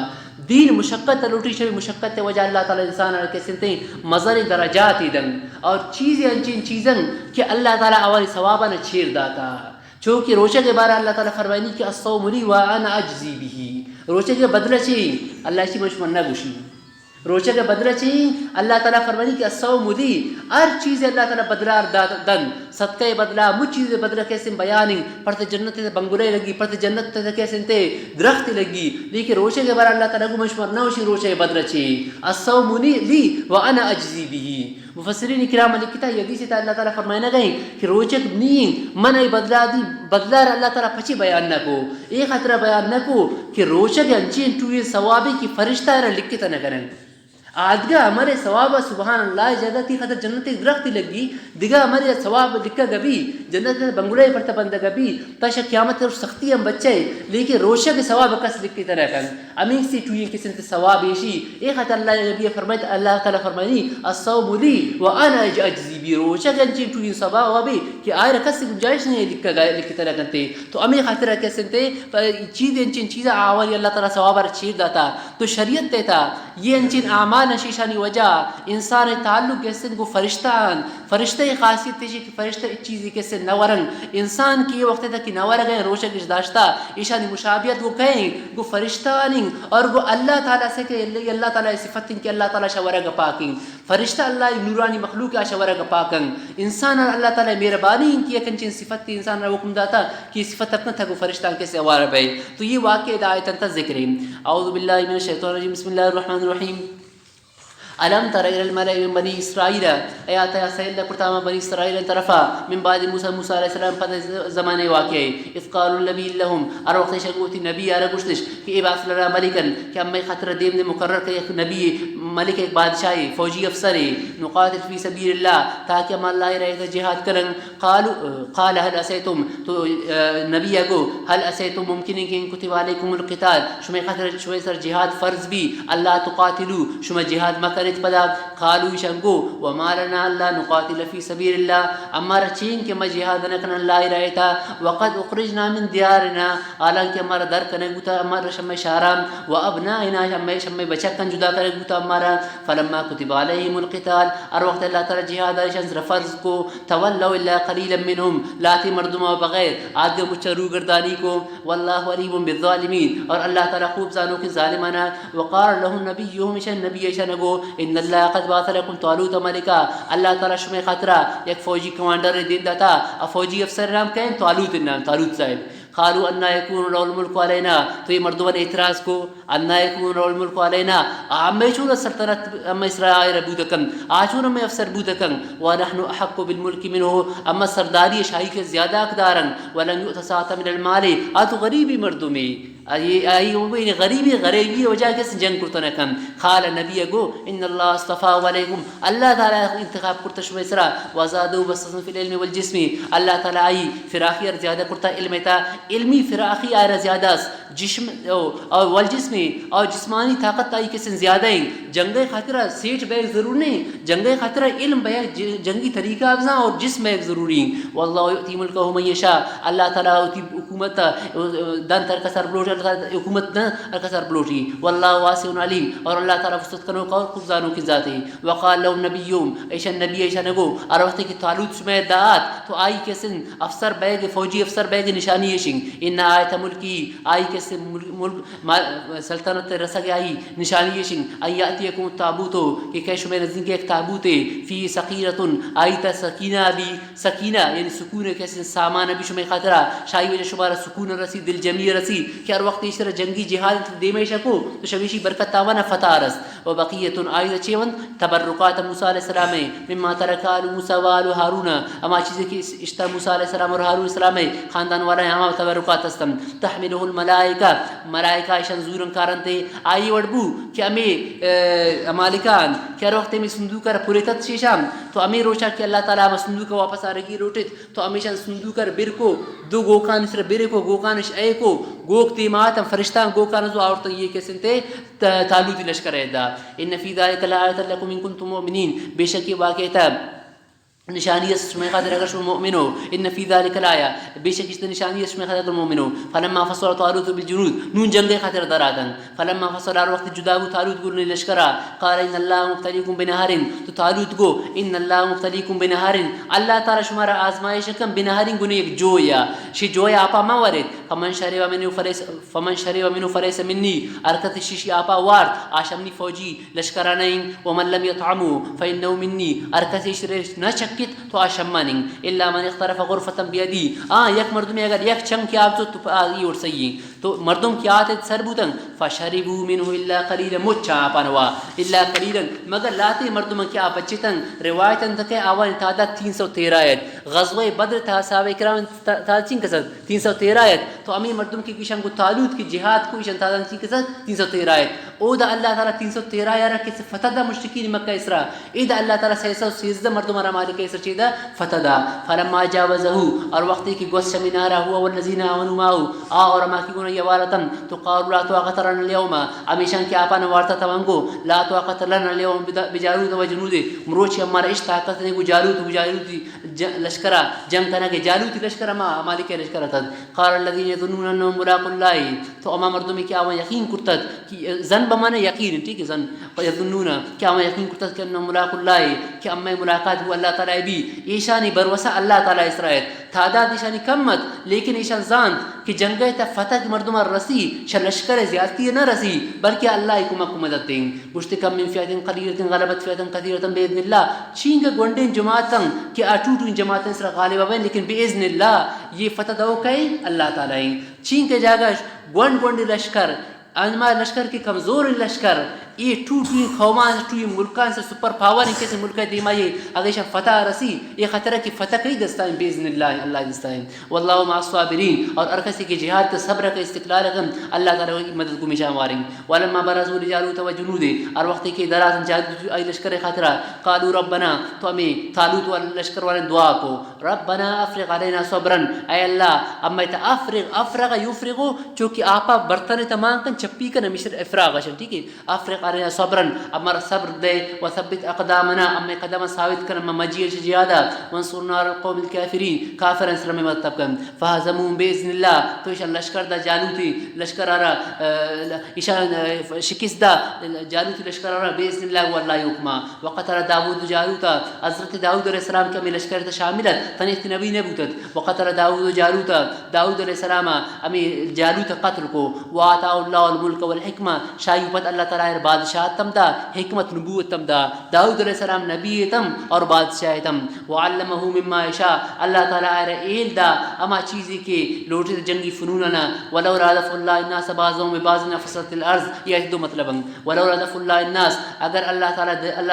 دین مشقت لوٹی شا مشقت وجہ اللہ تعالی انسان کے سنتے مزر درجات دن اور چیزیں انچین چیزیں کہ اللہ تعالی اول ثوابا نہ چھیر داتا چونکہ روزہ کے بارے اللہ تعالی فرمائنی کہ الصوم لی وانا اجزی به روچے کے بدلہ چی اللہ چی مشمن نہ گوشی روچے کے بدلہ چی اللہ تعالیٰ فرمانی کہ الصوم لی ہر چیز اللہ تعالیٰ بدلہ دن صدقہ بدلہ مجھ چیز بدلہ کیسے بیانی پڑھتے جنت سے بنگلے لگی پڑھتے جنت سے کیسے انتے درخت لگی لیکن روچے کے بارے اللہ تعالیٰ کو مشمر نہ ہوشی روچے بدلہ چی الصوم لی وانا اجزی بھی مفسرین کرام لکھتا ہے حدیث سے اللہ تعالیٰ فرمائے نہ گئیں کہ روچک نیند من بدلا دی بدلا اللہ تعالیٰ پچی بیان نہ کو ایک خطرہ بیان نہ کو کہ روچک انچین ٹوئے ثوابی کی فرشتہ ہے لکھتا نہ کریں آدگا ہمارے ثواب سبحان اللہ زیادہ تی خطر جنت درختی لگی دیگا ہمارے ثواب لکھا گبی جنت بنگڑے پڑتا بندہ گبی تاشا قیامت اور سختی ہم بچے لیکن روشہ کے ثواب کس لکھ کی طرح کن امین سے چوئیں کسی نے ثواب ایشی ایک خطر اللہ نبی فرمائے اللہ تعالیٰ فرمائنی الصوم لی وانا اجزی بھی روشہ کے انچین چوئیں ثوابی کہ آئے رکھت سے گنجائش نہیں لکھا گئے لکھ کی طرح کنتے تو امین خطرہ کیسے تے چیز انچین چیزیں آوالی اللہ تعالیٰ ثواب رچیر داتا تو شریعت دیتا یہ انچین اعمال نشیشانی وجہ انسان تعلق کیسے کو فرشتہ خاصیت تیشی کہ فرشتہ چیزی کیسے نورنگ انسان کی وقت تک کہ نور گئے روشن کش داشتا ایشانی مشابہت وہ کہیں گو فرشتہ آنیں اور گو اللہ تعالیٰ سے کہ اللہ تعالیٰ صفتیں کہ اللہ تعالیٰ شورہ گا پاکیں فرشتہ اللہ نورانی مخلوق شورہ گا پاکیں انسان اللہ تعالیٰ مہربانی کی کنچین صفت تھی انسان را حکم داتا کہ صفت اپنا تھا گو فرشتہ کیسے وارہ بھائی تو یہ واقع آیت انتا ذکر ہے اعوذ باللہ من الشیطان الرجیم بسم اللہ الرحمن الرحیم ألم تر إلى الملأ من بني إسرائيل آيات سيدنا كرتام بني إسرائيل طرفا من بعد موسى عليه السلام قد زمان واقعي إذ قالوا النبي لهم أروقت شقوت النبي أرقشتش كي إبعث لنا ملكا كأما خطر ديم مقرر كي نبي ملك بادشاهي فوجي أفسري نقاتل في سبيل الله تاكي ما الله رأيت جهاد كرن قال هل أسيتم نبي يقول هل أسيتم ممكن إن كتب عليكم القتال شما خطر شوي سر جهاد فرض بي الله تقاتلوا شما جهاد ما كرت پدا قالوا شنگو وما لنا الا نقاتل في سبيل الله امر چین کہ جہاد نہ کرن لا رایتا وقد اخرجنا من ديارنا حالانکہ ہمارا در کرنے گتا ہمارا شمع شارام وابنائنا شمع بچکن جدا کرنے گتا ہمارا فلما كتب عليهم القتال ار وقت اللہ تعالی جہاد شنز فرض کو تولوا الا قليلا منهم لاتی مردما بغیر آگے مچرو گردانی کو والله علیم بالظالمین اور اللہ تعالی خوب زانو کہ ظالمانہ وقال لهم نبيهم شن نبی شنگو ان اللہ قد بعث لكم طالوت ملکا اللہ تعالی شمع خطرہ ایک فوجی کمانڈر دین داتا فوجی افسر نام کہیں طالوت نام طالوت صاحب قالوا ان يكون له الملك علينا تو یہ مردوں نے اعتراض کو ان يكون له الملك علينا اما چون سلطنت اما اسرائیل بودکن اچون میں افسر بودکن ونحن احق بالملك منه اما سرداری شاہی کے زیادہ حقدارن ولن يؤت ساعه من المال اتو غریبی مردوں میں ای غریبی وجہ کس جنگ کرتا نکن قال نبی گو ان اللہ اصطفى علیکم اللہ تعالی انتخاب کرتا شما اسرا وزادو بسطن فی العلم والجسم اللہ تعالی آئی فراخی اور زیادہ کرتا علم تا علمی فراخی آئے زیادہ جسم اور والجسم اور جسمانی طاقت آئی کسن زیادہ ہیں جنگ خاطرہ سیٹ بیگ ضرور نہیں جنگ خاطرہ علم بیگ جنگی طریقہ افزا اور جسم بیگ ضروری واللہ یؤتی ملکہ من یشاء اللہ تعالی ہوتی حکومت دن تر کسر بلوٹ حکومت نہ کسر بلوٹی واللہ واسع علیم اور اللہ تعالی وسط کنو اور خوب زانو کی ذات ہے وقال لهم نبیوم ایشن نبی ایشن نگو اور وقت کی طالوت شمع دعات تو آئی کسن افسر بیگ فوجی افسر بیگ نشانی یشن ان آیت ملکی آئی کسن ملک سلطنت رسگ آئی نشانی یشن ایاتیکم التابوتو کہ کہ شمع نزدین کے ایک تابوت ہے فی سقیرتن آئی تا سکینہ بھی سکینہ یعنی سکون کسن سامان بھی شمع خاطرہ شاہی وجہ شمارا سکون رسی دل جمی رسی کہ ہر وقت اس طرح جنگی جہاد دیمے شکو تو شبیشی برکت تاوانا فتح رس و بقیتن آیت چیون تبرکات موسیٰ علیہ السلام مما ترکال موسیٰ والو ہارون اما چیزیں کہ اشتر موسیٰ علیہ السلام اور ہارون السلام خاندان والا ہے اما تبرکات استم تحملہ الملائکہ ملائکہ ایشان زورن کارنتے آئی وڑبو کہ ہمیں مالکان کہ ہر وقت میں صندوق کر پوریتت شیشام تو ہمیں روچا کہ اللہ تعالیٰ ہمیں صندوق واپس آ رہی روٹت تو ہمیشہ صندوق کر بیر کو دو گوکان اس طرح بیر کو گوکانش اے کو گوک تیمات ہم فرشتان گوکان جو آورتا یہ کسن تے تالوتی لشکر ہے دا ان فی ذالک لآیت لکم ان کنتم مؤمنین بے شک یہ واقع تھا نشانی اسمہ قادر اگر شما مؤمنو ان فی ذالک الآیہ بے شک اس نشانی اسمہ قادر اگر مؤمنو فلما فصل طالوت بالجنود نون جنگ خاطر درادن فلما فصل ہر وقت جدابو طالوت گرنے لشکرہ قال ان اللہ مبتلیکم بنہر تو طالوت گو ان اللہ مبتلیکم بنہر اللہ تعالی شمارا آزمائش کم بنہر گنے ایک جویا شی جویا آپا ما ورد فمن شرب منه فليس مني أركت الشيشي آبا وارد آشمني فوجي لشكرانين ومن لم يطعمه فإنه مني أركت شريش نشكت تو آشمانين إلا من اخترف غرفة بيدي یک مردمی اگر یک چنگ کی آپ تو اور صحیح تو مردم کی آتے سر بوتن فشربوا منه الا قليلا مچا پانوا الا قليلا مگر لاتے مردم کی آپ بچتن روایت تک اول تعداد 313 آیت غزوہ بدر تھا صحابہ کرام تھا چین کسد 313 آیت تو امی مردم کی کشن کو طالوت کی جہاد کو کشن تھا چین کسد 313 آیت او دا اللہ تعالی 313 یارا کس فتح دا مشرکین مکہ اسرا اذا اللہ تعالی 613 مردم را مالک اسر چیدا فتح دا فلما جاوزه اور وقت کی گوش منارا هو والذین آمنوا معه اور ما کی گون یوالتن تو قالوا لا طاقت لنا اليوم امیشان کی اپن وارتا تمنگو لا طاقت لنا اليوم بجالوت وجنوده مروچ ہمارا اس طاقت نے کو جالوت لشکرہ جنگ کرنا کہ جالوت لشکرہ ما مالک لشکرہ تھا قال الذين يظنون انهم ملاق الله تو اما مردم کی اوا یقین کرتت کہ زن بمانے یقین ٹھیک ہے زن یظنون کہ اما یقین کرتت کہ انهم ملاق الله کہ اما ملاقات ہو اللہ تعالی بھی ایشانی بروسا اللہ تعالی اسرائیل تعداد ایشانی کمت لیکن ایشان زان کہ جنگ تا فتح مردم رسی ش لشکر زیادتی نہ رسی بلکہ اللہ کو مدد دیں مشتکم من فئۃ قلیلۃ غلبت فئۃ کثیرۃ باذن اللہ چینگ گونڈین جماعتن کہ اٹوٹو جماعتن سر غالب بن لیکن باذن اللہ یہ فتح دو کئی اللہ تعالی چین کے جگہ گونڈ گونڈ لشکر انما لشکر کی کمزور لشکر یہ ٹوٹی قومان ٹوی ملکان سے سپر پاور ان کیسے ملک دیمائی اگر شان فتح رسی یہ خطرہ کی فتح کئی دستائیں باذن اللہ اللہ دستائیں واللہ مع الصابرین اور ارکسی کی جہاد کا صبر کا استقلال رقم اللہ تعالی کی مدد کو مشاہ ماریں ولما برزوا لجالوت وجنوده اور وقت کی دراز جالوت ای لشکر خطرہ قالوا ربنا تو ہمیں طالوت واللشکر والے دعا کو ربنا افرغ علینا صبرا اے اللہ اما افرغ یفرغ چونکہ آپا برتن تمام کن چپی کن مشر افراغ شن ٹھیک ہے افرغ علینا صبرا امر صبر دے وثبت اقدامنا اما قدم ثابت کن اما مجیل زیادہ وانصرنا على القوم الكافرین کافر اسلام مطلب کن فهزموهم باذن اللہ تو ایشان لشکر دا جالوتی لشکر آرا ایشان شکست دا جالوتی لشکر آرا باذن اللہ واللہ حکما وقتل داود جالوتا حضرت داود علیہ السلام کے لشکر تا شاملت تنیت نبی نبوتت وقتل داود جالوتا داود علیہ السلام امی جالوت قتل کو وآتاء اللہ الملک والحکمہ شایوبت اللہ تعالی بادشاہ تم دا حکمت نبوت تم دا داود علیہ السلام نبی تم اور بادشاہ تم وعلمہ مما یشاء اللہ تعالی آئے ایل دا اما چیزی کے لوٹے جنگی فنوننا ولولا دفع اللہ الناس بعضهم ببعض لفسدت الارض یہ دو مطلب ولولا دفع اللہ الناس اگر اللہ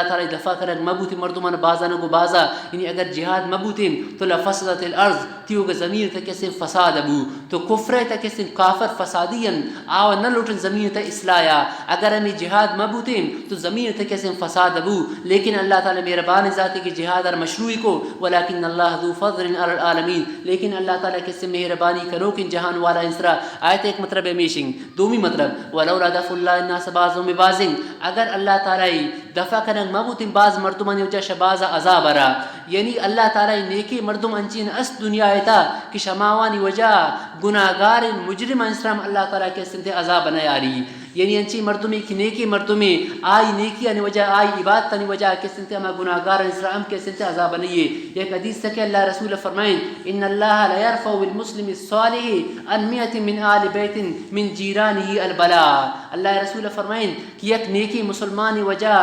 تعالی دفع کرے مبوت مردمان بعضان کو بعضا یعنی اگر جہاد مبوتیں تو لفسدت الارض تیو کہ زمین تک کیسے فساد ابو تو کفر تک کیسے کافر فسادین آو نہ لوٹن زمین تک اصلاحیا اگر ہمیں جہاد مبوتیں تو زمین تک کیسے فساد ابو لیکن اللہ تعالی مہربان ذاتی کی جہاد اور مشروعی کو ولکن اللہ ذو فضل علی العالمین لیکن اللہ تعالی کیسے مہربانی کرو کہ جہان والا انسرا آیت ایک مطلب ہے میشنگ دومی مطلب ولولا دفع اللہ الناس بعضهم ببعض اگر اللہ تعالی دفع کرن مبوتیں بعض مردمان وجہ شباز عذاب را یعنی اللہ تعالی نیکی مردم انچین اس دنیا ایتا کہ شماوانی وجہ گناہگار مجرم انسرام اللہ تعالی کے سنتے عذاب نہ یاری یعنی انچی مردمی کی نیکی مردمی آئی نیکی ان وجہ آئی عبادت ان وجہ کے سنتے ہمیں گناہگار انسرام کے سنتے عذاب نہیں ایک حدیث سے کہ اللہ رسول فرمائیں ان اللہ لا يرفع بالمسلم الصالح ان 100 من آل بیت من جیرانہ البلاء اللہ رسول فرمائیں کہ ایک نیکی مسلمانی وجہ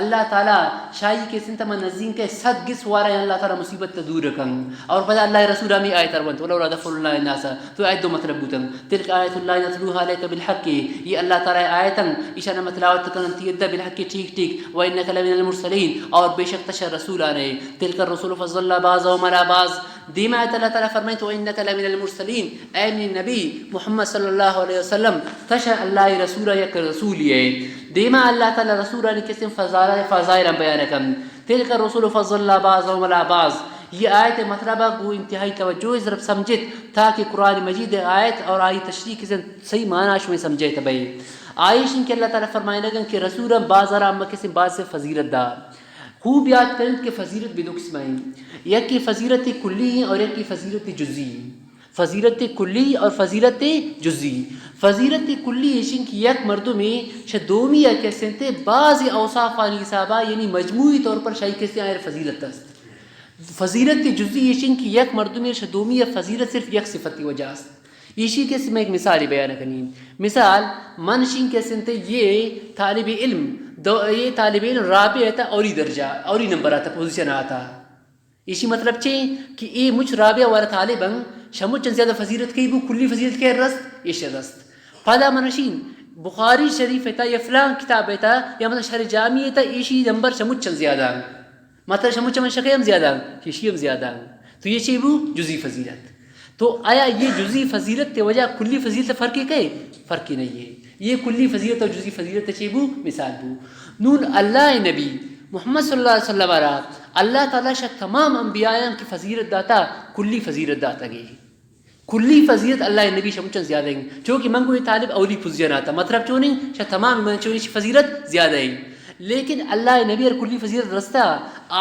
اللہ تعالی شاہی کے سنتے میں نزدین کے صد گس وارا ہے اللہ تعالی مصیبت تا دور رکھیں اور پتہ اللہ رسول ہمیں آیت تربنت ولولا دفع اللہ الناس تو آیت دو مطلب بوتن تلک آیت اللہ نتلوها علیک بالحق یہ اللہ تعالی آیتن اشارہ متلاوت کرن تیدہ بالحق ٹھیک ٹھیک وانک لمن المرسلین اور بے شک تشر رسول آنے تلک الرسول فضل اللہ بعضهم على بعض دیما آیت اللہ تعالی فرمائے تو انک لمن المرسلین اے نبی محمد صلی اللہ علیہ وسلم تشر اللہ رسول یک رسول ہے دیما اللہ تعالی رسول نے کس فضائل بیان کم تلک الرسول فضل اللہ بعضهم على بعض یہ آیت مطلب کو انتہائی توجہ ضرب سمجھت تاکہ قرآن مجید آیت اور آئی تشریح کے صحیح معنی میں سمجھے تبئی آئیش ان کے اللہ تعالیٰ فرمائے لگن کہ رسول بعض آرام کسی بعض سے فضیلت دا خوب یاد کریں کہ فضیلت بھی دو قسم ہیں یک کی فضیلت کلی اور یک کی فضیلت جزئی فضیلت کلی اور فضیلت جزئی فضیلت کلی ایشن کی یک مردوں میں شدومی یا کیسے تھے بعض اوصاف علی صحابہ یعنی مجموعی طور پر شاہی کیسے آئے فضیلت است فضیلت جزئی ایشن کی یک مردوں میں شدومی یا فضیلت صرف یک صفت کی وجہ است اسی کے میں ایک مثال بیان کرنی مثال منشین کے سنتے یہ طالب علم یہ طالب علم رابع آتا اوری درجہ اوری نمبر آتا پوزیشن آتا اسی مطلب چاہیے کہ یہ مجھ رابع والا طالباً شموچ چند زیادہ فضیلت کی بو کلی فضیلت کے رست یہ رست فادا منشین بخاری شریف تا یا فلان کتاب تا یا مثلا شرح جامعی تا ایشی نمبر شموچ چند زیادہ مطلب شموچ من شقیم زیادہ شیم زیادہ تو یہ چاہیے بو جزی فضیلت. تو آیا یہ جزی فضیلت تے وجہ کلی فضیلت فرقی کہے؟ فرقی نہیں ہے. یہ کلی فضیلت اور جزی فضیلت چاہیے بو مثال بو نون اللہ نبی محمد صلی اللہ علیہ وسلم را اللہ تعالیٰ شاہ تمام انبیاء کی فضیلت داتا کلی فضیلت داتا گئی. کلی فضیلت اللہ نبی شمچن زیادہ ہیں چونکہ منگو یہ طالب اولی پوزیشن آتا مطلب چونیں شاہ تمام من چونیں فضیلت زیادہ ہیں. لیکن اللہ نبی اور کلی فضیلت رستا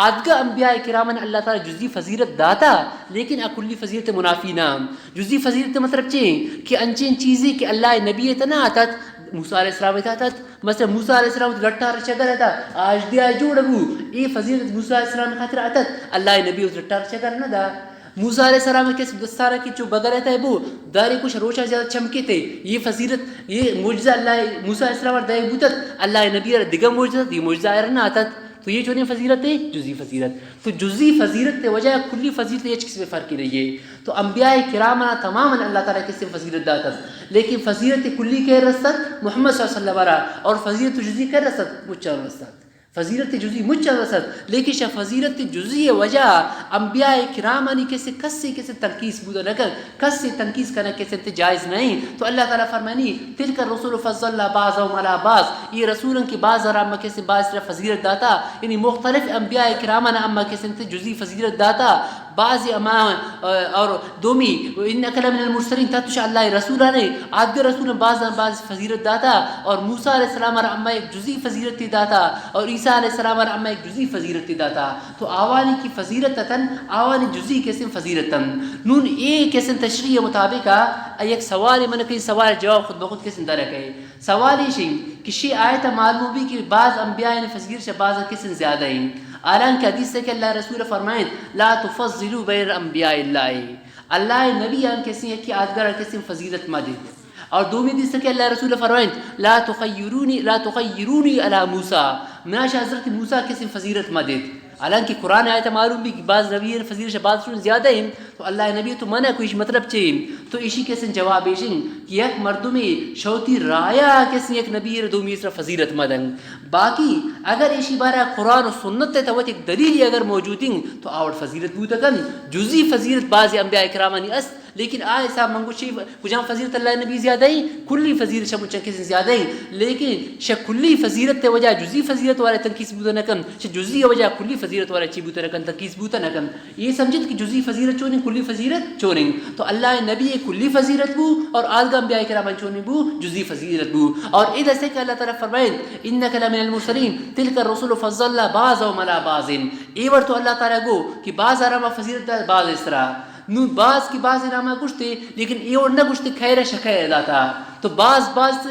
آدگا انبیاء کرامن اللہ تعالیٰ جزی فضیلت داتا لیکن کلی فضیلت منافی نام. جزی فضیلت مطلب چیں کہ انچین چیزیں کہ اللہ نبی تنا آتت موسیٰ علیہ السلام آتت مثلا موسیٰ علیہ السلام گٹا رچگر آتا آج دیا جوڑ ابو یہ فضیلت موسیٰ علیہ السلام خاطر آتت اللہ نبی اس گٹا رچگر نہ دا. موسیٰ علیہ السلام کے دستارہ کی جو بغیر رہتا ہے وہ داری کچھ روشہ زیادہ چمکے تھے یہ فضیلت یہ معجزہ اللہ موسیٰ علیہ السلام دائی بوتت اللہ نبی دیگر معجزہ یہ معجزہ ایرنا آتت تو یہ چونی فضیلت ہے جزی فضیلت. تو جزی فضیلت تے وجہ کلی فضیلت یہ کسی میں فرق ہی نہیں ہے. تو انبیاء کرامنا تماما اللہ تعالیٰ کسی فضیلت داتت لیکن فضیلت کلی کے رست محمد صلی اللہ علیہ وسلم اور فضیلت جزی کے رست مچہ رست فضیلت جزی مجھ رسد لیکن شاہ فضیلت جزی وجہ انبیاء کرامانی کیسے کسی تنقیص بودا نکر کسی تنقیص کرنا کیسے جائز نہیں. تو اللہ تعالیٰ فرمانی تلک الرسول فضل اللہ بعضهم علی بعض یہ رسولوں کی بعض اما کیسے بعض طرح فضیلت داتا یعنی مختلف انبیاء کرامنا اما کیسے جزی فضیلت داتا بعض اما اور دومی انک لمن المرسلین تاتش اللہ رسولانے آدھے رسول بعض فضیلت داتا اور موسیٰ علیہ السلام اما ایک جزی فضیلت داتا اور عیسیٰ علیہ السلام اما ایک جزی فضیلت داتا. تو آوانی کی فضیلتن آوانی جزی کیسے فضیلتن نون ایک کیسے تشریح مطابق ایک سوال من کئی سوال جواب خود بخود کیسے درک ہے. سوال یہ شئی کہ شی آیت معلوم بھی کہ بعض انبیاء نے فضیلت سے بعض کیسے زیادہ ہیں. اعلان کے حدیث سے کہ اللہ رسول فرمائیں لا تفضلوا بین انبیاء اللہ نبی ان کیسے ہے کہ آدگر کیسے فضیلت مدد اور دومی حدیث سے کہ اللہ رسول فرمائیں لا تخیرونی علی موسیٰ مناشا حضرت موسیٰ کیسے فضیلت مدد. حالانکہ قرآن آیت معلوم بھی کہ بعض نبی فضیلت سے بعض زیادہ ہیں تو اللہ نبی تو منع کوئی مطلب چاہیے. تو اسی کیسے جواب ایشن کہ ایک مردمی شوتی رایا کیسے ایک نبی دومی طرح فضیلت مدن. باقی اگر اسی بارہ قرآن و سنت تو ایک دلیل اگر موجود ہیں تو آوڑ فضیلت بوتا کن جزی فضیلت بعض انبیاء کرامانی است لیکن آئے صاحب منگو شیف کجاں فضیلت اللہ نبی زیادہ ہی کلی فضیلت شاہ مچھا کسی زیادہ ہی لیکن شاہ کلی فضیلت تے وجہ جزی فضیلت والے تنقیص بوتا نکن شاہ جزی وجہ کلی فضیلت والے چی بوتا نکن تنقیص بوتا نکن. یہ سمجھت کہ جزی فضیلت چونیں کلی فضیلت چونیں تو اللہ نبی کلی فضیلت بو اور آدھگا انبیاء کرام چونیں بو جزی فضیلت بو. اور ادھر سے کہ اللہ تعالیٰ فرمائیں انک لمن المرسلین تلک الرسول فضل بعضهم علی بعض ایور تو اللہ تعالیٰ گو کہ بعض آرام فضیلت بعض اس طرح نو بعض کی بعض نامہ گشتے لیکن یہ اور نہ گشتے خیر شکر داتا تو بعض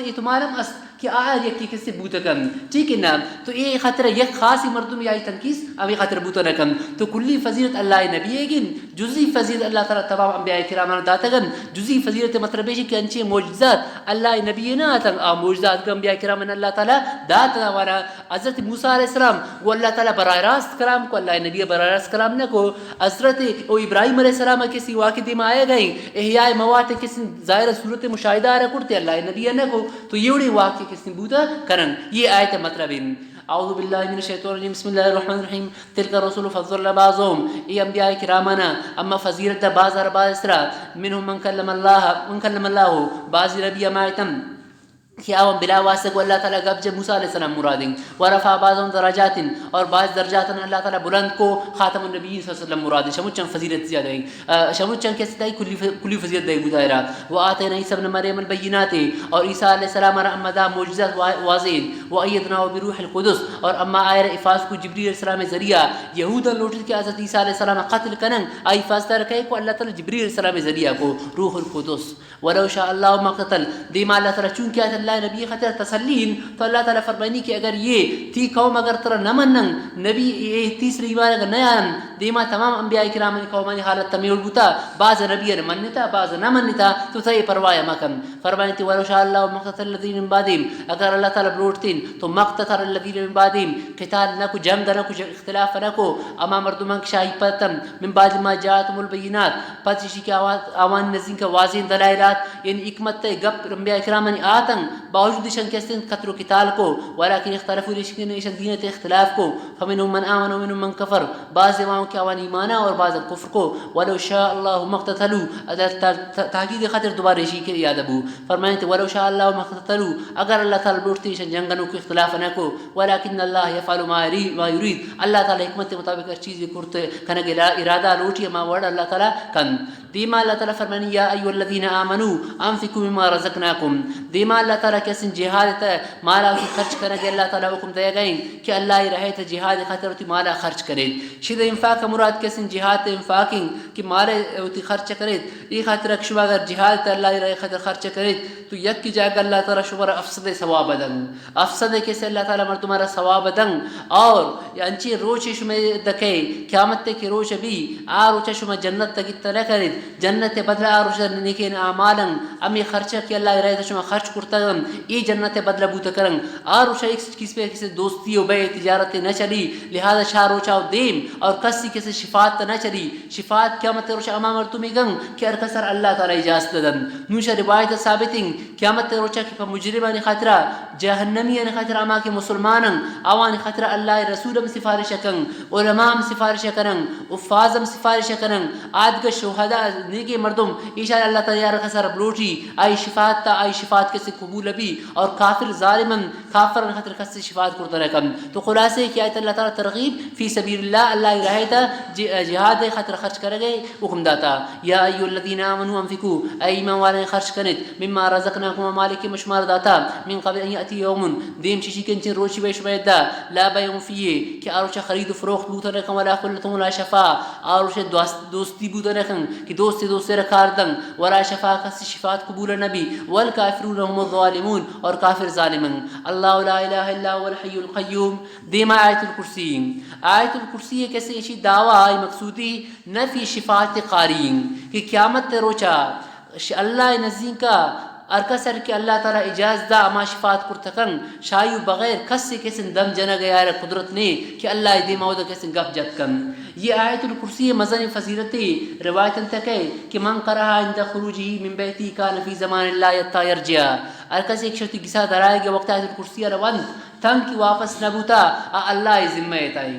یہ تمہارا است کہ آج یک کسی بوتا کم ٹھیک ہے نا. تو یہ خاطر یک خاصی مردم یا تنقیص اب یہ خاطر بوتا نہ کم. تو کلی فضیلت اللہ نبی ہے گن جزی فضیلت اللہ تعالیٰ تمام انبیاء کرامہ داتا گن. جزی فضیلت مطلب ہے کہ انچے معجزات اللہ نبی نہ آتا معجزات انبیاء کرامہ اللہ تعالیٰ داتا ہمارا. حضرت موسیٰ علیہ السلام وہ اللہ تعالیٰ براہ راست کلام کو اللہ نبی براہ راست کلام نہ کو. حضرت ابراہیم علیہ السلام کسی واقعے میں آئے گئیں احیاء موات کسی ظاہر صورت مشاہدہ رکھتے اللہ نبی نہ کو تو یہ واقع کس نے بوتا کرن. یہ آیت مطلب ہے اعوذ باللہ من الشیطان الرجیم بسم اللہ الرحمن الرحیم تلک الرسول فضل بعضهم ای انبیاء کرامنا اما فضیلت بعض بعض اسرا منهم من کلم اللہ بعض نبی امایتم کیا وہ بلا واسطہ کو اللہ تعالیٰ گب جب موسیٰ علیہ السلام مرادیں ورفع بعضهم درجات اور بعض درجات اللہ تعالیٰ بلند کو خاتم النبی صلی اللہ علیہ وسلم مرادیں شموچن فضیلت زیادہ ہیں شموچن کیسے تائی کلی فضیلت دے بودائرہ وآتینا عیسیٰ ابن مریم البینات اور عیسیٰ علیہ السلام اما دا معجزات واضح وایدنا بروح القدس اور اما آئر افاظ کو جبریل علیہ السلام ذریعہ یہودا لوٹل کے حضرت عیسیٰ علیہ السلام قتل کنن آئی افاظ ترکے کو اللہ تعالیٰ جبریل علیہ السلام ذریعہ کو روح القدس ولو شاء اللہ ما قتل دیما اللہ تعالیٰ چون کیا اللہ نبی خطر تسلین تو اللہ تعالیٰ فرمانی کہ اگر یہ تی قوم اگر ترى نمنن نبی تیسری ایمان اگر نیان دیما تمام انبیاء کرام قومانی حالت تمیول بوتا بعض نبی منتا بعض نہ منتا تو تی پرواہ مکن فرمانی تی ولو شاء اللہ مقتتل الذین من بعدهم اگر اللہ تعالیٰ بلوٹتین تو مقتتل الذین من بعدهم قتال نہ کو جنگ نہ کو اختلاف نہ کو اما مردمان کی شاہی پتم من بعد ما جاءتهم البینات پس اسی کی آوان نزدین کا واضح دلائلات یعنی حکمت تے گپ انبیاء کرام آتن باوجود شن کسن قتل و قتال کو ولكن اختلفوا لشن دین تے اختلاف کو فمنهم من آمن ومنهم من کفر بعض امام کے آوان ایمانا اور بعض کفر کو ولو شاء اللہ مقتتلوا تحقیق خاطر دوبارہ اسی کے یاد ابو فرمائیں تے ولو شاء اللہ مقتتلوا اگر اللہ تعالی بلوٹتی شن جنگنوں کو اختلاف نہ کو ولكن اللہ يفعل ما يريد اللہ تعالی حکمت کے مطابق ہر چیز کرتے کنے ارادہ لوٹی ما ورڈ اللہ تعالی کن دیما اللہ تعالی فرمانی یا ایھا الذین آمنوا انفقوا مما رزقناکم دیما اللہ تعالی کیسن جہاد مالا کی خرچ کرنے کے اللہ تعالی حکم دے گئے کہ اللہ ہی رہے تے جہاد خاطر تی مالا خرچ کرے شد انفاق مراد کیسن جہاد انفاقنگ کہ مالے تی خرچ کرے یہ خاطر شما اگر جہاد تے اللہ ہی رہے خاطر خرچ کرے تو یک کی جگہ اللہ تعالی شما افسد ثواب دن افسد کیسے اللہ تعالی مر تمہارا ثواب دن اور انچی روچ شما دکے قیامت کے روچ بھی آ روچ شما جنت تک طرح کرے جنت بدلہ آ روچ نیکین اعمالن امی خرچہ کہ اللہ رہے شما خرچ کرتا یہ جنت بدلہ بوت کرن آ روچ ایک کس پہ کسی دوستی و بے تجارت نہ چلی لہذا شاہ روچا دیم اور کسی کسی شفاعت نہ چلی شفاعت قیامت روچ امام تمہیں گن کہ ارکسر اللہ تعالی اجازت دن نوشا روایت ثابتیں قیامت روچا کہ مجرمان خاطرہ جہنمیان خاطرہ اما کے مسلمانن اوان خاطرہ اللہ رسولم سفارش کن علماء سفارش کرن افاظم سفارش کرن آدگ شہداء نیک مردم ایشا اللہ تعالی ارکسر بلوٹی آئی شفاعت تا آئی شفاعت کسی قبول بھی اور کافر ظالمن کافر خاطر کسی شفاعت کرتا رکھم تو خلاصے کہ آیت اللہ تعالی ترغیب فی سبیل اللہ اللہ رہے تا جہاد خاطر خرچ کرے گئے حکم داتا یا ایھا الذین آمنوا انفقوا ای ایمان والے خرچ کنت مما رزقناکم مالک مشمار داتا من قبل ان یاتی یوم دیم چیزی کنچ روچی بیش بیدا لا بیع فیہ کہ آروچ خرید و فروخت بوتا رکھم ولا خلت ولا شفاء آروچ دوستی بوتا رکھم کہ دوست رکھار دن ولا شفاء کسی شفاعت قبول نبی والکافرون هم الظالمون اور کافر ظالمن اللہ لا الہ الا هو الحی القیوم دیما آیت الکرسی کیسے اسی دعوی مقصودی نفی شفاعت قارین کہ قیامت روچا اللہ نزدین کا ارکسر کہ اللہ تعالی اجازت دا اما شفاعت کرتکن شایو بغیر کسی کسن دم جنگ یار قدرت نے کہ اللہ دی مودا کسن گپ جت کن یہ آیت الکرسی مزن فضیلتی روایت تک ہے کہ من قرأها عند خروجه من بیتی کان فی زمان اللہ یتا یرجع ارکس ایک شرطی گسا درائے گا وقت آیت الکرسی روان تن کی واپس نبوتا اللہ ذمہ تائیں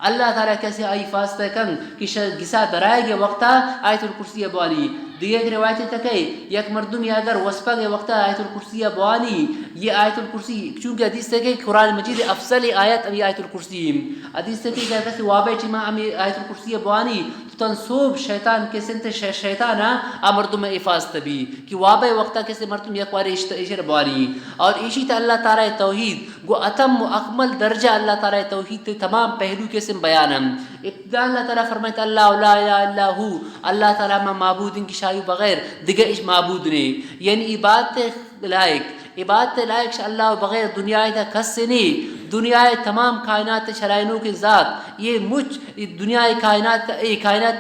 اللہ تعالیٰ کیسے آئی فاستہ کن کہ گسا درائے گے وقتا آیت الکرسی بوالی دیگر روایتیں تک ہے یک مردم یا اگر وصفہ کے وقتا آیت الکرسی بوالی یہ آیت الکرسی چونکہ حدیث تک ہے قرآن مجید افضل آیت ابھی آیت الکرسی حدیث تک ہے کہ وابع چیمہ امی آیت الکرسی بوانی تو تنصوب شیطان کے سنت شیطانا مردم افاظت بھی کہ وابع وقتا کیسے مردم یک واری اشتر بوانی اور اسی تا اللہ تعالیٰ توحید گو اتم و اکمل درجہ اللہ تعالیٰ توحید تمام پہلو کے سن بیانم ابتدا اللہ تعالیٰ فرمائے اللہ لا الہ الا ہو اللہ تعالیٰ میں معبود ان کی شایو بغیر دیگر اس معبود نے یعنی عبادت لائق اللہ بغیر دنیا تا کس سے نہیں دنیا تمام کائنات شرائنوں کے ذات یہ مجھ دنیا کائنات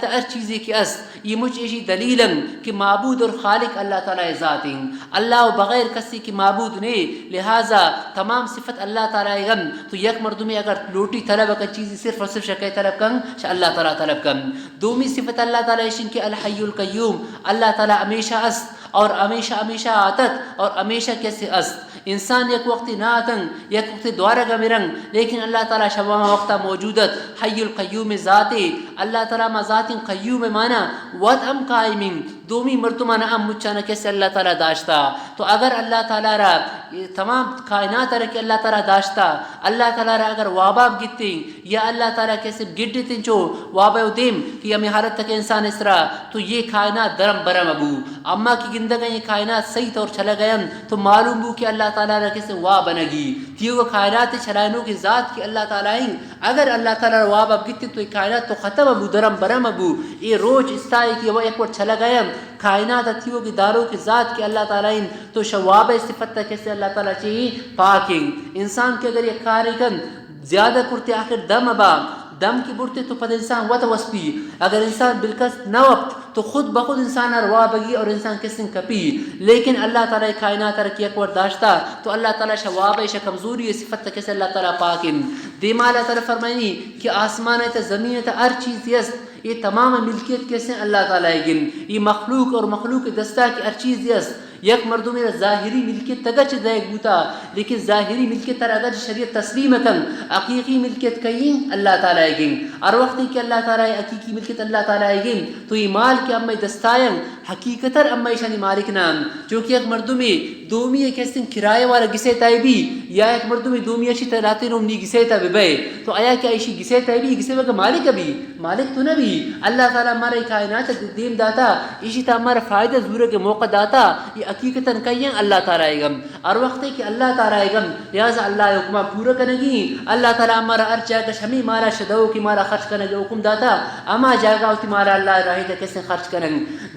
تا ہر چیزیں کی اس یہ مجھ ایسی دلیلن کہ معبود اور خالق اللہ تعالیٰ ذاتیں اللہ بغیر کسی کی معبود نے لہٰذا تمام صفت اللہ تعالیٰ غم تو یک مردم اگر لوٹی طلب کا چیزی صرف اور صرف شکے طلب کن اللہ تعالیٰ طلب کن دومی صفت اللہ تعالیٰ شن کہ الحی القیوم اللہ تعالیٰ ہمیشہ است اور ہمیشہ آتت اور ہمیشہ کیسے است انسان یک وقت نہ آتن یک وقت دوارہ کا مرنگ لیکن اللہ تعالیٰ شبہ وقتا موجودت حی القیوم ذاتی اللہ تعالیٰ ما ذات قیوم مانا ود ام قائمین دومی مرتمانہ ام مچانا کیسے اللہ تعالیٰ داشتا تو اگر اللہ تعالیٰ را تمام کائنات رکھے اللہ تعالیٰ داشتا اللہ تعالیٰ را اگر واباب گتیں یا اللہ تعالیٰ کیسے گڑتے چو وابا دیم کہ ہمیں حالت تک انسان اس طرح تو یہ کائنات درم برم ابو اما کی گندگا یہ کائنات صحیح طور چلا گیا تو معلوم بو کہ اللہ تعالیٰ را کیسے واب بنگی تیو وہ کائنات چلائنوں کی ذات کی اللہ تعالیٰ اگر اللہ تعالیٰ واباب گتے تو یہ کائنات تو ختم ختم ابو درم برم ابو یہ روچ استائی کی وہ ایک وقت چلا گیا کائنات اتیو کی داروں کی ذات کے اللہ تعالیٰ ان تو شواب صفت تک سے اللہ تعالیٰ چاہیے پاکنگ انسان کے اگر یہ کارکن زیادہ کرتے آخر دم ابا دم کی بڑھتے تو پتہ انسان وط وسپی اگر انسان بالکل نہ وقت تو خود بخود انسان روا بگی اور انسان کسن کپی لیکن اللہ تعالیٰ کائنات رکی ایک داشتا تو اللہ تعالیٰ شواب کمزوری صفت تک سے اللہ تعالیٰ پاکن دیما اللہ تعالیٰ فرمائنی کہ آسمان ہے زمین ہے ہر چیز یس یہ تمام ملکیت کیسے اللہ تعالیٰ گن یہ مخلوق اور مخلوق دستہ کی ہر چیز یس یک مردوں میں ظاہری ملکیت تگچ دیکھ بوتا لیکن ظاہری ملکیت تر اگر شریعت تسلیم کن حقیقی ملکیت کہیں اللہ تعالیٰ گن اور وقت کہ اللہ تعالیٰ حقیقی ملکیت اللہ تعالیٰ گن تو یہ مال کے امی دستائیں حقیقتر امی شانی مالک نام جو کہ ایک مردوں میں دومی ایک ایسن کرائے والا گسے تائی بھی یا ایک مردوں میں دومی اشی تراتے نوم نی گسے تا بے تو آیا کیا ایشی گسے تائی بھی گسے وگا مالک ابھی مالک تو نبی اللہ تعالیٰ ہمارے کائنات دیم داتا اسی تا ہمارا فائدہ ضرور کے موقع داتا یہ حقیقتاً کہیں اللہ تعالیٰ گم اور وقت ہے کہ اللہ تعالیٰ گم لہذا اللہ حکمہ پورا کرنے گی اللہ تعالیٰ ہمارا ارچ جائے گا شمی مارا شدو کی مارا خرچ کرنے گا حکم داتا اما جائے گا ہوتی مارا اللہ راہی کا کیسے خرچ کریں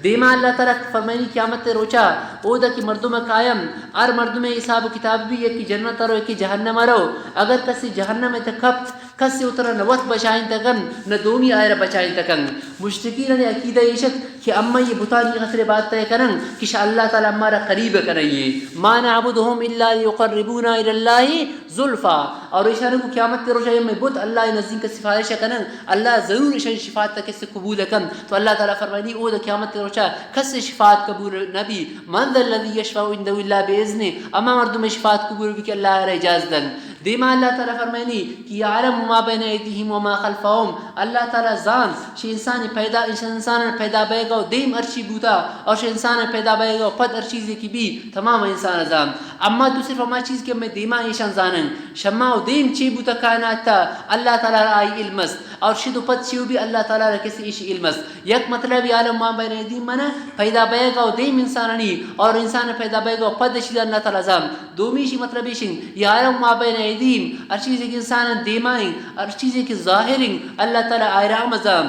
دیما اللہ تعالیٰ فرمائنی قیامت روچا او دا کی مردوں میں قائم اور مردوں میں حساب و کتاب بھی ایک کی جنت رو ایک کی جہنم رو اگر کسی جہنم میں تکبت کسی اترا نوت بچائیں تکن نہ دومی آئرہ بچائیں تکن مشتقین نے عقیدہ یہ شک کہ اما یہ بطانی خسر بات تے کرن کہ شاء اللہ تعالیٰ ہمارا قریب کرائیے ما نعبدهم الا ليقربونا الى اللہ زلفا اور اشارہ کو قیامت کے روشہ میں بت اللہ نزدین کا سفارش کرن اللہ ضرور اشارہ شفاعت تک سے قبول کن تو اللہ تعالیٰ فرمائنی او دا قیامت کے روشہ کس شفاعت قبول نبی من ذا الذی یشفع عنده الا باذنہ اما مردوں میں شفاعت قبول بھی کہ اللہ رہ اجازت دن دیما اللہ تعالیٰ فرمائنی کہ یعلم ما بین ایدیہم وما خلفہم اللہ تعالیٰ زان شی انسان پیدا بے گا دیم ارچی بوتا اور شی انسان پیدا بے گا پد ارچیزی کی بھی تمام انسان زان اما تو صرف اما چیز کے میں دیما ایشان زانن شما و دیم چی بوتا کائنات تا اللہ تعالیٰ آئی علمس اور شد و پد چیو بھی اللہ تعالیٰ کسی ایشی علمس یک مطلب یعلم ما بین ایدیہم منا پیدا بے گا دیم انسانانی اور انسان پیدا بے گا پد شد اللہ تعالیٰ زان دومیشی مطلب ایشن یعلم ما بین ایدیہم ہر چیز ایک انسان دیمائیں ہر چیز ایک ظاہریں اللہ تعالیٰ آئرام ازام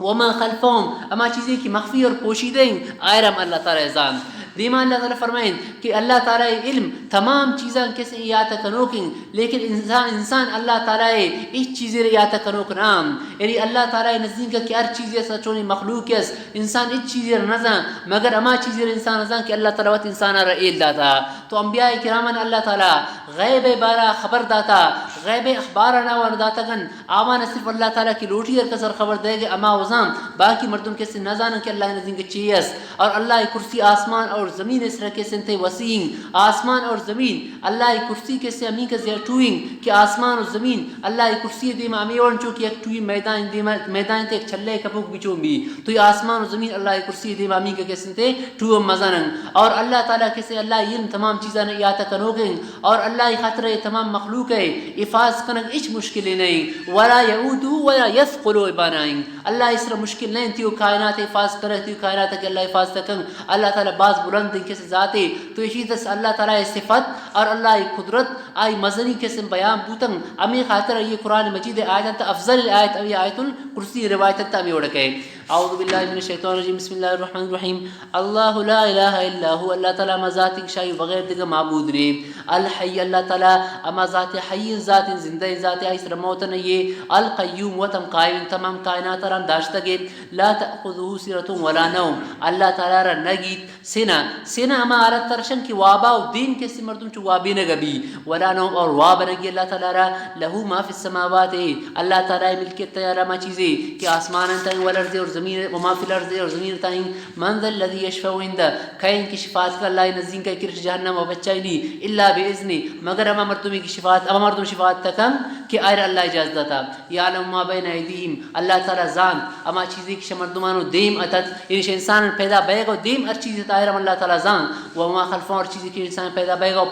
وما خلفهم اما چیزیں کی مخفی اور پوشیدیں آئرام اللہ تعالیٰ ازام دیما اللہ تعالیٰ فرمائیں کہ اللہ تعالیٰ علم تمام چیزاں کیسے یاد کنوکیں لیکن انسان اللہ تعالیٰ اس چیزیں یاد کنوک نام یعنی اللہ تعالیٰ نزدین کا کہ ہر چیزیں سچونی مخلوق ہے انسان اس چیزیں نظر مگر اما چیزیں انسان نظر کہ اللہ تعالیٰ وقت انسان رئیل داتا تو انبیاء کرامن اللہ تعالیٰ غیب بارا خبر داتا غیب اخبار ناوان داتا گن آمان صرف اللہ تعالیٰ کی لوٹی اور کسر خبر دے گے اما وزام باقی مردم کیسے نظر کہ اللہ نزدین کے چیز اور اللہ کرسی آسمان اور زمین اس رکھے سنتے وسیع آسمان اور زمین اللہ کرسی کے سے امین کا زیر ٹوئنگ کہ آسمان اور زمین اللہ کرسی دیما امی اور چونکہ ایک ٹوئی میدان دیما میدان تے ایک چھلے کپوک بچوں بھی تو یہ آسمان اور زمین اللہ کرسی دیما امی کا سنتے ٹو مزانن اور اللہ تعالیٰ کیسے اللہ علم تمام چیزاں یاد کنوگیں اور اللہ خاطر تمام مخلوق ہے حفاظ کنگ اچ مشکل نہیں ولا یعود ولا یثقل بنائیں اللہ اس طرح مشکل نہیں تھی کائنات حفاظ کرے تھی کائنات کہ اللہ حفاظ تکن اللہ تعالیٰ باز بلند کیسے ذاتے تو اسی طرح اللہ تعالیٰ صفت اور اللہ قدرت آئی مزنی کیسے بیان بوتن امی خاطر یہ قرآن مجید آیت افضل آیت ابھی آیت الکرسی روایت تامی اڑکے اعوذ باللہ من الشیطان الرجیم بسم اللہ الرحمن الرحیم اللہ لا الہ الا ہو اللہ تعالیٰ اما ذات شاہی بغیر دیگر معبود نے الحی اللہ تعالیٰ اما ذات حی ذات زندہ ذات آئی سر موتن یہ القیوم وتم قائم تمام کائنات ران داشتا گے لا تأخذہ سرۃ ولا نوم اللہ تعالیٰ را نگیت سینا اما عرد ترشن کی وابا و دین کسی مردم چو وابی نگبی ولا نوم اور واب نگی اللہ تعالیٰ را لہو ما فی السماوات اللہ تعالیٰ ملکیت تیارا ما چیزیں کہ آسمان انتائیں والارض اور زمین وما فی الارض اور زمین تائیں من ذا الذی یشفع عنده کہیں کی شفاعت کا اللہ نزدین کا کرش جہنم و بچائی نہیں الا باذن مگر اما مردمی کی شفاعت اما مردم شفاعت تکم کہ آئر اللہ اجازت دیتا یعلم ما بین ایدیہم اللہ تعالیٰ زان اما چیزیں کی مردمانو دیم اتت یعنی انسان پیدا بیگ و دیم ہر چیز آئر اللہ تعالیٰ زان وما خلفوں اور چیزیں کی انسان پیدا بیگ و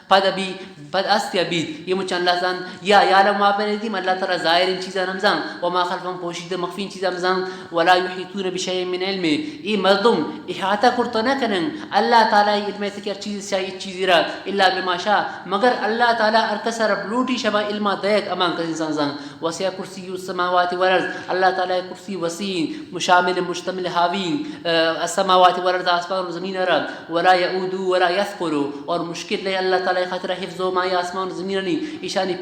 پد ابی پد است ابید یہ مجھے اللہ زان یا یعلم ما بین ایدیہم اللہ تعالیٰ ظاہر ان چیزیں نمزان وما خلفوں پوشید مخفین چیزیں نمزان ولا یحیطون بشیء من علم ای مردم احاطہ کرتا نہ کرن اللہ تعالیٰ علم سے کہ چیز چاہیے چیز را الا بما شاء مگر اللہ تعالیٰ ارکسر بلوٹی شبہ علم دیکھ امان کس انسان زان وسع کرسی السماوات والارض اللہ تعالیٰ کرسی وسیع شامل مشتمل حاوی السماوات والارض آسمان و زمین را ولا یعود ولا یثقل اور مشکل نہیں اللہ تعالیٰ خطرہ حفظ و مائی آسمان و زمین نہیں ایشانی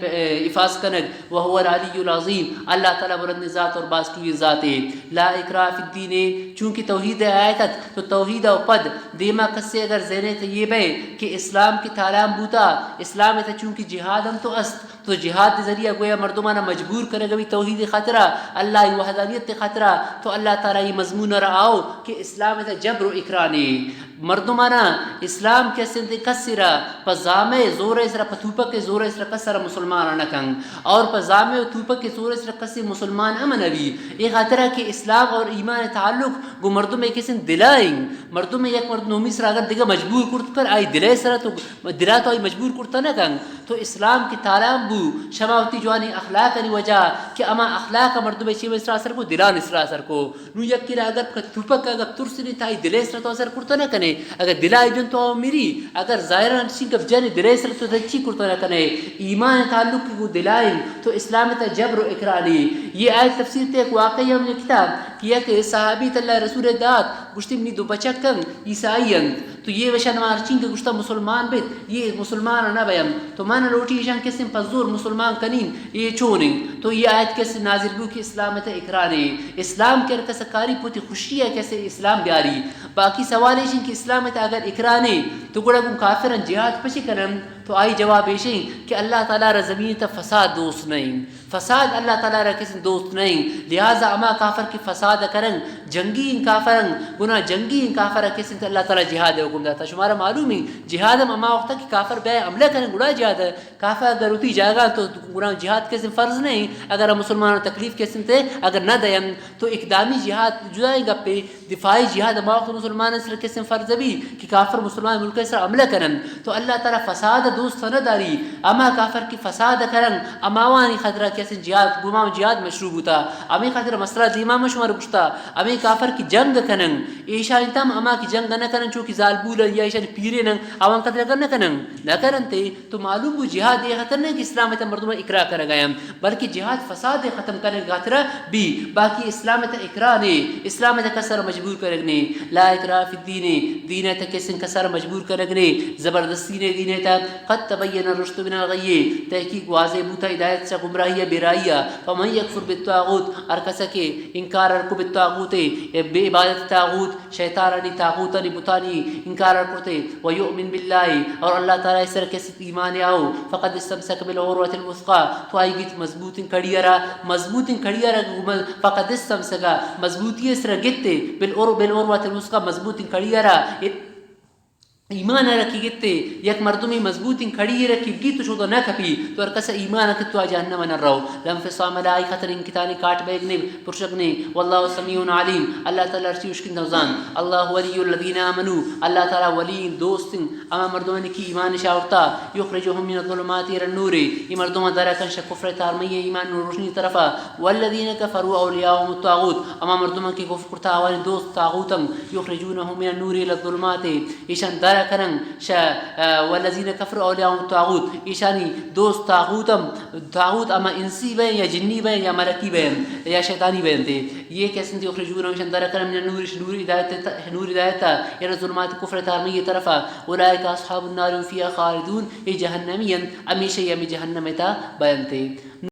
حفاظ کنگ وهو العلی العظیم اللہ تعالیٰ بلند ذات اور باستوی ذات ہے لا اکراہ فی الدین چونکہ توحید آیتت تو توحید و پد دیما کسے اگر ذہنے تو یہ بے کہ اسلام کی تعلیم بوتا اسلام ہے چونکہ جہاد ہم تو است تو جہاد کے ذریعہ گویا مردمانہ مجبور کرے گا بھی توحید خطرہ اللہ کی وحدانیت خطرہ تو اللہ تعالیٰ یہ مضمون رہاؤ کہ اسلام ہے جبر و اکرانی مردمانہ اسلام کے سندھ کسرہ پزامے زور اسرا پتھوپک کے زور اسرا کسر مسلمان نکن اور پزامے و تھوپک کے زور اسرا کسر مسلمان امن ابھی ایک خطرہ کہ اسلام اور ایمان تعلق گو مردم ایک سن دلائیں مردم ایک مرد نومی سرا اگر دیگا مجبور کرت کر آئی دلائے سرا تو دلا تو آئی مجبور کرتا نکن تو اسلام کی تعلیم بو شماوتی جوانی اخلاق نی وجہ کہ اما اخلاق مردم چیو اسرا اثر کو دلان اسرا اثر کو نو یک کرا اگر تھوپک اگر ترسنی تائی دلائے سرا تو اثر کرتا نہ کنے اگر دلائی جن تو میری اگر ظاہران سنگف جن دلائے سرا تو دچی کرتا نہ کنے ایمان تعلق کی دلائیں تو اسلام تا جبر و اکرالی یہ آیت تفسیر تے ایک واقعی ہم نے کتاب کیا کہ صحابی اللہ رسول داد گشتی منی دو بچکن عیسائیان تو یہ وشان مارچین کے گشتہ مسلمان بیت یہ مسلمان نہ بیم تو مانا روٹی ایشان کسی پزور مسلمان کنین یہ چونیں تو یہ آیت کیسے نازل بو کہ اسلام تا اکرانے اسلام کے رکھا سکاری پوتی خوشی ہے کیسے اسلام بیاری باقی سوال ایشن کہ اسلام تا اگر اکرانے تو گوڑا گم کافرن جہاد پچی کرن تو آئی جواب ایشن کہ اللہ تعالیٰ را زمین تا فساد دوست نہیں فساد اللہ تعالیٰ را کسی دوست نہیں لہذا اما کافر کی فساد کرن جنگی ان کافرن گناہ جنگی ان کافر کسی اللہ تعالیٰ جہاد ہے حکم دیتا شمارا معلوم ہی جہاد ہم اما وقتا کہ کافر بے عملہ کریں گناہ جہاد ہے کافر اگر اتی جاگا تو گناہ جہاد کسی فرض نہیں اگر مسلمان تکلیف کسی تے اگر نہ دیم تو اقدامی جہاد جدائیں گا پہ دفاعی جہاد اما وقت مسلمان سر کسی فرض بھی کہ کافر مسلمان ملک سر عملہ کرن تو اللہ تعالیٰ فساد دوست نہ داری اما کافر کی فساد کرن اماوانی خطرہ کسی جہاد گمام جہاد مشروع ہوتا امی خطرہ مسئلہ دیما مشمار گشتا امی کافر کی جنگ کنن ایشان تم اما کی جنگ نہ کرن چونکہ زال بول یا ایشان پیرے نن اوان قتل کرنا کنن نہ کرن تے تو معلوم ہو جہاد یہ خطر نہیں کہ اسلام تے مردوں اقرا کر گیا بلکہ جہاد فساد ختم کرنے کا خطرہ بھی باقی اسلام تے اقرا نے اسلام تے کسر مجبور کرنے لا اقرا فی الدین دین تے کسن کسر مجبور کرنے زبردستی نے دین تے قد تبین الرشد من الغی تحقیق واضح بوتا ہدایت سے گمراہی بیرائیہ فمن یکفر بالطاغوت ارکس کے انکار کو بالطاغوت بے عبادت تاغوت شیطانانی تاغوتانی بتانی انکار کرتے ویؤمن باللہ اور اللہ تعالیٰ اس طرح کسی ایمان آؤ فقد استمسک بالعروۃ الوثقی تو آئی گیت مضبوط کڑیرا فقد استمسک مضبوطی اس طرح گتے بالعروۃ الوثقی مضبوط کڑیرا ایمان رکھی گتے یک مردمی مضبوط کھڑی رکھی گی تو شودا نہ کپی تو ارکس ایمان رکھ تو جہنم نہ رہو لم فصام لائی خطر ان کتانی کاٹ بیگنے پرشگنے والله سمیع علیم اللہ تعالی ارسی اشکن دوزان اللہ ولی الذین آمنوا اللہ تعالی ولی دوست اما مردمان کی ایمان شاورتا یخرجهم من الظلمات الى النور یہ مردمان درا کن کفر تارمی ایمان روشنی طرفا والذین کفروا اولیاءهم الطاغوت اما مردمان کی کفر کرتا اوان دوست طاغوتم یخرجونهم من النور الى الظلمات ایشان درا کرن والذین کفروا اولیاءهم الطاغوت ایشانی دوست طاغوت اما انسی بین یا جنی بین یا ملکی بین یا شیطانی بین تھے یہ کیسے تھی اخرجونهم ایشان درا کرن من نور ہدایت یا ظلمات کفر تارمی طرفا اولئک اصحاب النار فیها خالدون یہ جہنمین ہمیشہ یہ جہنم تا بین تھے